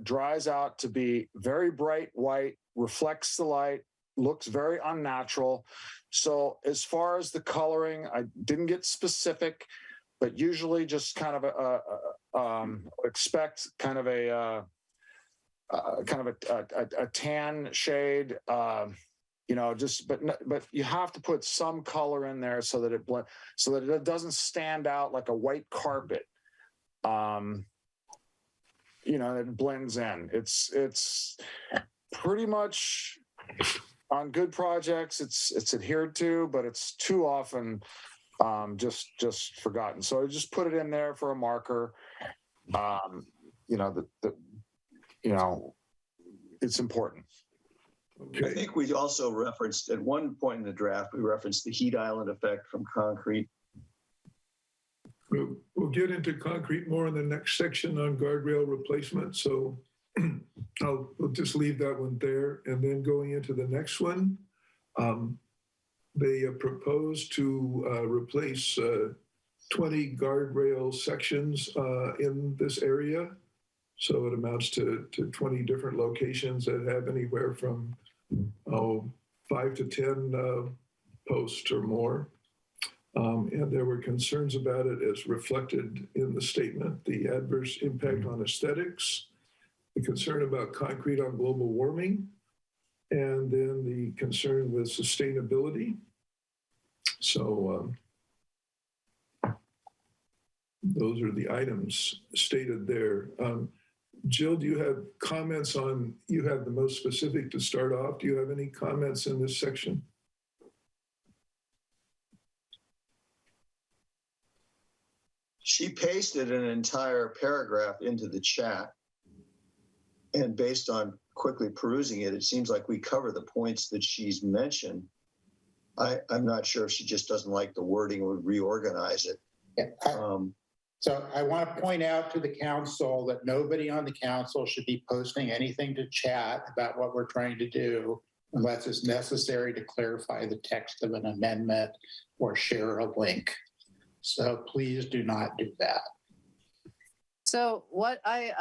Speaker 9: dries out to be very bright white, reflects the light, looks very unnatural. So as far as the coloring, I didn't get specific, but usually just kind of expect kind of a tan shade, but you have to put some color in there so that it doesn't stand out like a white carpet. It blends in. It's pretty much on good projects. It's adhered to, but it's too often just forgotten. So I just put it in there for a marker. It's important.
Speaker 1: I think we also referenced at one point in the draft, we referenced the heat island effect from concrete.
Speaker 15: We'll get into concrete more in the next section on guardrail replacement. So we'll just leave that one there. And then going into the next one, they propose to replace 20 guardrail sections in this area. So it amounts to 20 different locations that have anywhere from 5 to 10 posts or more. And there were concerns about it as reflected in the statement, the adverse impact on aesthetics, the concern about concrete on global warming, and then the concern with sustainability. So those are the items stated there. Jill, do you have comments on, you have the most specific to start off. Do you have any comments in this section?
Speaker 1: She pasted an entire paragraph into the chat. And based on quickly perusing it, it seems like we cover the points that she's mentioned. I'm not sure if she just doesn't like the wording or would reorganize it.
Speaker 2: So I want to point out to the council that nobody on the council should be posting anything to chat about what we're trying to do unless it's necessary to clarify the text of an amendment or share a link. So please do not do that.
Speaker 14: So what I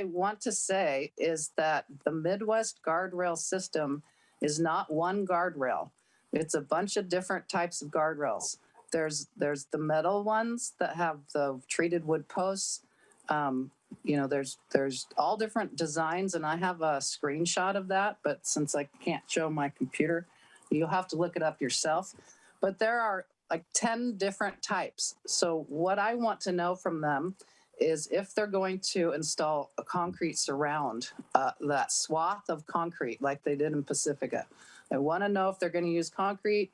Speaker 14: want to say is that the Midwest guardrail system is not one guardrail. It's a bunch of different types of guardrails. There's the metal ones that have the treated wood posts. There's all different designs, and I have a screenshot of that, but since I can't show my computer, you'll have to look it up yourself. But there are like 10 different types. So what I want to know from them is if they're going to install a concrete surround, that swath of concrete like they did in Pacifica. I want to know if they're going to use concrete,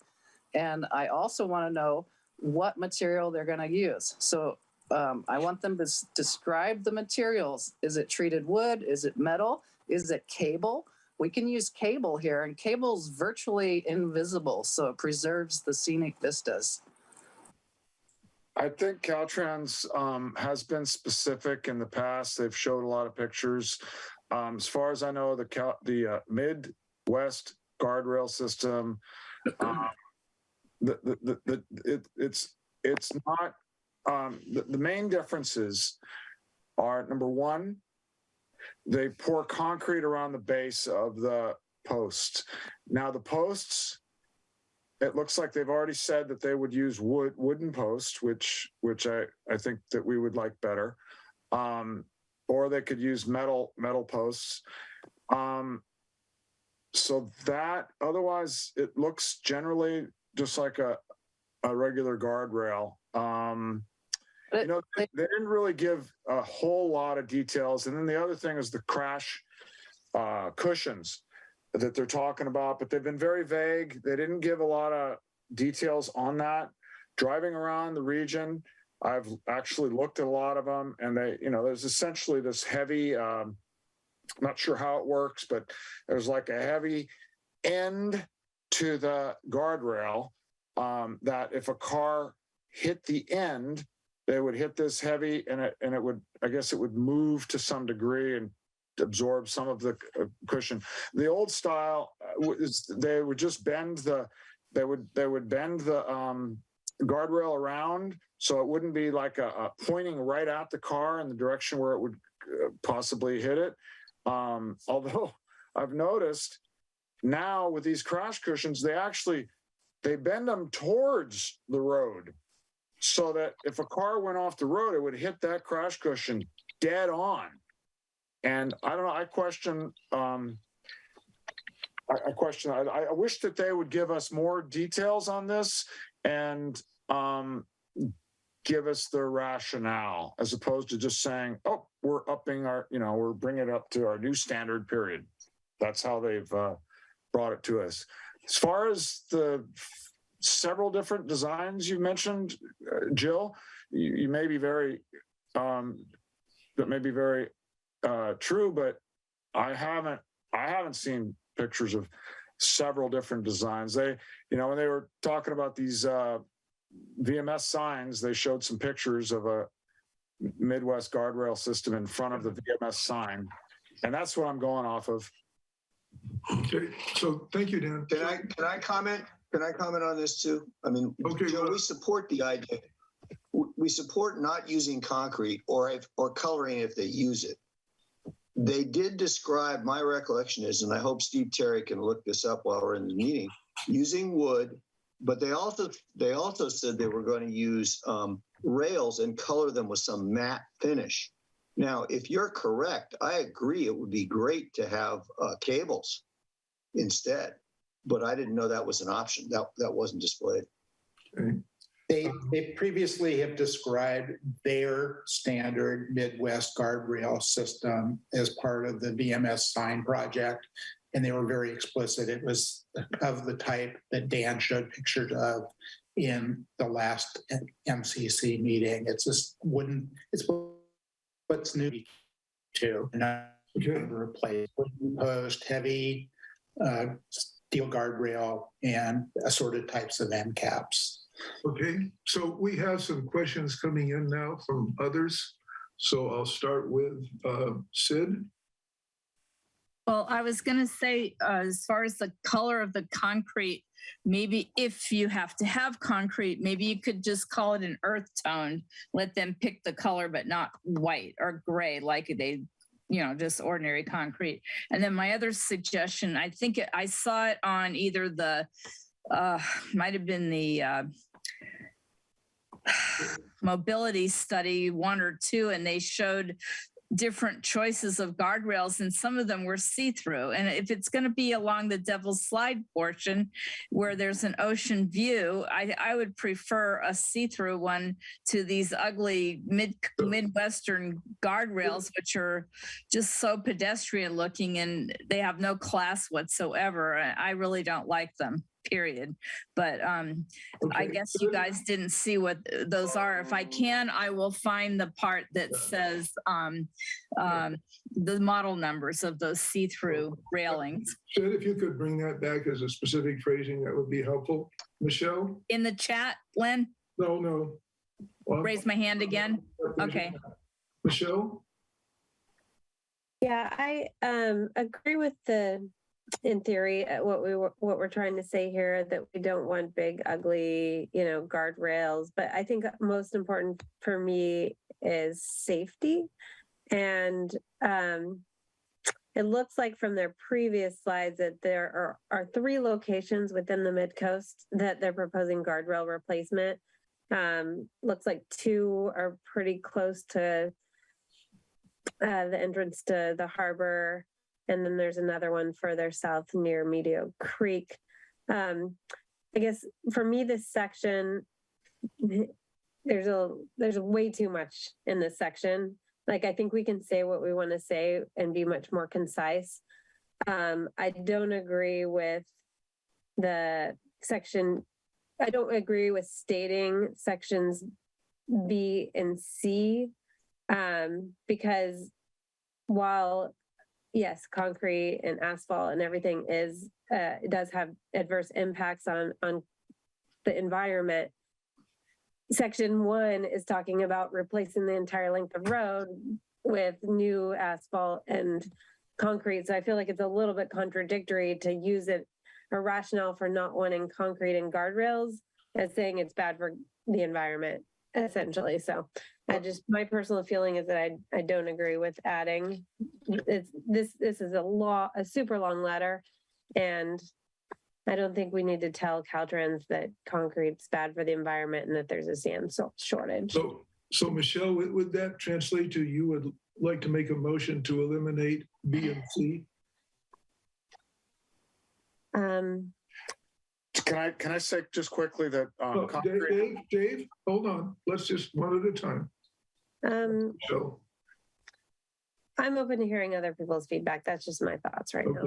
Speaker 14: and I also want to know what material they're going to use. So I want them to describe the materials. Is it treated wood? Is it metal? Is it cable? We can use cable here, and cable's virtually invisible, so it preserves the scenic vistas.
Speaker 9: I think Caltrans has been specific in the past. They've showed a lot of pictures. As far as I know, the Midwest guardrail system. It's not, the main differences are, number one, they pour concrete around the base of the posts. Now the posts, it looks like they've already said that they would use wooden posts, which I think that we would like better. Or they could use metal posts. So that, otherwise it looks generally just like a regular guardrail. You know, they didn't really give a whole lot of details. And then the other thing is the crash cushions that they're talking about, but they've been very vague. They didn't give a lot of details on that. Driving around the region, I've actually looked at a lot of them, and they, you know, there's essentially this heavy, I'm not sure how it works, but there's like a heavy end to the guardrail that if a car hit the end, they would hit this heavy, and it would, I guess it would move to some degree and absorb some of the cushion. The old style is they would just bend the, they would bend the guardrail around, so it wouldn't be like a pointing right at the car in the direction where it would possibly hit it. Although I've noticed now with these crash cushions, they bend them towards the road, so that if a car went off the road, it would hit that crash cushion dead on. And I don't know, I wish that they would give us more details on this and give us the rationale, as opposed to just saying, oh, we're upping our, you know, we're bringing it up to our new standard period. That's how they've brought it to us. As far as the several different designs you mentioned, Jill, you may be very, that may be very true, but I haven't seen pictures of several different designs. They, you know, when they were talking about these VMS signs, they showed some pictures of a Midwest guardrail system in front of the VMS sign, and that's what I'm going off of.
Speaker 15: Okay, so thank you, Dan.
Speaker 1: Can I comment? Can I comment on this too? I mean,
Speaker 15: okay,
Speaker 1: Joe, we support the idea. We support not using concrete or coloring if they use it. They did describe, my recollection is, and I hope Steve Terry can look this up while we're in the meeting, using wood, but they also said they were going to use rails and color them with some matte finish. Now, if you're correct, I agree it would be great to have cables instead, but I didn't know that was an option. That wasn't displayed.
Speaker 15: Okay.
Speaker 2: They previously have described their standard Midwest guardrail system as part of the VMS sign project, and they were very explicit. It was of the type that Dan showed pictures of in the last MCC meeting. It's just it's what's new too.
Speaker 15: Okay.
Speaker 2: Replace wooden post, heavy steel guardrail, and assorted types of end caps.
Speaker 15: Okay, so we have some questions coming in now from others. So I'll start with Sid.
Speaker 8: Well, I was going to say, as far as the color of the concrete, maybe if you have to have concrete, maybe you could just call it an earth tone, let them pick the color, but not white or gray like they, you know, just ordinary concrete. And then my other suggestion, I think I saw it on either the, might have been the mobility study 1 or 2, and they showed different choices of guardrails, and some of them were see-through. And if it's going to be along the Devil's Slide portion where there's an ocean view, I would prefer a see-through one to these ugly Midwestern guardrails, which are just so pedestrian looking and they have no class whatsoever. I really don't like them, period. But I guess you guys didn't see what those are. If I can, I will find the part that says the model numbers of those see-through railings.
Speaker 15: Sid, if you could bring that back as a specific phrasing, that would be helpful. Michelle?
Speaker 8: In the chat, Lynn?
Speaker 15: No. Well,
Speaker 8: raise my hand again? Okay.
Speaker 15: Michelle?
Speaker 7: Yeah, I agree with the in theory, what we're trying to say here, that we don't want big, ugly, guardrails. But I think most important for me is safety. And it looks like from their previous slides that there are 3 locations within the Midcoast that they're proposing guardrail replacement. Looks like 2 are pretty close to the entrance to the harbor. And then there's another one further south near Meadow Creek. I guess for me, this section, there's way too much in this section. Like, I think we can say what we want to say and be much more concise. I don't agree with the section. I don't agree with stating sections B and C, because while yes, concrete and asphalt and everything it does have adverse impacts on the environment. Section 1 is talking about replacing the entire length of road with new asphalt and concrete. So I feel like it's a little bit contradictory to use a rationale for not wanting concrete and guardrails as saying it's bad for the environment, essentially. So my personal feeling is that I don't agree with adding. This is a super long letter, and I don't think we need to tell Caltrans that concrete's bad for the environment and that there's a sand shortage.
Speaker 15: So Michelle, would that translate to you would like to make a motion to eliminate B and C?
Speaker 9: Can I say just quickly that
Speaker 15: Dave, hold on. Let's just one at a time. So
Speaker 7: I'm open to hearing other people's feedback. That's just my thoughts right now.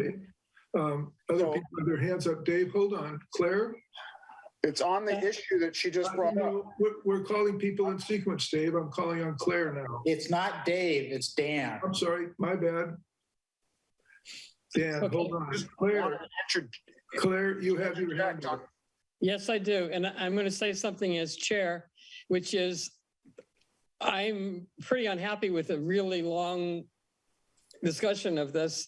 Speaker 15: Other people with their hands up. Dave, hold on. Claire?
Speaker 9: It's on the issue that she just brought up.
Speaker 15: We're calling people in sequence, Dave. I'm calling on Claire now.
Speaker 2: It's not Dave, it's Dan.
Speaker 15: I'm sorry, my bad. Dan, hold on. Claire, you have your hand up.
Speaker 3: Yes, I do. And I'm going to say something as chair, which is I'm pretty unhappy with a really long discussion of this,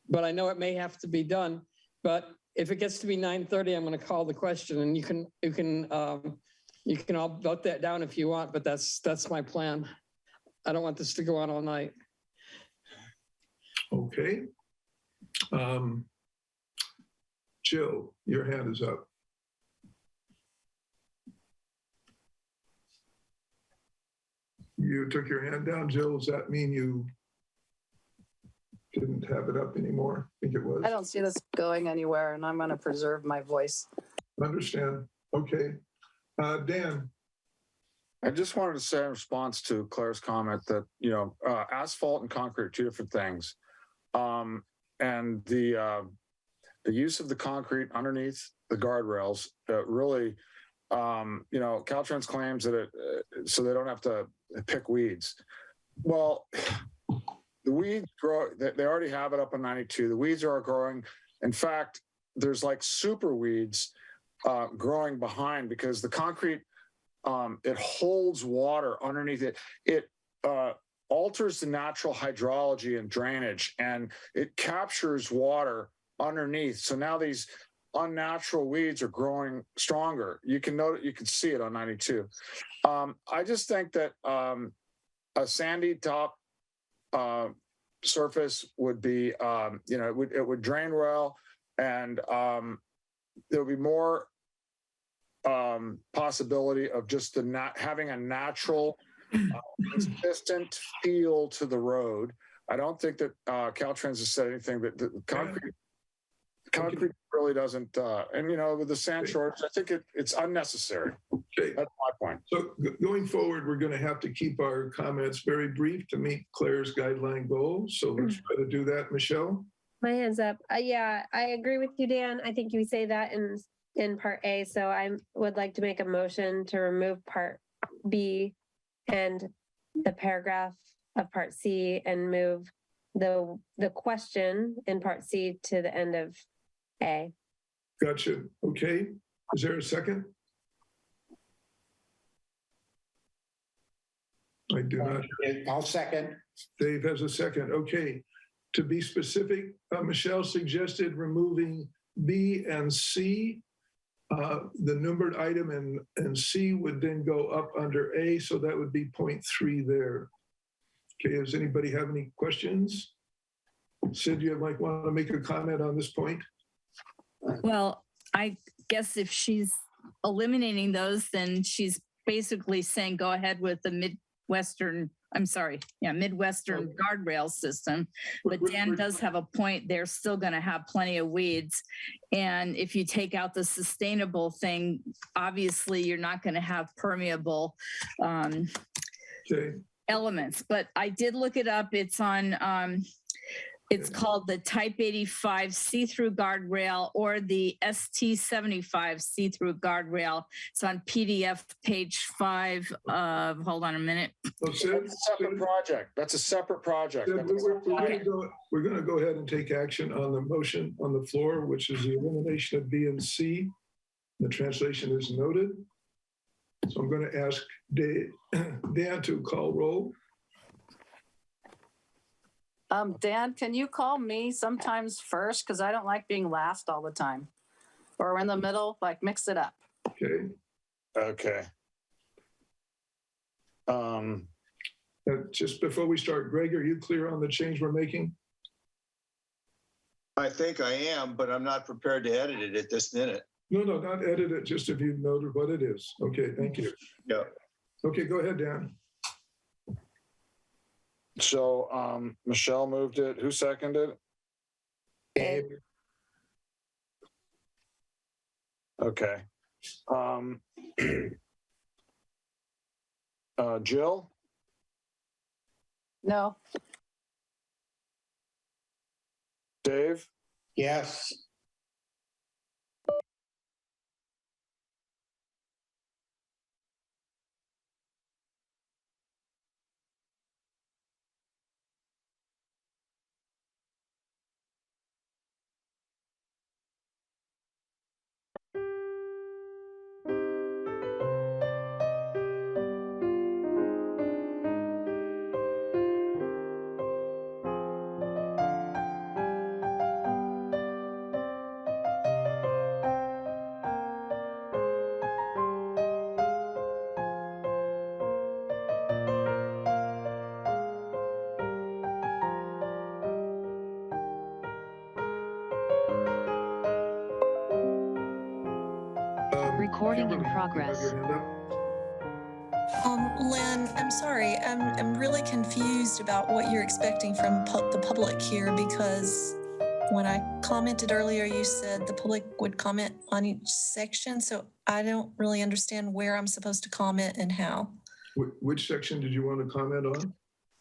Speaker 3: but I know it may have to be done. But if it gets to be 9:30, I'm going to call the question, and you can all vote that down if you want. But that's my plan. I don't want this to go on all night.
Speaker 15: Okay. Jill, your hand is up. You took your hand down, Jill. Does that mean you didn't have it up anymore? I think it was.
Speaker 14: I don't see this going anywhere, and I'm going to preserve my voice.
Speaker 15: Understand. Okay. Dan.
Speaker 9: I just wanted to say in response to Claire's comment that, asphalt and concrete are 2 different things. And the use of the concrete underneath the guardrails really, Caltrans claims that so they don't have to pick weeds. Well, the weeds grow, they already have it up on 92. The weeds are growing. In fact, there's like super weeds growing behind because the concrete, it holds water underneath it. It alters the natural hydrology and drainage, and it captures water underneath. So now these unnatural weeds are growing stronger. You can see it on 92. I just think that a sandy top surface would be, it would drain well, and there would be more possibility of just having a natural, consistent feel to the road. I don't think that Caltrans has said anything, but the concrete really doesn't, and with the sand shortage, I think it's unnecessary.
Speaker 15: Okay.
Speaker 9: That's my point.
Speaker 15: So going forward, we're going to have to keep our comments very brief to meet Claire's guideline goals. So let's try to do that, Michelle.
Speaker 7: My hand's up. Yeah, I agree with you, Dan. I think you say that in part A. So I would like to make a motion to remove part B and the paragraph of part C and move the question in part C to the end of A.
Speaker 15: Gotcha. Okay. Is there a second? I do not.
Speaker 2: I'll second.
Speaker 15: Dave has a second. Okay. To be specific, Michelle suggested removing B and C. The numbered item and C would then go up under A, so that would be 0.3 there. Okay, does anybody have any questions? Sid, you might want to make a comment on this point.
Speaker 8: Well, I guess if she's eliminating those, then she's basically saying go ahead with the Midwestern guardrail system. But Dan does have a point. They're still going to have plenty of weeds. And if you take out the sustainable thing, obviously you're not going to have permeable elements. But I did look it up. It's on, it's called the Type 85 see-through guardrail or the ST75 see-through guardrail. It's on PDF page 5 of, hold on a minute.
Speaker 9: That's a separate project. That's a separate project.
Speaker 15: We're going to go ahead and take action on the motion on the floor, which is the elimination of B and C. The translation is noted. So I'm going to ask Dan to call roll.
Speaker 14: Dan, can you call me sometimes first? Because I don't like being last all the time. Or in the middle, like mix it up.
Speaker 15: Okay.
Speaker 9: Okay.
Speaker 15: Just before we start, Greg, are you clear on the change we're making?
Speaker 1: I think I am, but I'm not prepared to edit it at this minute.
Speaker 15: No, not edit it, just if you noted what it is. Okay, thank you.
Speaker 1: Yeah.
Speaker 15: Okay, go ahead, Dan.
Speaker 9: So Michelle moved it. Who seconded it? Okay. Jill?
Speaker 14: No.
Speaker 9: Dave?
Speaker 2: Yes.
Speaker 4: Recording in progress.
Speaker 17: Lynn, I'm sorry. I'm really confused about what you're expecting from the public here, because when I commented earlier, you said the public would comment on each section. So I don't really understand where I'm supposed to comment and how.
Speaker 15: Which section did you want to comment on?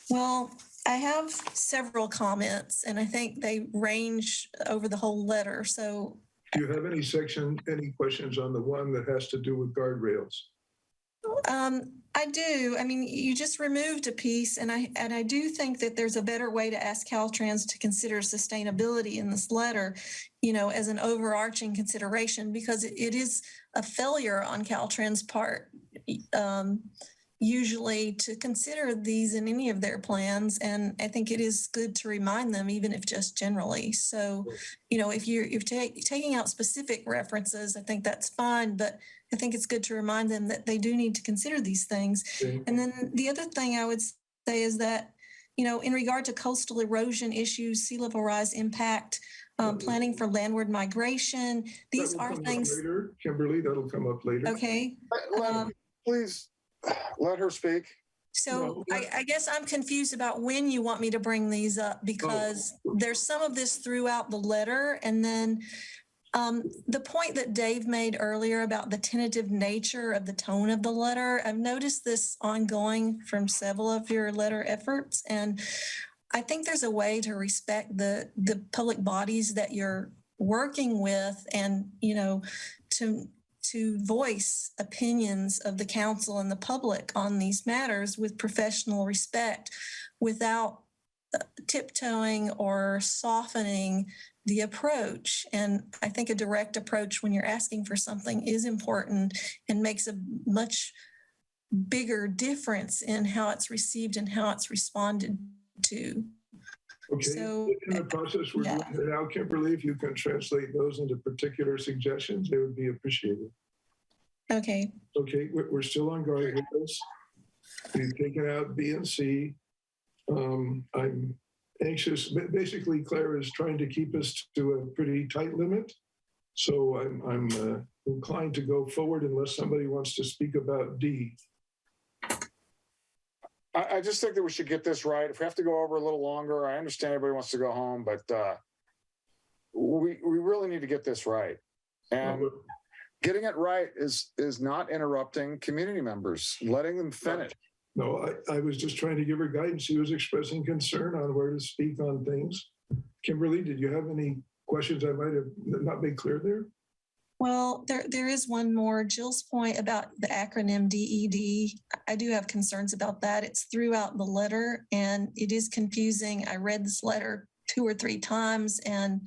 Speaker 17: Well, I have several comments, and I think they range over the whole letter. So
Speaker 15: Do you have any questions on the one that has to do with guardrails?
Speaker 17: I do. I mean, you just removed a piece, and I do think that there's a better way to ask Caltrans to consider sustainability in this letter, as an overarching consideration, because it is a failure on Caltrans' part, usually to consider these in any of their plans. And I think it is good to remind them, even if just generally. So, if you're taking out specific references, I think that's fine, but I think it's good to remind them that they do need to consider these things. Okay. And then the other thing I would say is that, in regard to coastal erosion issues, sea level rise impact, planning for landward migration, these are things.
Speaker 15: Later, Kimberly, that'll come up later.
Speaker 17: Okay.
Speaker 9: Please let her speak.
Speaker 17: So I guess I'm confused about when you want me to bring these up, because there's some of this throughout the letter. And then the point that Dave made earlier about the tentative nature of the tone of the letter, I've noticed this ongoing from several of your letter efforts. And I think there's a way to respect the public bodies that you're working with, and, to voice opinions of the council and the public on these matters with professional respect, without tiptoeing or softening the approach. And I think a direct approach when you're asking for something is important and makes a much bigger difference in how it's received and how it's responded to.
Speaker 15: Okay,
Speaker 17: So,
Speaker 15: in the process we're
Speaker 17: yeah.
Speaker 15: doing it now, Kimberly, if you can translate those into particular suggestions, they would be appreciated.
Speaker 17: Okay.
Speaker 15: Okay, we're still on guardrails. We've taken out B and C. I'm anxious, but basically Claire is trying to keep us to a pretty tight limit. So I'm inclined to go forward unless somebody wants to speak about D.
Speaker 9: I just think that we should get this right. If we have to go over a little longer, I understand everybody wants to go home, but we really need to get this right. And getting it right is not interrupting community members, letting them finish.
Speaker 15: No, I was just trying to give her guidance. She was expressing concern on where to speak on things. Kimberly, did you have any questions I might have not made clear there?
Speaker 17: Well, there is one more. Jill's point about the acronym DED. I do have concerns about that. It's throughout the letter and it is confusing. I read this letter 2 or 3 times and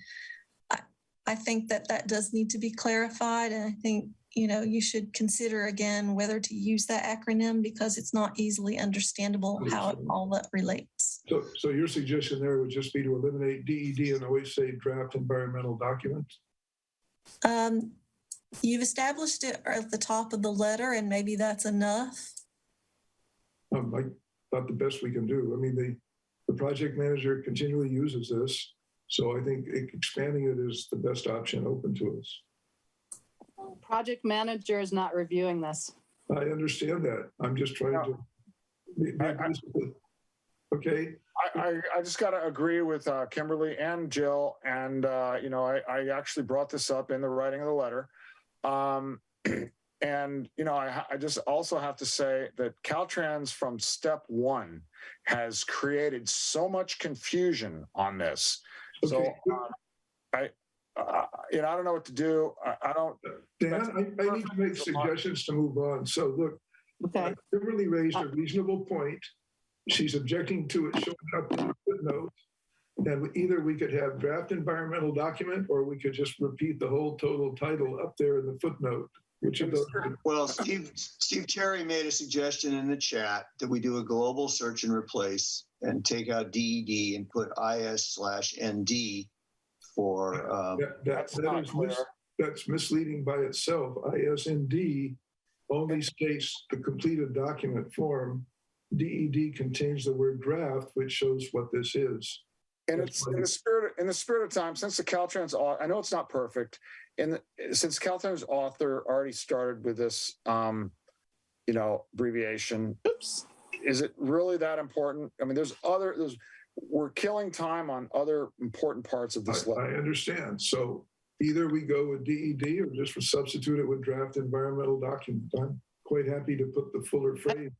Speaker 17: I think that does need to be clarified. And I think, you should consider again whether to use that acronym because it's not easily understandable how it all that relates.
Speaker 15: So your suggestion there would just be to eliminate DED and always say draft environmental document?
Speaker 17: You've established it at the top of the letter and maybe that's enough.
Speaker 15: Like about the best we can do. I mean, the project manager continually uses this. So I think expanding it is the best option open to us.
Speaker 14: Project manager is not reviewing this.
Speaker 15: I understand that. I'm just trying to be okay.
Speaker 9: I just got to agree with Kimberly and Jill. And, I actually brought this up in the writing of the letter. And, I just also have to say that Caltrans from step 1 has created so much confusion on this.
Speaker 15: Okay.
Speaker 9: So I don't know what to do. I don't.
Speaker 15: Dan, I need to make suggestions to move on. So look,
Speaker 14: okay.
Speaker 15: Kimberly raised a reasonable point. She's objecting to it showing up in the footnote. And either we could have draft environmental document or we could just repeat the whole total title up there in the footnote. Which of those?
Speaker 1: Well, Steve Cherry made a suggestion in the chat that we do a global search and replace and take out DED and put IS/ND for.
Speaker 15: That's misleading by itself. ISND only states the completed document form. DED contains the word draft, which shows what this is.
Speaker 9: And it's in the spirit of time, since the Caltrans, I know it's not perfect, since Caltrans author already started with this, abbreviation. Oops. Is it really that important? I mean, we're killing time on other important parts of this letter.
Speaker 15: I understand. So either we go with DED or just substitute it with draft environmental document. I'm quite happy to put the fuller phrase.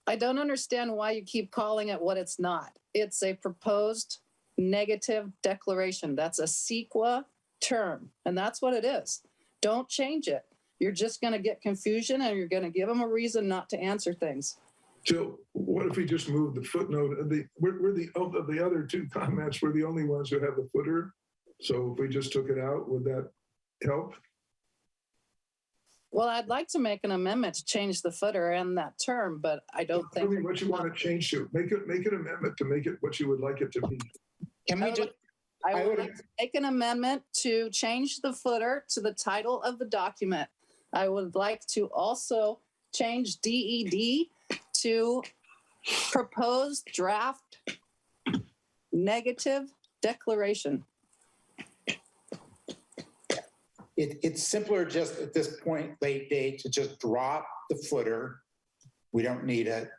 Speaker 14: I don't understand why you keep calling it what it's not. It's a proposed negative declaration. That's a CEQA term, and that's what it is. Don't change it. You're just going to get confusion, and you're going to give them a reason not to answer things.
Speaker 15: So what if we just move the footnote? Of the other 2 comments, we're the only ones who have the footer. So if we just took it out, would that help?
Speaker 14: Well, I'd like to make an amendment to change the footer and that term, but I don't think.
Speaker 15: Tell me what you want to change to. Make an amendment to make it what you would like it to be.
Speaker 14: Can we do? I would like to make an amendment to change the footer to the title of the document. I would like to also change DED to proposed draft negative declaration.
Speaker 2: It's simpler just at this point, late date, to just drop the footer. We don't need it.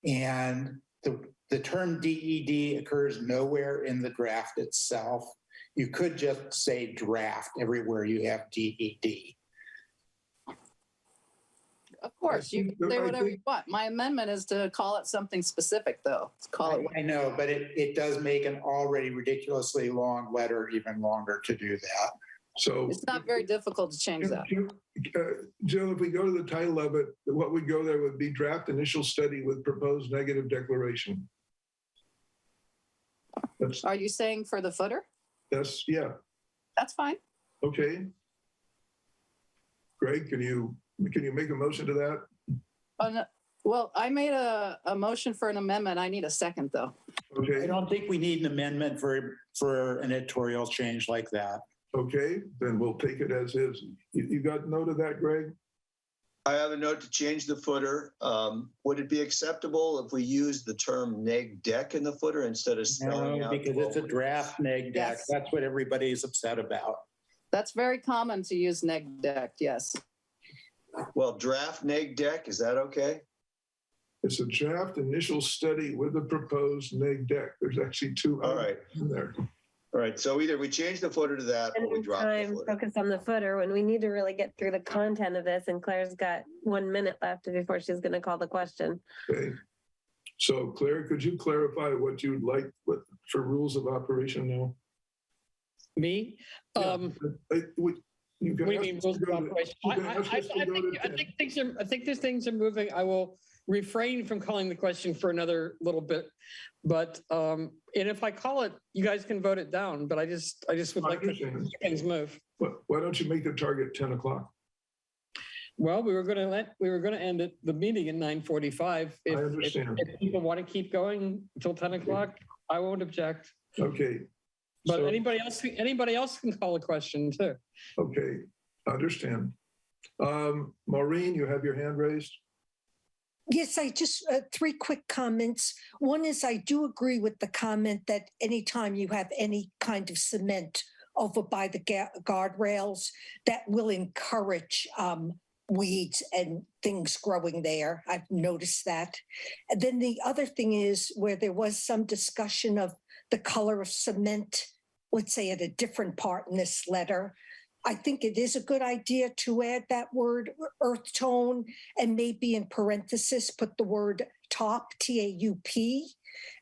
Speaker 2: And the term DED occurs nowhere in the draft itself. You could just say draft everywhere you have DED.
Speaker 14: Of course, you can say whatever you want. My amendment is to call it something specific, though.
Speaker 2: I know, but it does make an already ridiculously long letter even longer to do that.
Speaker 15: So
Speaker 14: it's not very difficult to change that.
Speaker 15: Jill, if we go to the title of it, what would go there would be draft initial study with proposed negative declaration.
Speaker 14: Are you saying for the footer?
Speaker 15: Yeah.
Speaker 14: That's fine.
Speaker 15: Okay. Greg, can you make a motion to that?
Speaker 14: Well, I made a motion for an amendment. I need a second, though.
Speaker 2: I
Speaker 15: Okay,
Speaker 2: don't think we need an amendment for an editorial change like that.
Speaker 15: okay, then we'll take it as is. You got note of that, Greg?
Speaker 1: I have a note to change the footer. Would it be acceptable if we use the term neg deck in the footer instead of spelling
Speaker 2: No,
Speaker 1: out?
Speaker 2: because it's a draft neg deck.
Speaker 14: Yes.
Speaker 2: That's what everybody's upset about.
Speaker 14: That's very common to use neg deck, yes.
Speaker 1: Well, draft neg deck, is that okay?
Speaker 15: It's a draft initial study with a proposed neg deck. There's actually two
Speaker 1: All right.
Speaker 15: in there.
Speaker 1: All right, so either we change the footer to that or we
Speaker 7: And
Speaker 1: drop the
Speaker 7: time,
Speaker 1: footer.
Speaker 7: focus on the footer when we need to really get through the content of this. And Claire's got 1 minute left before she's going to call the question.
Speaker 15: Okay. So Claire, could you clarify what you'd like for rules of operation now?
Speaker 3: Me?
Speaker 15: You can
Speaker 3: What do you
Speaker 15: ask
Speaker 3: mean
Speaker 15: us
Speaker 3: rules
Speaker 15: to
Speaker 3: of
Speaker 15: go to-
Speaker 3: operation?
Speaker 15: you can ask us to go to
Speaker 3: I think these things are moving. I will refrain from calling the question for another little bit. But and if I call it, you guys can vote it down. But I just would like to see things move.
Speaker 15: Why don't you make the target 10 o'clock?
Speaker 3: Well, we were going to end the meeting at 9:45.
Speaker 15: I understand.
Speaker 3: If people want to keep going until 10 o'clock, I won't object.
Speaker 15: Okay.
Speaker 3: But
Speaker 15: So-
Speaker 3: anybody else can call a question too.
Speaker 15: Okay, understand. Maureen, you have your hand raised?
Speaker 16: Yes, I just, 3 quick comments. One is I do agree with the comment that anytime you have any kind of cement over by the guardrails, that will encourage weeds and things growing there. I've noticed that. And then the other thing is where there was some discussion of the color of cement, let's say at a different part in this letter. I think it is a good idea to add that word earth tone and maybe in parenthesis put the word top, TAUP.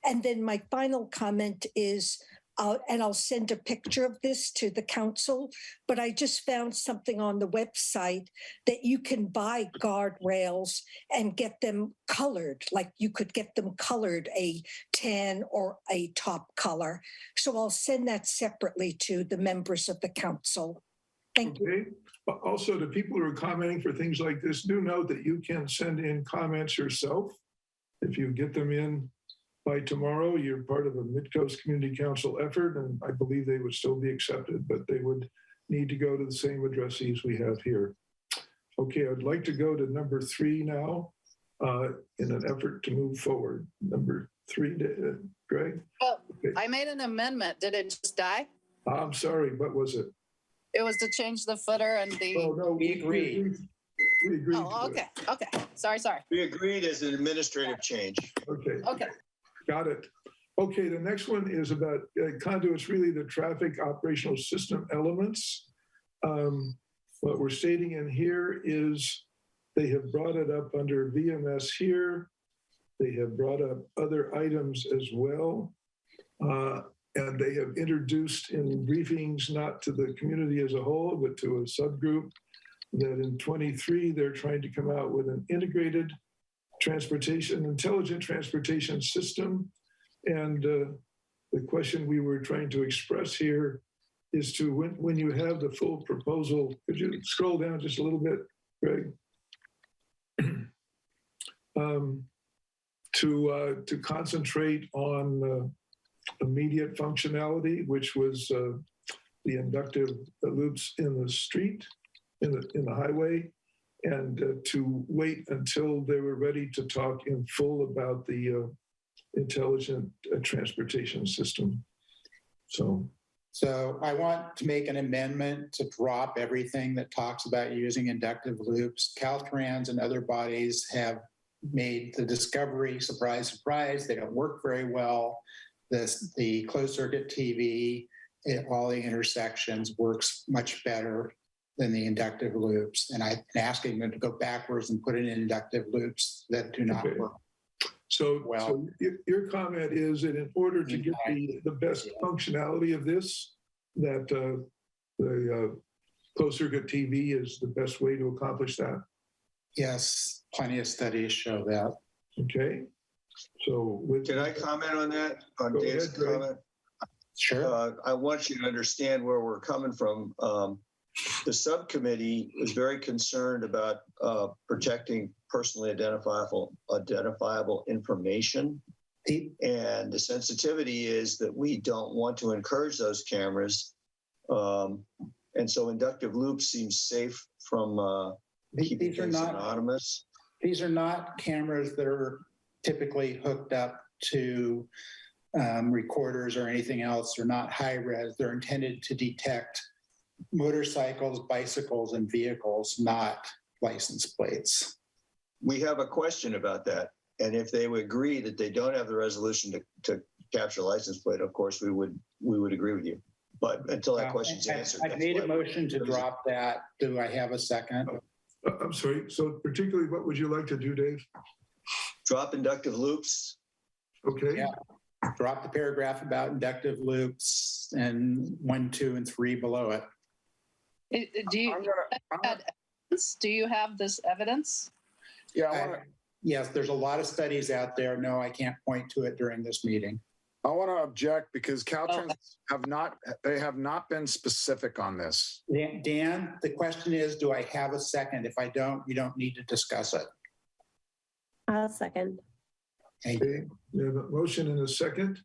Speaker 16: And then my final comment is, and I'll send a picture of this to the council, but I just found something on the website that you can buy guardrails and get them colored, like you could get them colored a tan or a top color. So I'll send that separately to the members of the council. Thank you.
Speaker 15: Okay. Also, to people who are commenting for things like this, do note that you can send in comments yourself. If you get them in by tomorrow, you're part of a Midcoast Community Council effort, and I believe they would still be accepted, but they would need to go to the same addresses we have here. Okay, I'd like to go to number 3 now in an effort to move forward. Number 3, Greg?
Speaker 14: Well, I made an amendment. Did it just die?
Speaker 15: I'm sorry, what was it?
Speaker 14: It was to change the footer and the.
Speaker 15: Oh, no,
Speaker 2: We agree.
Speaker 15: We agreed.
Speaker 14: Oh,
Speaker 15: to it.
Speaker 14: okay. Sorry.
Speaker 1: We agreed as an administrative change.
Speaker 15: Okay.
Speaker 14: Okay.
Speaker 15: Got it. Okay, the next one is about conduits, really the traffic operational system elements. What we're stating in here is they have brought it up under VMS here. They have brought up other items as well. And they have introduced in briefings, not to the community as a whole, but to a subgroup, that in 23, they're trying to come out with an integrated intelligent transportation system. And the question we were trying to express here is to when you have the full proposal, could you scroll down just a little bit, Greg? To concentrate on immediate functionality, which was the inductive loops in the street, in the highway, and to wait until they were ready to talk in full about the intelligent transportation system.
Speaker 2: So I want to make an amendment to drop everything that talks about using inductive loops. Caltrans and other bodies have made the discovery, surprise, surprise, they don't work very well. The closed circuit TV at all the intersections works much better than the inductive loops. And I'm asking them to go backwards and put in inductive loops that do not work.
Speaker 15: So
Speaker 2: well.
Speaker 15: Your comment is that in order to get the best functionality of this, that the closed circuit TV is the best way to accomplish that?
Speaker 2: Yes, plenty of studies show that.
Speaker 15: Okay. So
Speaker 1: Can I comment on that? On Dan's comment?
Speaker 2: Sure.
Speaker 1: I want you to understand where we're coming from. the subcommittee was very concerned about protecting personally identifiable information. And the sensitivity is that we don't want to encourage those cameras. And so inductive loops seems safe from keeping
Speaker 2: These are
Speaker 1: things
Speaker 2: not
Speaker 1: anonymous.
Speaker 2: These are not cameras that are typically hooked up to recorders or anything else. They're not high res. They're intended to detect motorcycles, bicycles, and vehicles, not license plates.
Speaker 1: We have a question about that. And if they would agree that they don't have the resolution to capture license plate, of course, we would agree with you. But until that question's answered.
Speaker 2: I made a motion to drop that. Do I have a second?
Speaker 15: I'm sorry. So particularly, what would you like to do, Dave?
Speaker 1: Drop inductive loops.
Speaker 15: Okay.
Speaker 2: Yeah. Drop the paragraph about inductive loops and 1, 2, and 3 below it.
Speaker 14: Do you have this evidence?
Speaker 9: Yeah.
Speaker 2: Yes, there's a lot of studies out there. No, I can't point to it during this meeting.
Speaker 9: I want to object because Caltrans have not been specific on this.
Speaker 2: Dan, the question is, do I have a second? If I don't, you don't need to discuss it.
Speaker 7: I'll second.
Speaker 15: Okay, we have a motion and a second.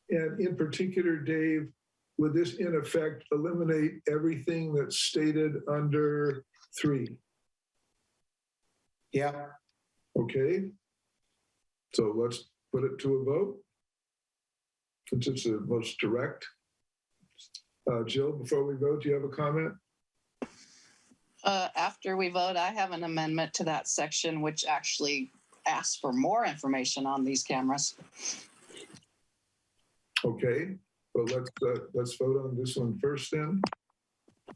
Speaker 15: And in particular, Dave, would this in effect eliminate everything that's stated under 3?
Speaker 2: Yeah.
Speaker 15: Okay. So let's put it to a vote, since it's the most direct. Jill, before we vote, do you have a comment?
Speaker 14: After we vote, I have an amendment to that section, which actually asks for more information on these cameras.
Speaker 15: Okay, well, let's vote on this one first then.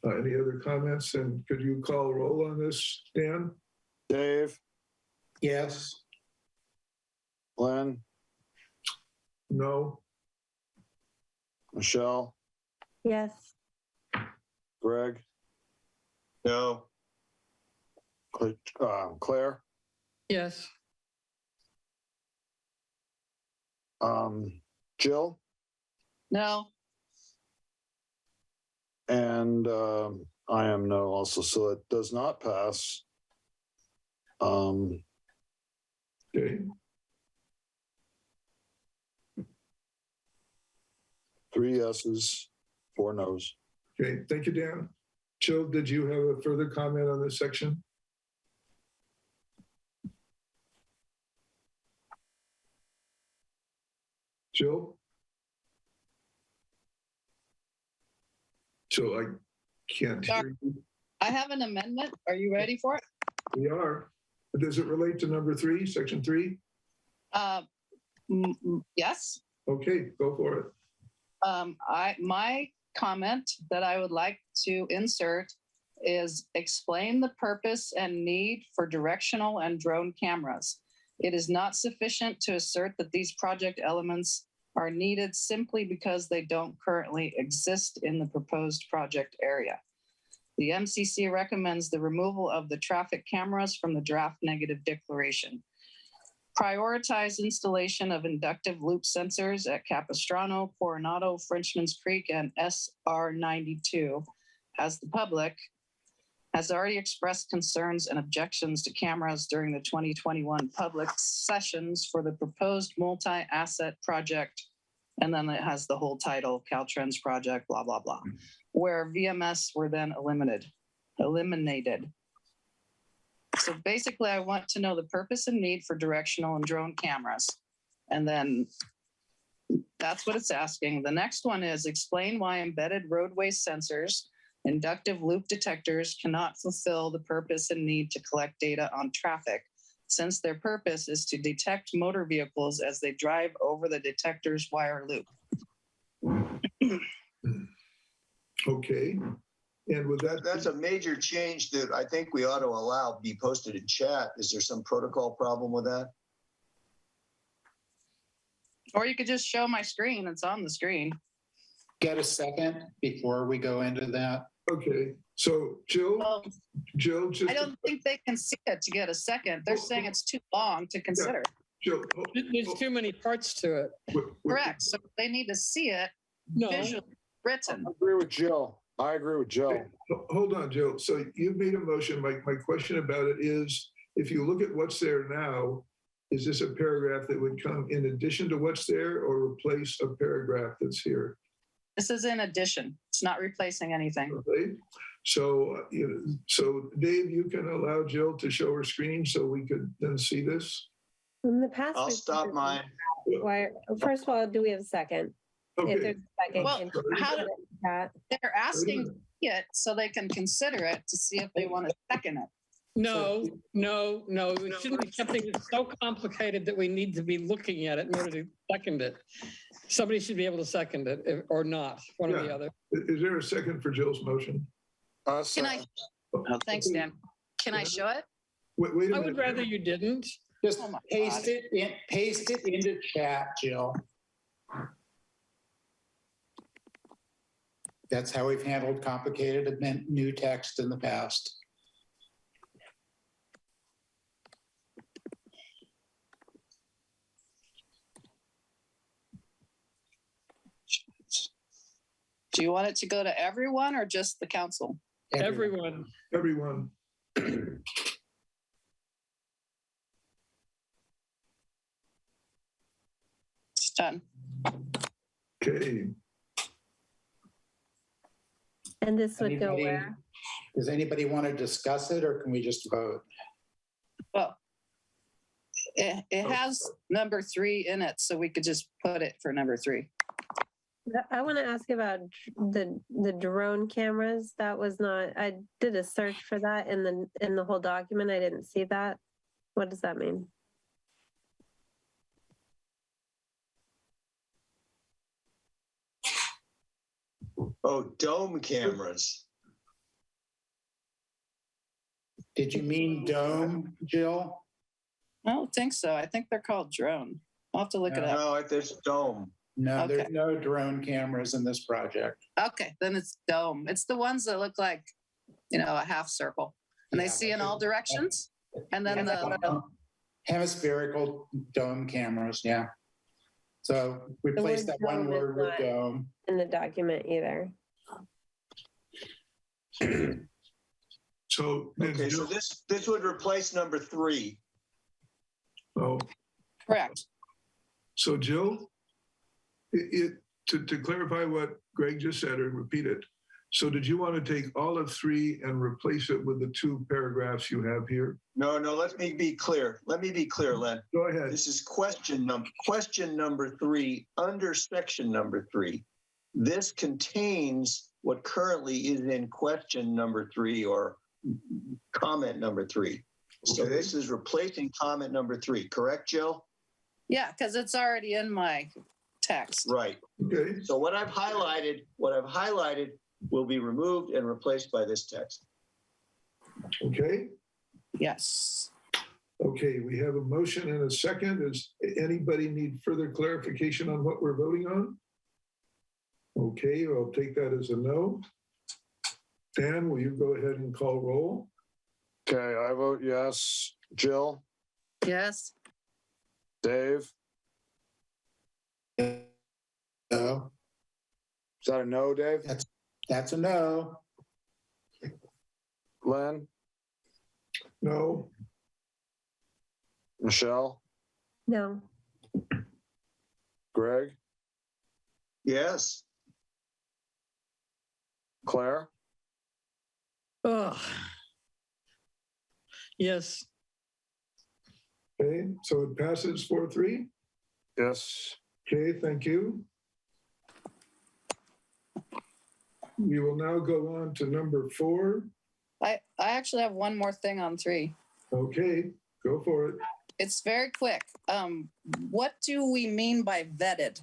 Speaker 15: Any other comments? And could you call roll on this, Dan?
Speaker 9: Dave?
Speaker 2: Yes.
Speaker 9: Glenn?
Speaker 15: No.
Speaker 9: Michelle?
Speaker 7: Yes.
Speaker 9: Greg?
Speaker 1: No.
Speaker 9: Claire?
Speaker 3: Yes.
Speaker 9: Jill?
Speaker 14: No.
Speaker 9: And I am no also, so it does not pass.
Speaker 15: Okay.
Speaker 9: 3 yeses, 4 noes.
Speaker 15: Okay, thank you, Dan. Jill, did you have a further comment on this section? Jill? Jill, I can't hear you.
Speaker 14: I have an amendment. Are you ready for it?
Speaker 15: We are. Does it relate to number 3, section 3?
Speaker 14: Yes.
Speaker 15: Okay, go for it.
Speaker 14: My comment that I would like to insert is explain the purpose and need for directional and drone cameras. It is not sufficient to assert that these project elements are needed simply because they don't currently exist in the proposed project area. The MCC recommends the removal of the traffic cameras from the draft negative declaration. Prioritize installation of inductive loop sensors at Capistrano, Coronado, Frenchman's Creek, and SR 92, as the public has already expressed concerns and objections to cameras during the 2021 public sessions for the proposed multi-asset project. And then it has the whole title, Caltrans project, blah, blah, blah, where VMS were then eliminated. So basically, I want to know the purpose and need for directional and drone cameras. And then that's what it's asking. The next one is explain why embedded roadway sensors, inductive loop detectors cannot fulfill the purpose and need to collect data on traffic, since their purpose is to detect motor vehicles as they drive over the detector's wire loop.
Speaker 15: Okay. And with that,
Speaker 1: that's a major change that I think we ought to allow be posted in chat. Is there some protocol problem with that?
Speaker 14: Or you could just show my screen. It's on the screen.
Speaker 2: Get a second before we go into that.
Speaker 15: Okay. So Jill,
Speaker 14: I don't think they can see it to get a second. They're saying it's too long to consider.
Speaker 15: Jill,
Speaker 3: There's too many parts to it.
Speaker 14: Correct. So they need to see it visually written.
Speaker 9: I agree with Jill. I agree with Joe.
Speaker 15: Hold on, Joe. So you've made a motion. My question about it is, if you look at what's there now, is this a paragraph that would come in addition to what's there or replace a paragraph that's here?
Speaker 14: This is in addition. It's not replacing anything.
Speaker 15: Okay. So, so Dave, you can allow Jill to show her screen so we could then see this?
Speaker 7: In the past.
Speaker 1: I'll stop mine.
Speaker 7: Why, first of all, do we have a second? If
Speaker 15: Okay.
Speaker 7: there's a second.
Speaker 14: Well,
Speaker 7: can-
Speaker 14: how do-
Speaker 7: Pat?
Speaker 14: They're asking it so they can consider it to see if they want to second it.
Speaker 3: No, it shouldn't be something that's so complicated that we need to be looking at it in order to second it. Somebody should be able to second it or not, one or the
Speaker 15: Yeah.
Speaker 3: other.
Speaker 15: Is there a second for Jill's motion?
Speaker 14: Can I? Oh, thanks, Dan. Can I show it?
Speaker 15: Wait a
Speaker 3: I
Speaker 15: minute.
Speaker 3: would rather you didn't.
Speaker 2: Just
Speaker 14: Oh my
Speaker 2: paste
Speaker 14: God.
Speaker 2: paste it into chat, Jill. That's how we've handled complicated new text in the past.
Speaker 14: Do you want it to go to everyone or just the council?
Speaker 3: Everyone.
Speaker 15: Everyone.
Speaker 14: It's done.
Speaker 15: Okay.
Speaker 7: And this would go
Speaker 2: Anybody-
Speaker 7: where?
Speaker 2: Does anybody want to discuss it or can we just vote?
Speaker 14: Well, it has number 3 in it, so we could just put it for number 3.
Speaker 7: I want to ask about the drone cameras. That was not, I did a search for that in the whole document. I didn't see that. What does that mean?
Speaker 1: Oh, dome cameras.
Speaker 2: Did you mean dome, Jill?
Speaker 14: I don't think so. I think they're called drone. I'll have to look it up.
Speaker 1: No, it's dome.
Speaker 2: No,
Speaker 14: Okay.
Speaker 2: there's no drone cameras in this project.
Speaker 14: Okay, then it's dome. It's the ones that look like, a half circle. And they
Speaker 2: Yeah.
Speaker 14: see in all directions. And then the
Speaker 2: Hemispherical dome cameras, yeah. So replace
Speaker 7: word
Speaker 2: that one
Speaker 7: dome is
Speaker 2: word with
Speaker 7: not-
Speaker 2: dome.
Speaker 7: In the document either.
Speaker 15: So, then
Speaker 1: Okay, so
Speaker 15: Jill-
Speaker 1: this would replace number 3.
Speaker 15: oh,
Speaker 14: correct.
Speaker 15: so Jill, to clarify what Greg just said or repeat it. So did you want to take all of 3 and replace it with the 2 paragraphs you have here?
Speaker 1: No, let me be clear. Let me be clear, Len.
Speaker 15: Go ahead.
Speaker 1: This is question number 3 under section number 3. This contains what currently is in question number 3 or comment number 3. So
Speaker 15: Okay.
Speaker 1: this is replacing comment number 3, correct, Jill?
Speaker 14: Yeah, because it's already in my text.
Speaker 1: Right.
Speaker 15: Okay,
Speaker 1: So what I've highlighted will be removed and replaced by this text.
Speaker 15: okay,
Speaker 14: Yes.
Speaker 15: okay. We have a motion and a second. Does anybody need further clarification on what we're voting on? Okay, I'll take that as a no. Dan, will you go ahead and call roll?
Speaker 9: Okay, I vote yes. Jill,
Speaker 14: Yes.
Speaker 9: Dave,
Speaker 2: No,
Speaker 9: is that a no, Dave?
Speaker 2: that's a no.
Speaker 9: Len,
Speaker 15: No,
Speaker 9: Michelle,
Speaker 7: No.
Speaker 9: Greg,
Speaker 1: Yes.
Speaker 9: Claire,
Speaker 3: Ugh. Yes.
Speaker 15: okay, so it passes 4-3.
Speaker 9: yes.
Speaker 15: Okay, thank you. We will now go on to number 4.
Speaker 14: I actually have one more thing on 3.
Speaker 15: Okay, go for it.
Speaker 14: It's very quick. What do we mean by vetted?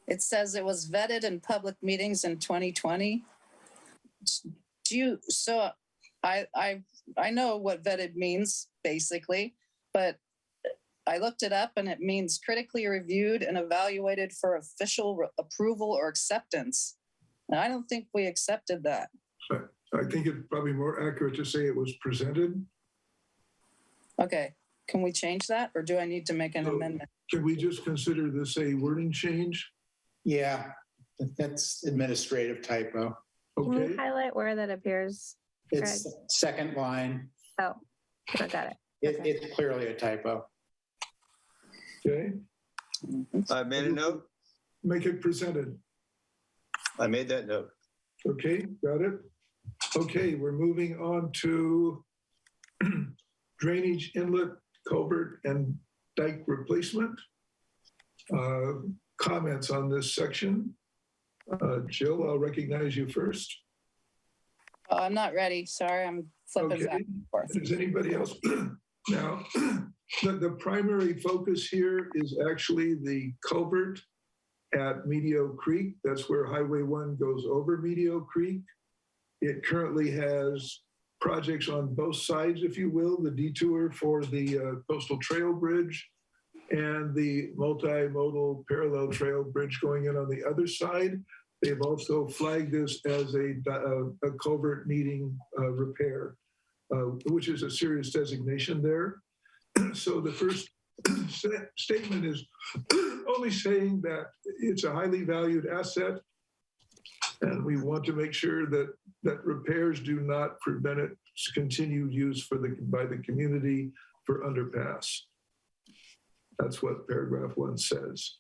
Speaker 14: It says it was vetted in public meetings in 2020. I know what vetted means basically, but I looked it up and it means critically reviewed and evaluated for official approval or acceptance. And I don't think we accepted that.
Speaker 15: I think it's probably more accurate to say it was presented.
Speaker 14: Okay, can we change that or do I need to make an
Speaker 15: So-
Speaker 14: amendment?
Speaker 15: Can we just consider this a wording change?
Speaker 2: Yeah, that's administrative typo.
Speaker 7: Can you
Speaker 15: Okay,
Speaker 7: highlight where that appears?
Speaker 2: It's second line.
Speaker 7: Oh, I got it.
Speaker 2: It's clearly a typo.
Speaker 15: okay.
Speaker 1: I made a note.
Speaker 15: Make it presented.
Speaker 1: I made that note.
Speaker 15: Okay, got it. Okay, we're moving on to drainage inlet, culvert, and dike replacement. Comments on this section? Jill, I'll recognize you first.
Speaker 14: Oh, I'm not ready. Sorry, I'm flipping back
Speaker 15: Okay,
Speaker 14: and forth.
Speaker 15: does anybody else? Now, the primary focus here is actually the culvert at Medio Creek. That's where Highway 1 goes over Medio Creek. It currently has projects on both sides, if you will, the detour for the coastal trail bridge and the multimodal parallel trail bridge going in on the other side. They've also flagged this as a culvert needing repair, which is a serious designation there. So the first statement is only saying that it's a highly valued asset, and we want to make sure that repairs do not prevent its continued use by the community for underpass. That's what paragraph 1 says.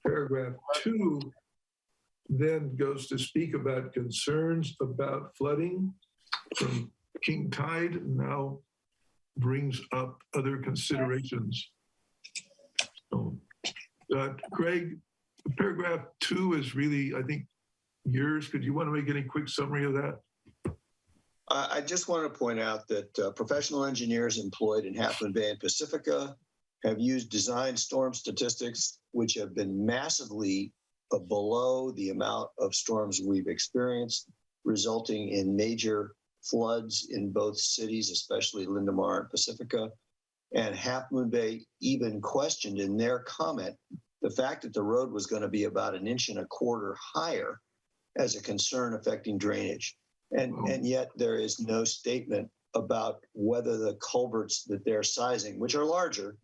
Speaker 15: Paragraph 2 then goes to speak about concerns about flooding from King Tide, and now brings up other considerations. So, Greg, paragraph 2 is really, I think, yours. Could you want to make any quick summary of that?
Speaker 1: I just want to point out that professional engineers employed in Half Moon Bay and Pacifica have used design storm statistics, which have been massively below the amount of storms we've experienced, resulting in major floods in both cities, especially Lindemar and Pacifica. And Half Moon Bay even questioned in their comment the fact that the road was going to be about 1.25 inches higher as a concern affecting drainage. And yet there is no statement about whether the culverts that they're sizing, which are larger,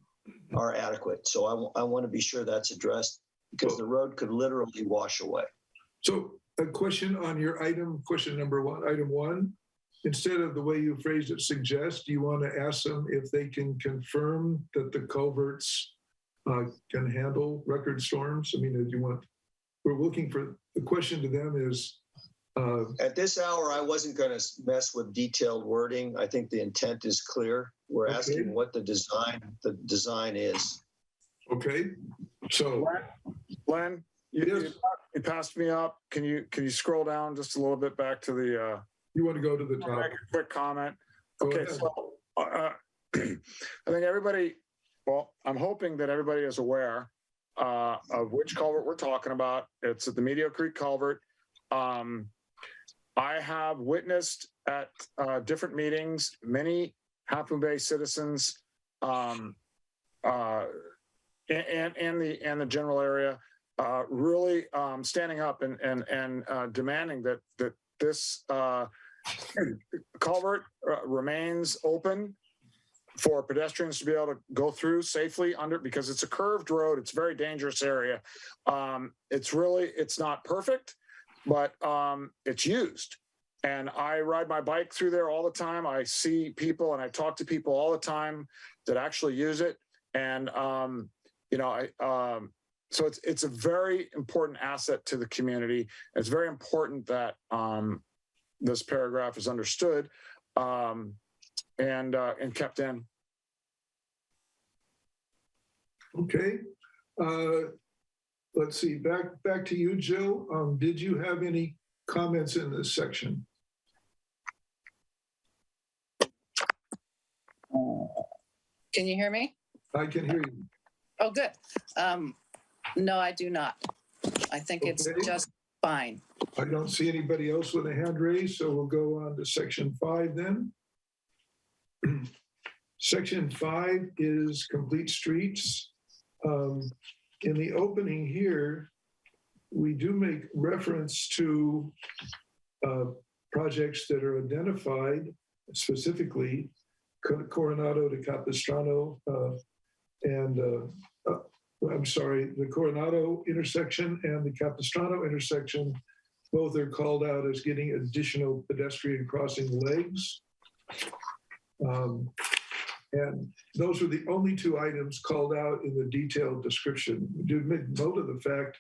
Speaker 1: are adequate. So I want to be sure that's addressed, because the road could literally wash away.
Speaker 15: So a question on your question number 1, item 1, instead of the way you phrased it suggests, do you want to ask them if they can confirm that the culverts can handle record storms? I mean, we're looking for, the question to them is,
Speaker 1: at this hour, I wasn't going to mess with detailed wording. I think the intent is clear. We're asking what the design is.
Speaker 15: Okay. So,
Speaker 9: Len, you passed me up. Can you scroll down just a little bit back to the?
Speaker 15: You want to go to the top?
Speaker 9: Make a quick comment.
Speaker 15: Go
Speaker 9: Okay,
Speaker 15: ahead.
Speaker 9: so I think everybody. Well, I'm hoping that everybody is aware of which culvert we're talking about. It's at the Medio Creek culvert. I have witnessed at different meetings many Half Moon Bay citizens and the general area really standing up and demanding that this culvert remains open for pedestrians to be able to go through safely under, because it's a curved road. It's a very dangerous area. It's not perfect, but it's used. And I ride my bike through there all the time. I see people and I talk to people all the time that actually use it. And, so it's a very important asset to the community. It's very important that this paragraph is understood and kept in.
Speaker 15: Okay. Let's see, back to you, Jill. Did you have any comments in this section?
Speaker 14: Can you hear me?
Speaker 15: I can hear you.
Speaker 14: Oh, good. No, I do not. I think it's just fine.
Speaker 15: I don't see anybody else with a hand raised, so we'll go on to section 5 then. Section 5 is complete streets. In the opening here, we do make reference to projects that are identified specifically, Coronado to Capistrano, the Coronado intersection and the Capistrano intersection Both are called out as getting additional pedestrian crossing legs. And those are the only two items called out in the detailed description. We do make note of the fact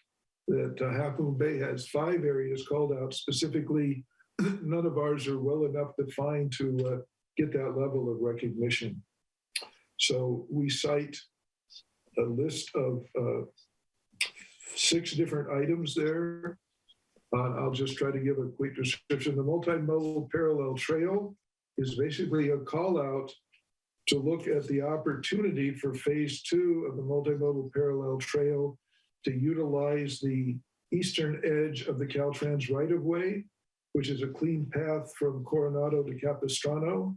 Speaker 15: that Half Moon Bay has 5 areas called out specifically. None of ours are well enough defined to get that level of recognition. So we cite a list of 6 different items there. I'll just try to give a quick description. The multimodal parallel trail is basically a call out to look at the opportunity for phase 2 of the multimodal parallel trail to utilize the eastern edge of the Caltrans right-of-way, which is a clean path from Coronado to Capistrano.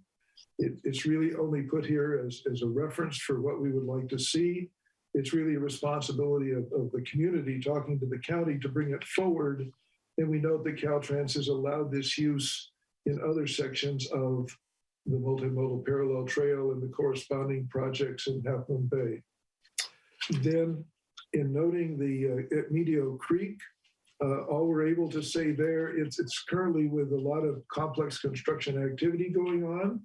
Speaker 15: It's really only put here as a reference for what we would like to see. It's really a responsibility of the community talking to the county to bring it forward. And we note that Caltrans has allowed this use in other sections of the multimodal parallel trail and the corresponding projects in Half Moon Bay. Then in noting the at Medio Creek, all we're able to say there, it's currently with a lot of complex construction activity going on,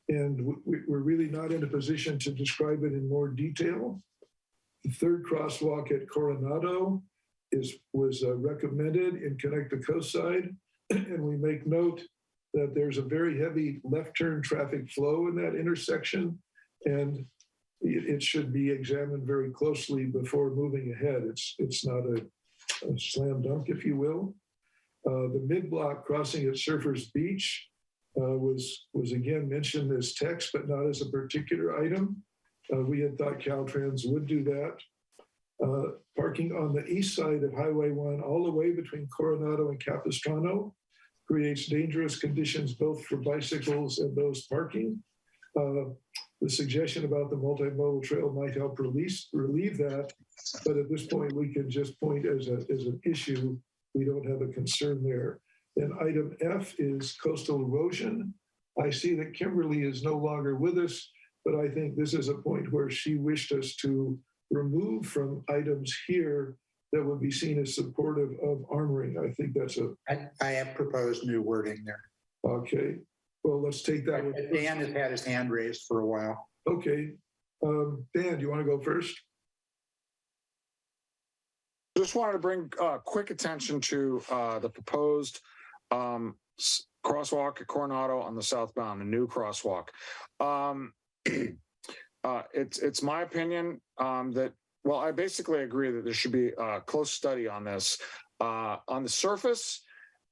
Speaker 15: and we're really not in a position to describe it in more detail. The third crosswalk at Coronado was recommended in Connect the Coast Side, and we make note that there's a very heavy left turn traffic flow in that intersection, and it should be examined very closely before moving ahead. It's not a slam dunk, if you will. The mid-block crossing at Surfers Beach was again mentioned as text, but not as a particular item. We had thought Caltrans would do that. Parking on the east side of Highway 1 all the way between Coronado and Capistrano creates dangerous conditions both for bicycles and those parking. The suggestion about the multimodal trail might help relieve that, but at this point we can just point as an issue. We don't have a concern there. Then item F is coastal erosion. I see that Kimberly is no longer with us, but I think this is a point where she wished us to remove from items here that would be seen as supportive of armoring. I think that's
Speaker 2: I have proposed new wording there.
Speaker 15: Okay. Well, let's take that one.
Speaker 2: Dan has had his hand raised for a while.
Speaker 15: Okay. Dan, do you want to go first?
Speaker 9: Just wanted to bring quick attention to the proposed crosswalk at Coronado on the southbound, a new crosswalk. It's my opinion that, well, I basically agree that there should be a close study on this. On the surface,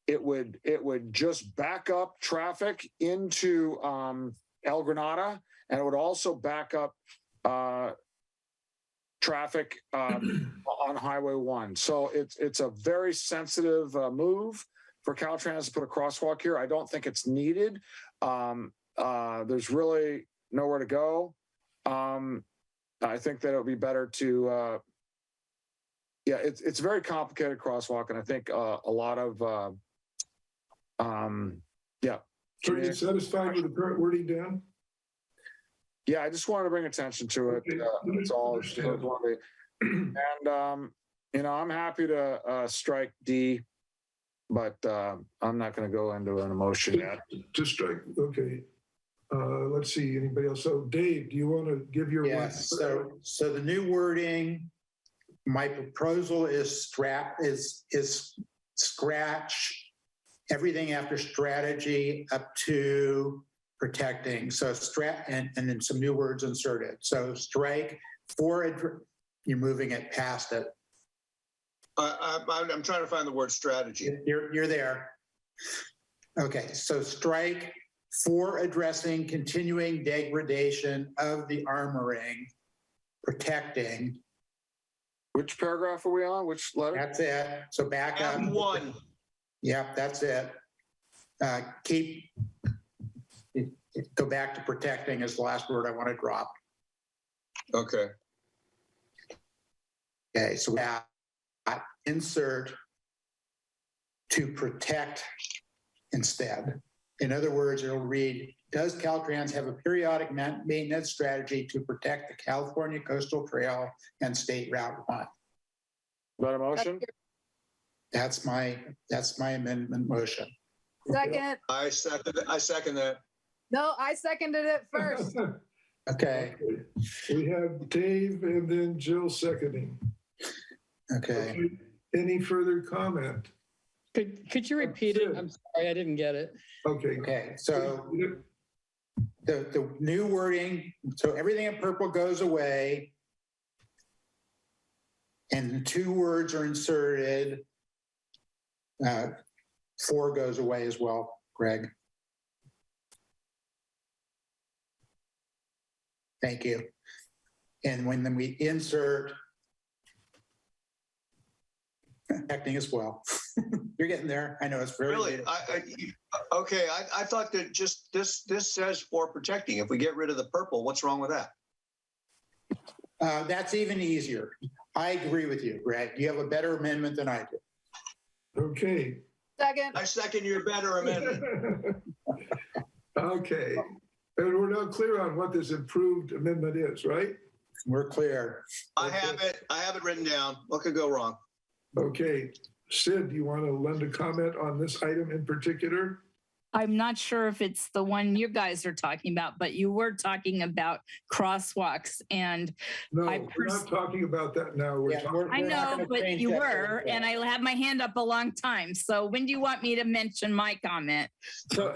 Speaker 9: it would just back up traffic into El Granada, and it would also back up traffic on Highway 1. So it's a very sensitive move for Caltrans to put a crosswalk here. I don't think it's needed. There's really nowhere to go. I think that it would be better to, it's a very complicated crosswalk, and I think a lot of,
Speaker 15: So are you satisfied with the current wording, Dan?
Speaker 9: Yeah, I just wanted to bring attention to it. That's all. And, I'm happy to strike D, but I'm not going to go into an emotion yet.
Speaker 15: To strike, okay. Let's see, anybody else? So Dave, do you want to give your
Speaker 2: Yes, so the new wording, my proposal is scratch everything after strategy up to protecting. So and then some new words inserted. So strike for, you're moving it past it.
Speaker 1: I'm trying to find the word strategy.
Speaker 2: You're there. Okay, so strike for addressing continuing degradation of the armoring, protecting.
Speaker 9: Which paragraph are we on? Which letter?
Speaker 2: That's it. So back up.
Speaker 1: F1.
Speaker 2: Yep, that's it. Go back to protecting is the last word I want to drop.
Speaker 1: Okay.
Speaker 2: Okay, so we have insert to protect instead. In other words, it'll read, does Caltrans have a periodic maintenance strategy to protect the California Coastal Trail and State Route 1?
Speaker 9: Is that a motion?
Speaker 2: That's my amendment motion.
Speaker 14: Second.
Speaker 1: I second that.
Speaker 14: No, I seconded it first.
Speaker 2: Okay.
Speaker 15: We have Dave and then Jill seconding.
Speaker 2: Okay.
Speaker 15: Any further comment?
Speaker 3: Could you repeat it? I'm sorry, I didn't get it.
Speaker 15: Okay.
Speaker 2: Okay. So the new wording, so everything in purple goes away. And 2 words are inserted. 4 goes away as well, Greg. Thank you. And when then we insert protecting as well. You're getting there. I know it's very
Speaker 1: Really? Okay, I thought that just this says for protecting. If we get rid of the purple, what's wrong with that?
Speaker 2: That's even easier. I agree with you, Greg. You have a better amendment than I do.
Speaker 15: Okay.
Speaker 14: Second.
Speaker 1: I second your better amendment.
Speaker 15: Okay. And we're now clear on what this improved amendment is, right?
Speaker 2: We're clear.
Speaker 1: I have it written down. What could go wrong?
Speaker 15: Okay. Sid, do you want to lend a comment on this item in particular?
Speaker 8: I'm not sure if it's the one you guys are talking about, but you were talking about crosswalks and
Speaker 15: No, we're not talking about that now.
Speaker 8: I know, but you were, and I had my hand up a long time. So when do you want me to mention my comment?
Speaker 2: So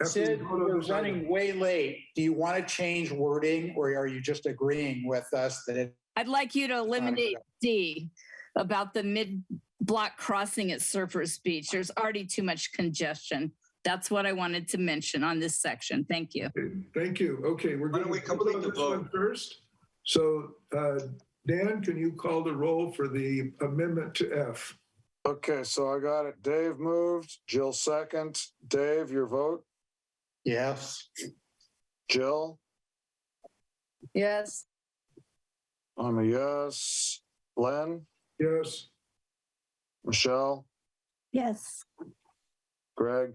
Speaker 2: Sid, we're running way late. Do you want to change wording or are you just agreeing with us that it?
Speaker 8: I'd like you to eliminate D about the mid-block crossing at Surfers Beach. There's already too much congestion. That's what I wanted to mention on this section. Thank you.
Speaker 15: Thank you. Okay, we're going to complete the vote first. So Dan, can you call the roll for the amendment to F?
Speaker 9: Okay, so I got it. Dave moved, Jill second. Dave, your vote?
Speaker 2: Yes.
Speaker 9: Jill?
Speaker 14: Yes.
Speaker 9: I'm a yes. Len?
Speaker 15: Yes.
Speaker 9: Michelle?
Speaker 7: Yes.
Speaker 9: Greg?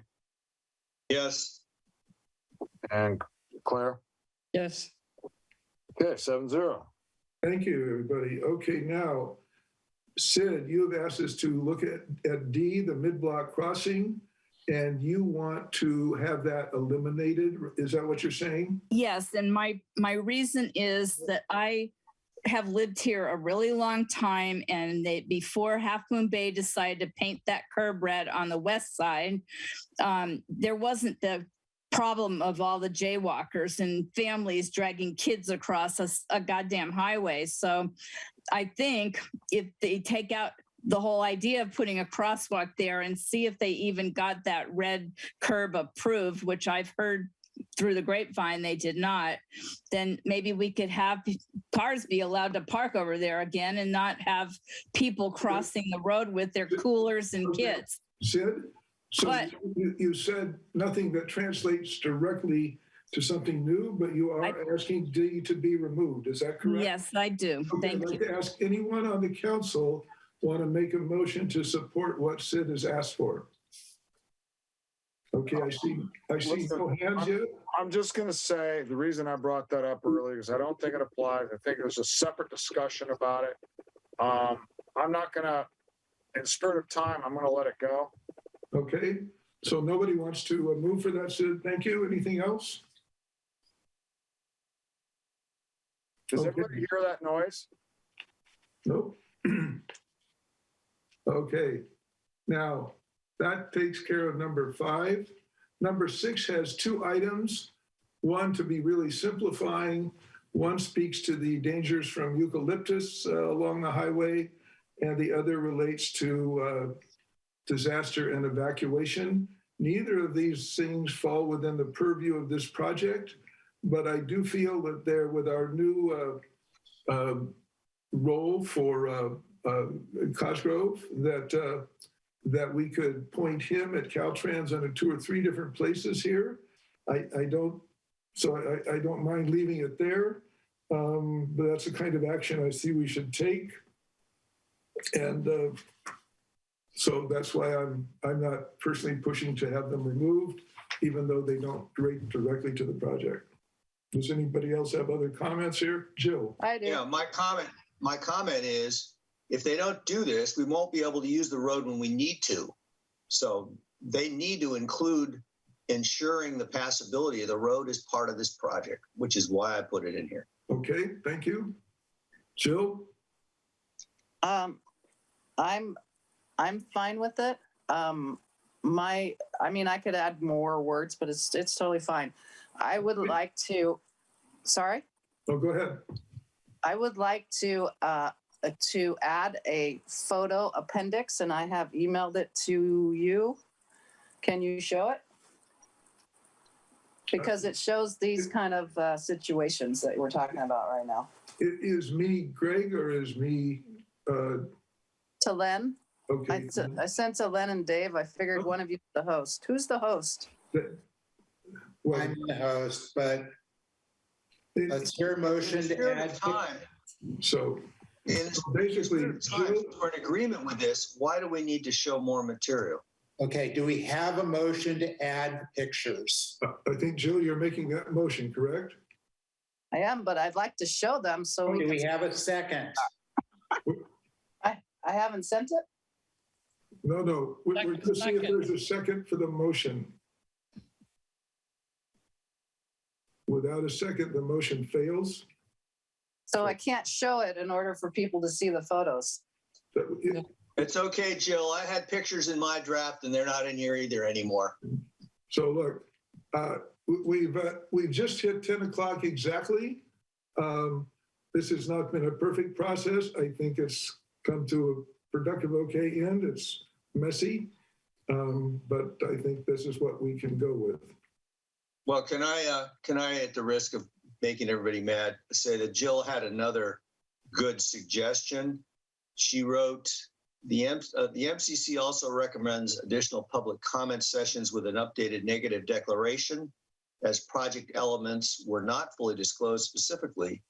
Speaker 1: Yes.
Speaker 9: And Claire?
Speaker 3: Yes.
Speaker 9: Okay, 7-0.
Speaker 15: Thank you, everybody. Okay, now, Sid, you have asked us to look at D, the mid-block crossing, and you want to have that eliminated. Is that what you're saying?
Speaker 8: Yes, and my reason is that I have lived here a really long time, and before Half Moon Bay decided to paint that curb red on the west side, there wasn't the problem of all the jaywalkers and families dragging kids across a goddamn highway. So I think if they take out the whole idea of putting a crosswalk there and see if they even got that red curb approved, which I've heard through the grapevine they did not, then maybe we could have cars be allowed to park over there again and not have people crossing the road with their coolers and kids.
Speaker 15: Sid, so you said nothing that translates directly to something new, but you are asking D to be removed. Is that correct?
Speaker 8: Yes, I do.
Speaker 15: Okay,
Speaker 8: Thank
Speaker 15: I'd like
Speaker 8: you.
Speaker 15: to ask anyone on the council want to make a motion to support what Sid has asked for. Okay, I see no hands yet.
Speaker 9: I'm just going to say the reason I brought that up earlier is I don't think it applies. I think there's a separate discussion about it. I'm not going to, in spirit of time, I'm going to let it go.
Speaker 15: Okay, so nobody wants to move for that, Sid. Thank you. Anything else?
Speaker 9: Does everybody hear that noise?
Speaker 15: Nope. Okay, now that takes care of number 5. Number 6 has 2 items. One to be really simplifying. One speaks to the dangers from eucalyptus along the highway, and the other relates to disaster and evacuation. Neither of these things fall within the purview of this project, but I do feel that there, with our new role for Cosgrove, that we could point him at Caltrans on 2 or 3 different places here. I don't mind leaving it there, but that's the kind of action I see we should take. And so that's why I'm not personally pushing to have them removed, even though they don't relate directly to the project. Does anybody else have other comments here? Jill?
Speaker 14: I do.
Speaker 1: Yeah, my comment is if they don't do this, we won't be able to use the road when we need to. So they need to include ensuring the passability of the road as part of this project, which is why I put it in here.
Speaker 15: Okay, thank you. Jill?
Speaker 14: I'm fine with it. I mean, I could add more words, but it's totally fine. I would like to, sorry?
Speaker 15: Oh, go ahead.
Speaker 14: I would like to add a photo appendix, and I have emailed it to you. Can you show it? Because it shows these kind of situations that we're talking about right now.
Speaker 15: It is me, Greg, or is me?
Speaker 14: To Len.
Speaker 15: Okay.
Speaker 14: I sent to Len and Dave. I figured one of you is the host. Who's the host?
Speaker 15: Well,
Speaker 2: I'm the host, but let's hear a motion to add.
Speaker 15: So
Speaker 1: basically, we're in agreement with this. Why do we need to show more material?
Speaker 2: Okay, do we have a motion to add pictures?
Speaker 15: I think, Jill, you're making that motion, correct?
Speaker 14: I am, but I'd like to show them. So
Speaker 2: do we have a second?
Speaker 14: I haven't sent it.
Speaker 15: No. We're going to see if there's a second for the motion. Without a second, the motion fails.
Speaker 14: So I can't show it in order for people to see the photos.
Speaker 1: It's okay, Jill. I had pictures in my draft and they're not in here either anymore.
Speaker 15: So look, we've just hit 10 o'clock exactly. This has not been a perfect process. I think it's come to a productive okay end. It's messy, but I think this is what we can go with.
Speaker 1: Well, can I, at the risk of making everybody mad, say that Jill had another good suggestion. She wrote, the MCC also recommends additional public comment sessions with an updated negative declaration, as project elements were not fully disclosed specifically.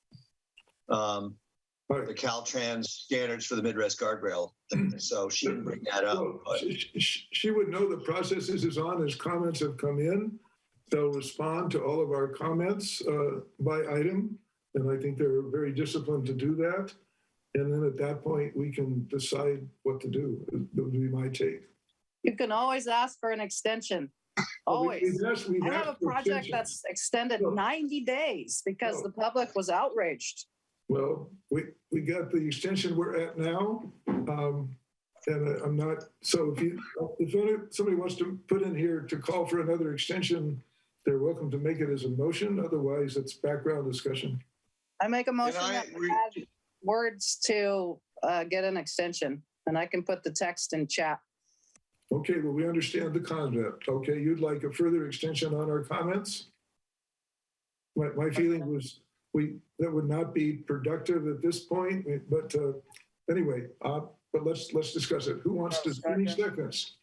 Speaker 1: The Caltrans standards for the Midwest guardrail. So she didn't bring that up.
Speaker 15: Well, she would know the process is on as comments have come in. They'll respond to all of our comments by item. And I think they're very disciplined to do that. And then at that point, we can decide what to do. That would be my take.
Speaker 14: You can always ask for an extension. Always.
Speaker 15: We've
Speaker 14: I have a project that's extended 90 days because the public was outraged.
Speaker 15: Well, we got the extension we're at now. And I'm not, so if somebody wants to put in here to call for another extension, they're welcome to make it as a motion. Otherwise, it's background discussion.
Speaker 14: I make a motion that we add words to get an extension, and I can put the text in chat.
Speaker 15: Okay, well, we understand the concept. Okay, you'd like a further extension on our comments? My feeling was that would not be productive at this point, but anyway, but let's discuss it. Who wants to, any seconds?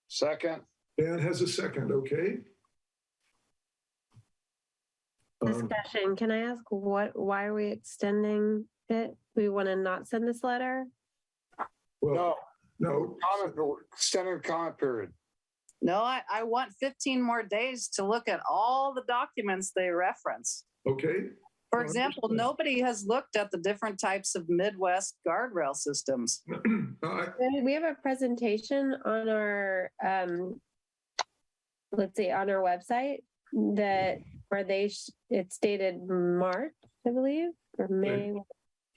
Speaker 9: Second.
Speaker 15: Dan has a second, okay?
Speaker 7: Discussion, can I ask why are we extending it? We want to not send this letter?
Speaker 15: Well, no.
Speaker 9: Extended comment period.
Speaker 14: No, I want 15 more days to look at all the documents they reference.
Speaker 15: Okay.
Speaker 14: For example, nobody has looked at the different types of Midwest guardrail systems.
Speaker 7: We have a presentation on our, let's see, on our website that where it's dated March, I believe, or May, a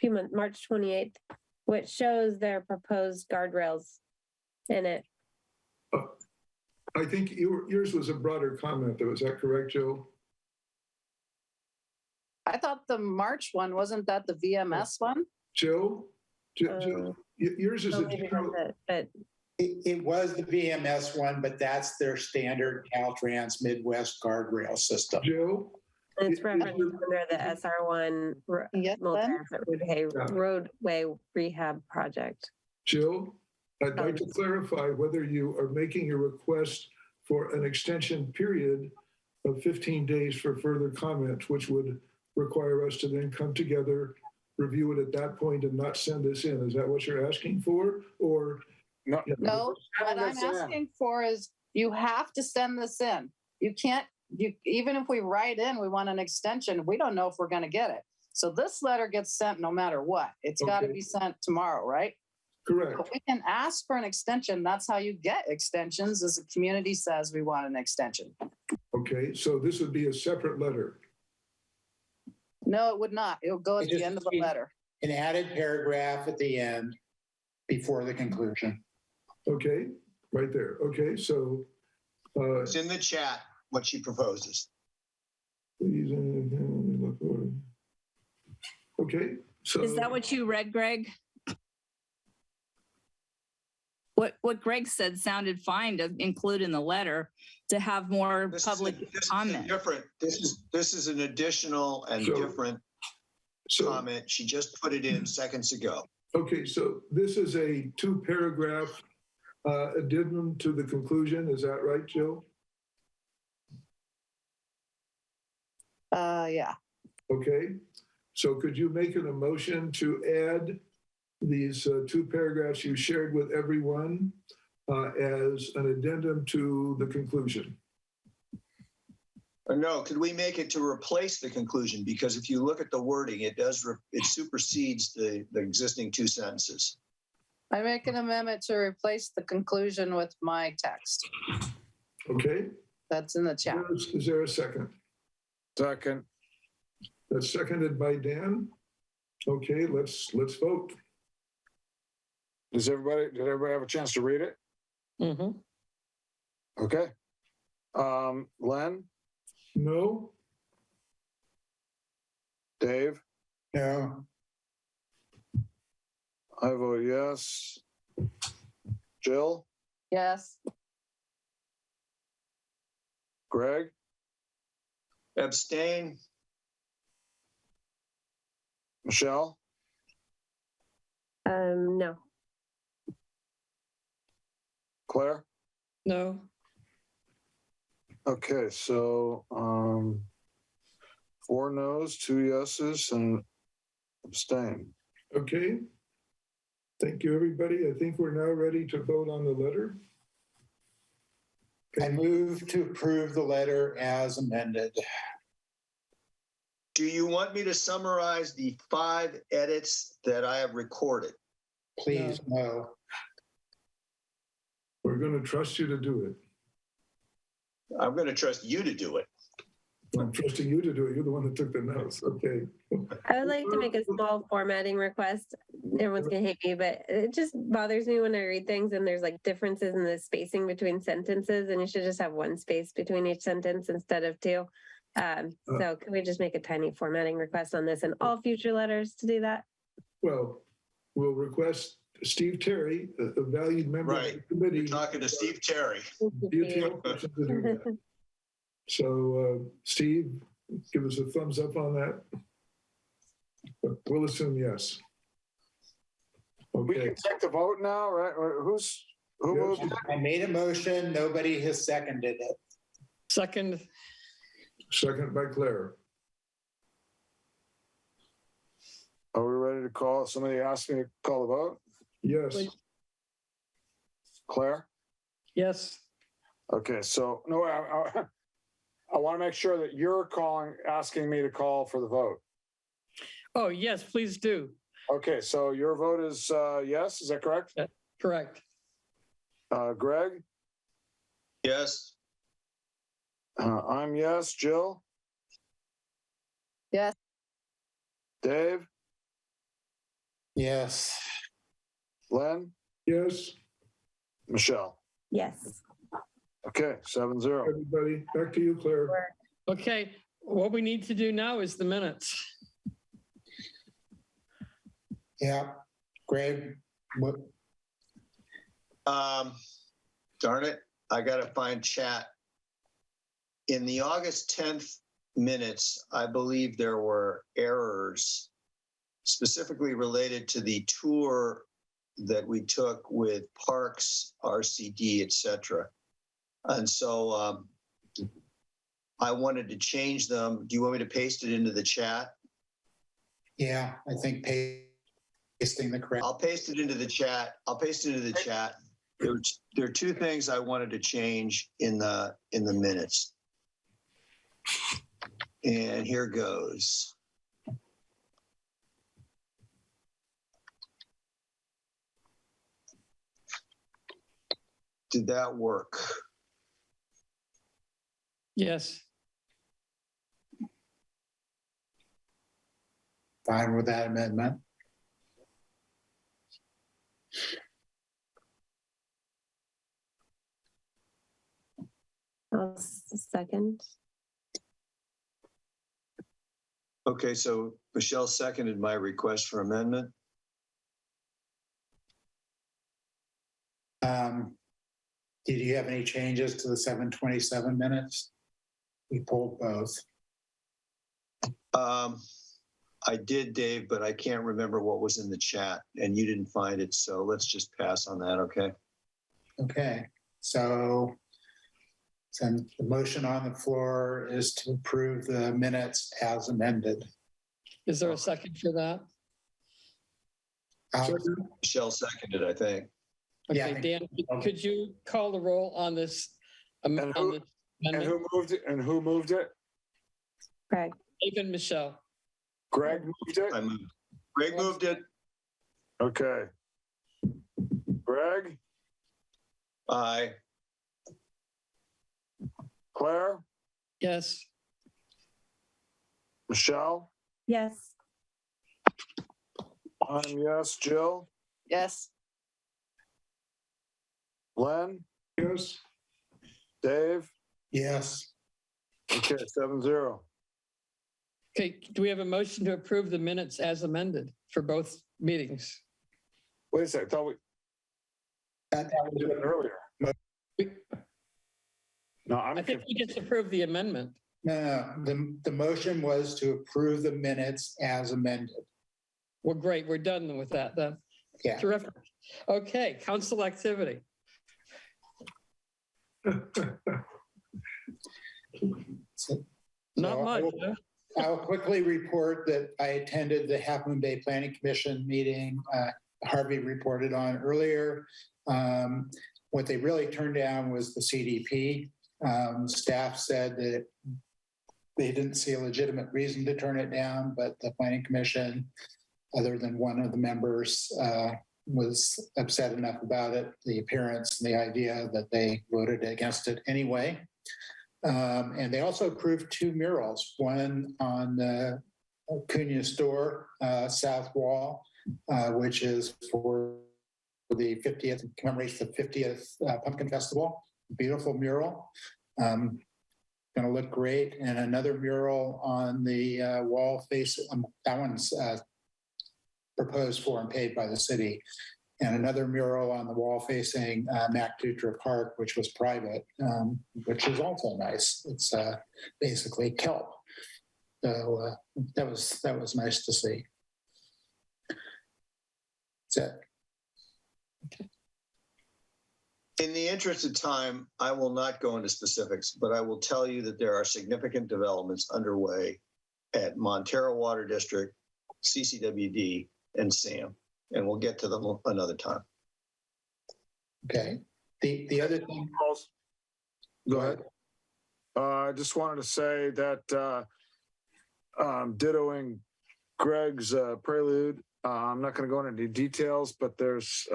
Speaker 7: few months, March 28th, which shows their proposed guardrails in it.
Speaker 15: I think yours was a broader comment, though. Is that correct, Joe?
Speaker 14: I thought the March one, wasn't that the VMS one?
Speaker 15: Joe, yours is a general.
Speaker 2: It was the VMS one, but that's their standard Caltrans Midwest guardrail system.
Speaker 15: Joe?
Speaker 7: It's referenced under the SR1 roadway rehab project.
Speaker 15: Jill, I'd like to clarify whether you are making a request for an extension period of 15 days for further comment, which would require us to then come together, review it at that point, and not send this in. Is that what you're asking for? Or
Speaker 14: no, what I'm asking for is you have to send this in. You can't, even if we write in, we want an extension, we don't know if we're going to get it. So this letter gets sent no matter what. It's got to
Speaker 15: Okay.
Speaker 14: be sent tomorrow, right?
Speaker 15: Correct.
Speaker 14: But we can ask for an extension. That's how you get extensions, is the community says we want an extension.
Speaker 15: Okay, so this would be a separate letter.
Speaker 14: No, it would not. It'll go at the end of the letter.
Speaker 2: An added paragraph at the end before the conclusion.
Speaker 15: Okay, right there. Okay, so.
Speaker 1: It's in the chat, what she proposes.
Speaker 15: Okay, so.
Speaker 8: Is that what you read, Greg? What Greg said sounded fine to include in the letter to have more public comment.
Speaker 1: This is an additional and different comment. She just put it in seconds ago.
Speaker 15: Okay, so this is a 2-paragraph addendum to the conclusion. Is that right, Jill?
Speaker 14: Yeah.
Speaker 15: Okay, so could you make an motion to add these 2 paragraphs you shared with everyone as an addendum to the conclusion?
Speaker 1: No, could we make it to replace the conclusion? Because if you look at the wording, it supersedes the existing 2 sentences.
Speaker 14: I make an amendment to replace the conclusion with my text.
Speaker 15: Okay.
Speaker 14: That's in the chat.
Speaker 15: Is there a second?
Speaker 9: Second.
Speaker 15: That's seconded by Dan. Okay, let's vote.
Speaker 9: Did everybody have a chance to read it?
Speaker 3: Mm-hmm.
Speaker 9: Okay. Len?
Speaker 15: No.
Speaker 9: Dave?
Speaker 2: No.
Speaker 9: I vote yes. Jill?
Speaker 14: Yes.
Speaker 9: Greg?
Speaker 1: Abstain.
Speaker 9: Michelle?
Speaker 7: No.
Speaker 9: Claire?
Speaker 3: No.
Speaker 9: Okay, so 4 noes, 2 yeses, and abstain.
Speaker 15: Okay. Thank you, everybody. I think we're now ready to vote on the letter.
Speaker 2: I move to approve the letter as amended.
Speaker 1: Do you want me to summarize the 5 edits that I have recorded?
Speaker 2: Please, no.
Speaker 15: We're going to trust you to do it.
Speaker 1: I'm going to trust you to do it.
Speaker 15: I'm trusting you to do it. You're the one that took the notes. Okay.
Speaker 7: I would like to make a small formatting request. Everyone's gonna hate me, but it just bothers me when I read things and there's like differences in the spacing between sentences, and you should just have 1 space between each sentence instead of 2. So can we just make a tiny formatting request on this and all future letters to do that?
Speaker 15: Well, we'll request Steve Terry, a valued member of the committee.
Speaker 1: You're talking to Steve Terry.
Speaker 15: Detailed questions to do that. So, Steve, give us a thumbs up on that. But we'll assume yes.
Speaker 9: We
Speaker 15: Okay.
Speaker 9: can take the vote now, right? Who moved it?
Speaker 2: I made a motion. Nobody has seconded it.
Speaker 3: Second.
Speaker 15: Second by Claire.
Speaker 9: Are we ready to call? Somebody asked me to call the vote?
Speaker 15: Yes.
Speaker 9: Claire?
Speaker 3: Yes.
Speaker 9: Okay, so no, I want to make sure that you're asking me to call for the vote.
Speaker 3: Oh, yes, please do.
Speaker 9: Okay, so your vote is yes, is that correct?
Speaker 3: Correct.
Speaker 9: Greg?
Speaker 1: Yes.
Speaker 9: I'm yes. Jill?
Speaker 14: Yes.
Speaker 9: Dave?
Speaker 2: Yes.
Speaker 9: Len?
Speaker 15: Yes.
Speaker 9: Michelle?
Speaker 7: Yes.
Speaker 9: Okay, 7-0.
Speaker 15: Everybody, back to you, Claire.
Speaker 3: Okay, what we need to do now is the minutes.
Speaker 2: Yeah. Greg, what?
Speaker 1: Darn it, I got to find chat. In the August 10th minutes, I believe there were errors specifically related to the tour that we took with Parks, RCD, et cetera. And so I wanted to change them. Do you want me to paste it into the chat?
Speaker 2: Yeah, I think pasting the correct.
Speaker 1: I'll paste it into the chat. There are 2 things I wanted to change in the minutes. And here goes. Did that work?
Speaker 3: Yes.
Speaker 2: Fine with that amendment.
Speaker 7: I'll second.
Speaker 1: Okay, so Michelle seconded my request for amendment.
Speaker 2: Did you have any changes to the 7:27 minutes? We pulled both.
Speaker 1: I did, Dave, but I can't remember what was in the chat and you didn't find it. So let's just pass on that, okay?
Speaker 2: Okay, so the motion on the floor is to approve the minutes as amended.
Speaker 3: Is there a second for that?
Speaker 1: Michelle seconded, I think.
Speaker 3: Okay, Dan, could you call the roll on this?
Speaker 9: And who moved it? And who moved it?
Speaker 7: Greg.
Speaker 3: Even Michelle.
Speaker 9: Greg moved it?
Speaker 1: I moved. Greg moved it.
Speaker 9: Okay. Greg?
Speaker 1: Aye.
Speaker 9: Claire?
Speaker 3: Yes.
Speaker 9: Michelle?
Speaker 7: Yes.
Speaker 9: I'm yes. Jill?
Speaker 14: Yes.
Speaker 9: Len?
Speaker 15: Yes.
Speaker 9: Dave?
Speaker 2: Yes.
Speaker 9: Okay, 7-0.
Speaker 3: Okay, do we have a motion to approve the minutes as amended for both meetings?
Speaker 9: Wait a second, I thought we did it earlier. No,
Speaker 3: I think we just approved the amendment.
Speaker 2: No, the motion was to approve the minutes as amended.
Speaker 3: Well, great, we're done with that then.
Speaker 2: Yeah.
Speaker 3: Terrific. Okay, council activity. Not much.
Speaker 2: I'll quickly report that I attended the Half Moon Bay Planning Commission meeting Harvey reported on earlier. What they really turned down was the CDP. Staff said that they didn't see a legitimate reason to turn it down, but the Planning Commission, other than one of the members, was upset enough about it, the appearance and the idea, that they voted against it anyway. And they also approved 2 murals, one on the Cunha store south wall, which is for the 50th, commemorates the 50th Pumpkin Festival. Beautiful mural. Going to look great. And another mural on the wall face, that one's proposed for and paid by the city. And another mural on the wall facing Mac Dutra Park, which was private, which is also nice. It's basically kelp. So that was nice to see. That's it.
Speaker 3: Okay.
Speaker 1: In the interest of time, I will not go into specifics, but I will tell you that there are significant developments underway at Montero Water District, CCWD, and SAM. And we'll get to them another time.
Speaker 2: Okay. The other thing.
Speaker 9: Go ahead. I just wanted to say that dittoing Greg's prelude, I'm not going to go into details, but there's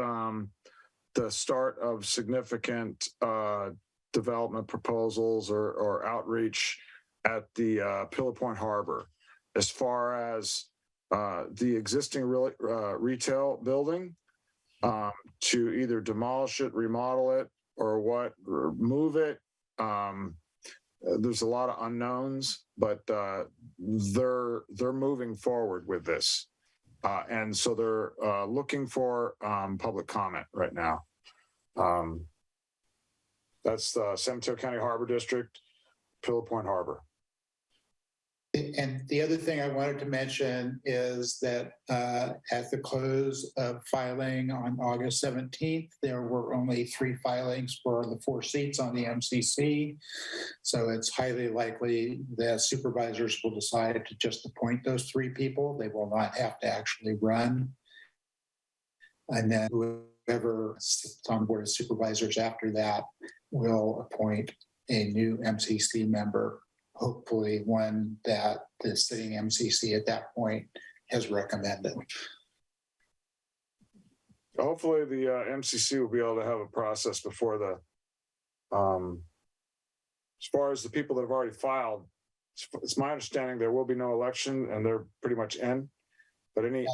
Speaker 9: the start of significant development proposals or outreach at the Pillar Point Harbor, as far as the existing retail building, to either demolish it, remodel it, or move it. There's a lot of unknowns, but they're moving forward with this. And so they're looking for public comment right now. That's the San Mateo County Harbor District, Pillar Point Harbor.
Speaker 2: And the other thing I wanted to mention is that at the close of filing on August 17th, there were only 3 filings for the 4 seats on the MCC. So it's highly likely that supervisors will decide to just appoint those 3 people. They will not have to actually run. And then whoever sits on the board of supervisors after that will appoint a new MCC member, hopefully one that the sitting MCC at that point has recommended.
Speaker 9: hopefully the MCC will be able to have a process before the, as far as the people that have already filed, it's my understanding there will be no election and they're pretty much in. But any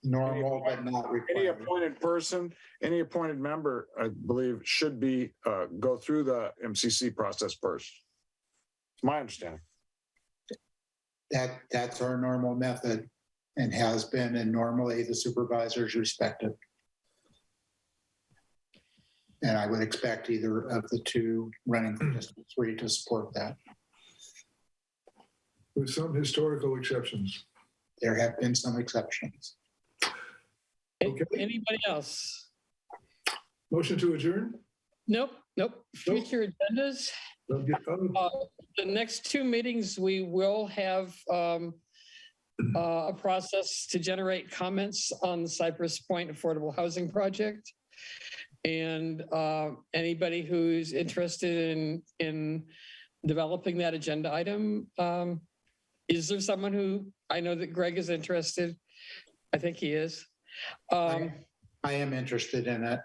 Speaker 2: normal, but not
Speaker 9: any
Speaker 2: required.
Speaker 9: appointed person, any appointed member, I believe, should be go through the MCC process first. It's my understanding.
Speaker 2: That's our normal method and has been, and normally the supervisors respect it. And I would expect either of the two running for District 3 to support that.
Speaker 15: With some historical exceptions.
Speaker 2: There have been some exceptions.
Speaker 15: Okay.
Speaker 3: Anybody else?
Speaker 15: Motion to adjourn?
Speaker 3: Nope. Future agendas. The next two meetings, we will have a process to generate comments on the Cypress Point Affordable Housing Project. And anybody who's interested in developing that agenda item, is there someone who, I know that Greg is interested. I think he is.
Speaker 2: I am interested in it.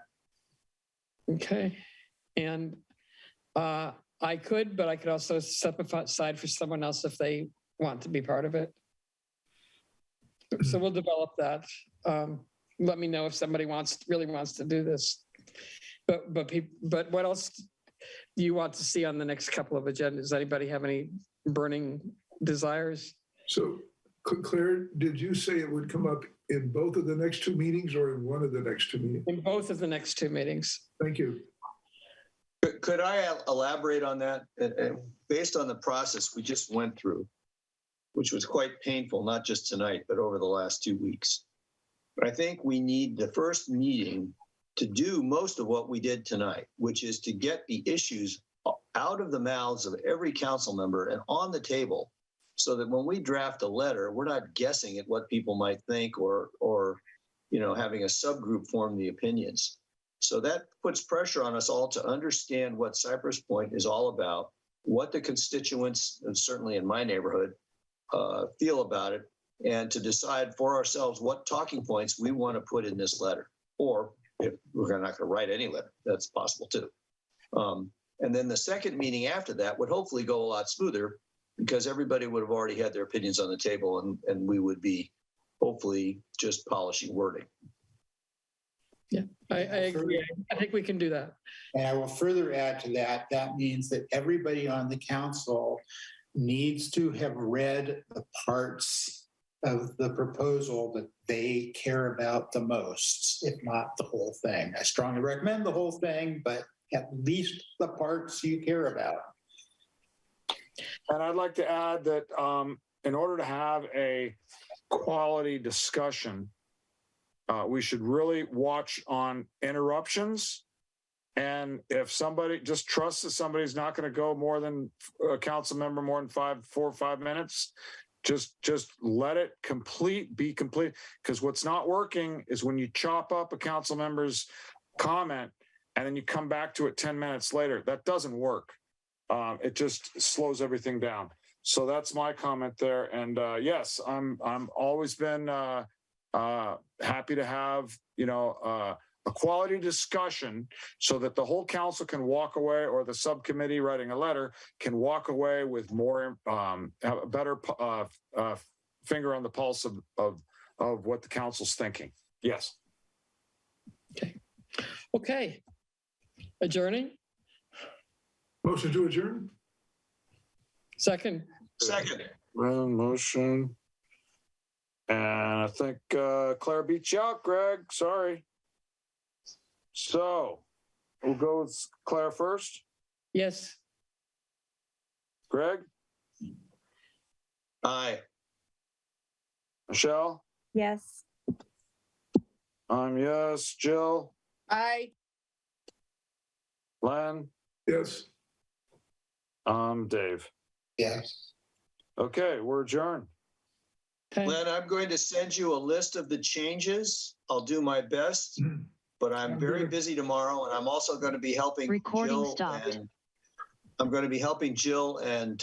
Speaker 3: Okay. And I could, but I could also step aside for someone else if they want to be part of it. So we'll develop that. Let me know if somebody really wants to do this. But what else do you want to see on the next couple of agendas? Anybody have any burning desires?
Speaker 15: So, Claire, did you say it would come up in both of the next two meetings or in one of the next two meetings?
Speaker 3: In both of the next two meetings.
Speaker 15: Thank you.
Speaker 1: Could I elaborate on that? Based on the process we just went through, which was quite painful, not just tonight, but over the last 2 weeks. But I think we need the first meeting to do most of what we did tonight, which is to get the issues out of the mouths of every council member and on the table, so that when we draft a letter, we're not guessing at what people might think or having a subgroup form the opinions. So that puts pressure on us all to understand what Cypress Point is all about, what the constituents, and certainly in my neighborhood, feel about it, and to decide for ourselves what talking points we want to put in this letter. Or if we're not going to write any letter, that's possible too. And then the second meeting after that would hopefully go a lot smoother, because everybody would have already had their opinions on the table, and we would be hopefully just polishing wording.
Speaker 3: Yeah, I agree. I think we can do that.
Speaker 2: And I will further add to that, that means that everybody on the council needs to have read the parts of the proposal that they care about the most, if not the whole thing. I strongly recommend the whole thing, but at least the parts you care about.
Speaker 9: And I'd like to add that in order to have a quality discussion, we should really watch on interruptions. And if somebody just trusts that somebody's not going to go more than a council member, more than 4 or 5 minutes, just let it be complete. Because what's not working is when you chop up a council member's comment and then you come back to it 10 minutes later. That doesn't work. It just slows everything down. So that's my comment there. And yes, I'm always been happy to have a quality discussion so that the whole council can walk away, or the subcommittee writing a letter can walk away with more a better finger on the pulse of what the council's thinking. Yes.
Speaker 3: Okay. Adjourning.
Speaker 15: Motion to adjourn.
Speaker 1: Second.
Speaker 9: Motion. And I think Claire beat you out, Greg. Sorry. So we'll go with Claire first.
Speaker 3: Yes.
Speaker 9: Greg?
Speaker 1: Aye.
Speaker 9: Michelle?
Speaker 7: Yes.
Speaker 9: I'm yes. Jill?
Speaker 6: Aye.
Speaker 9: Len?
Speaker 15: Yes.
Speaker 9: Dave?
Speaker 2: Yes.
Speaker 9: Okay, we're adjourned.
Speaker 1: Len, I'm going to send you a list of the changes. I'll do my best, but I'm very busy tomorrow, and I'm also going to be helping Jill. I'm going to be helping Jill and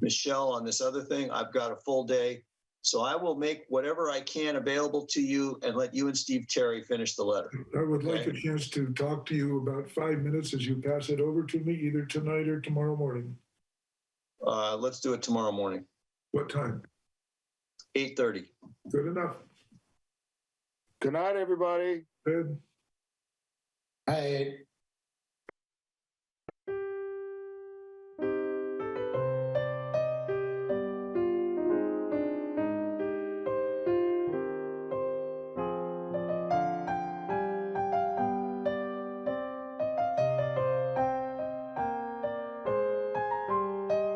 Speaker 1: Michelle on this other thing. I've got a full day, So I will make whatever I can available to you and let you and Steve Terry finish the letter.
Speaker 15: I would like a
Speaker 1: Okay.
Speaker 15: chance to talk to you about 5 minutes as you pass it over to me, either tonight or tomorrow morning.
Speaker 1: Let's do it tomorrow morning,
Speaker 15: What time?
Speaker 1: 8:30.
Speaker 15: Good enough.
Speaker 9: Good night, everybody.
Speaker 15: Good.
Speaker 2: I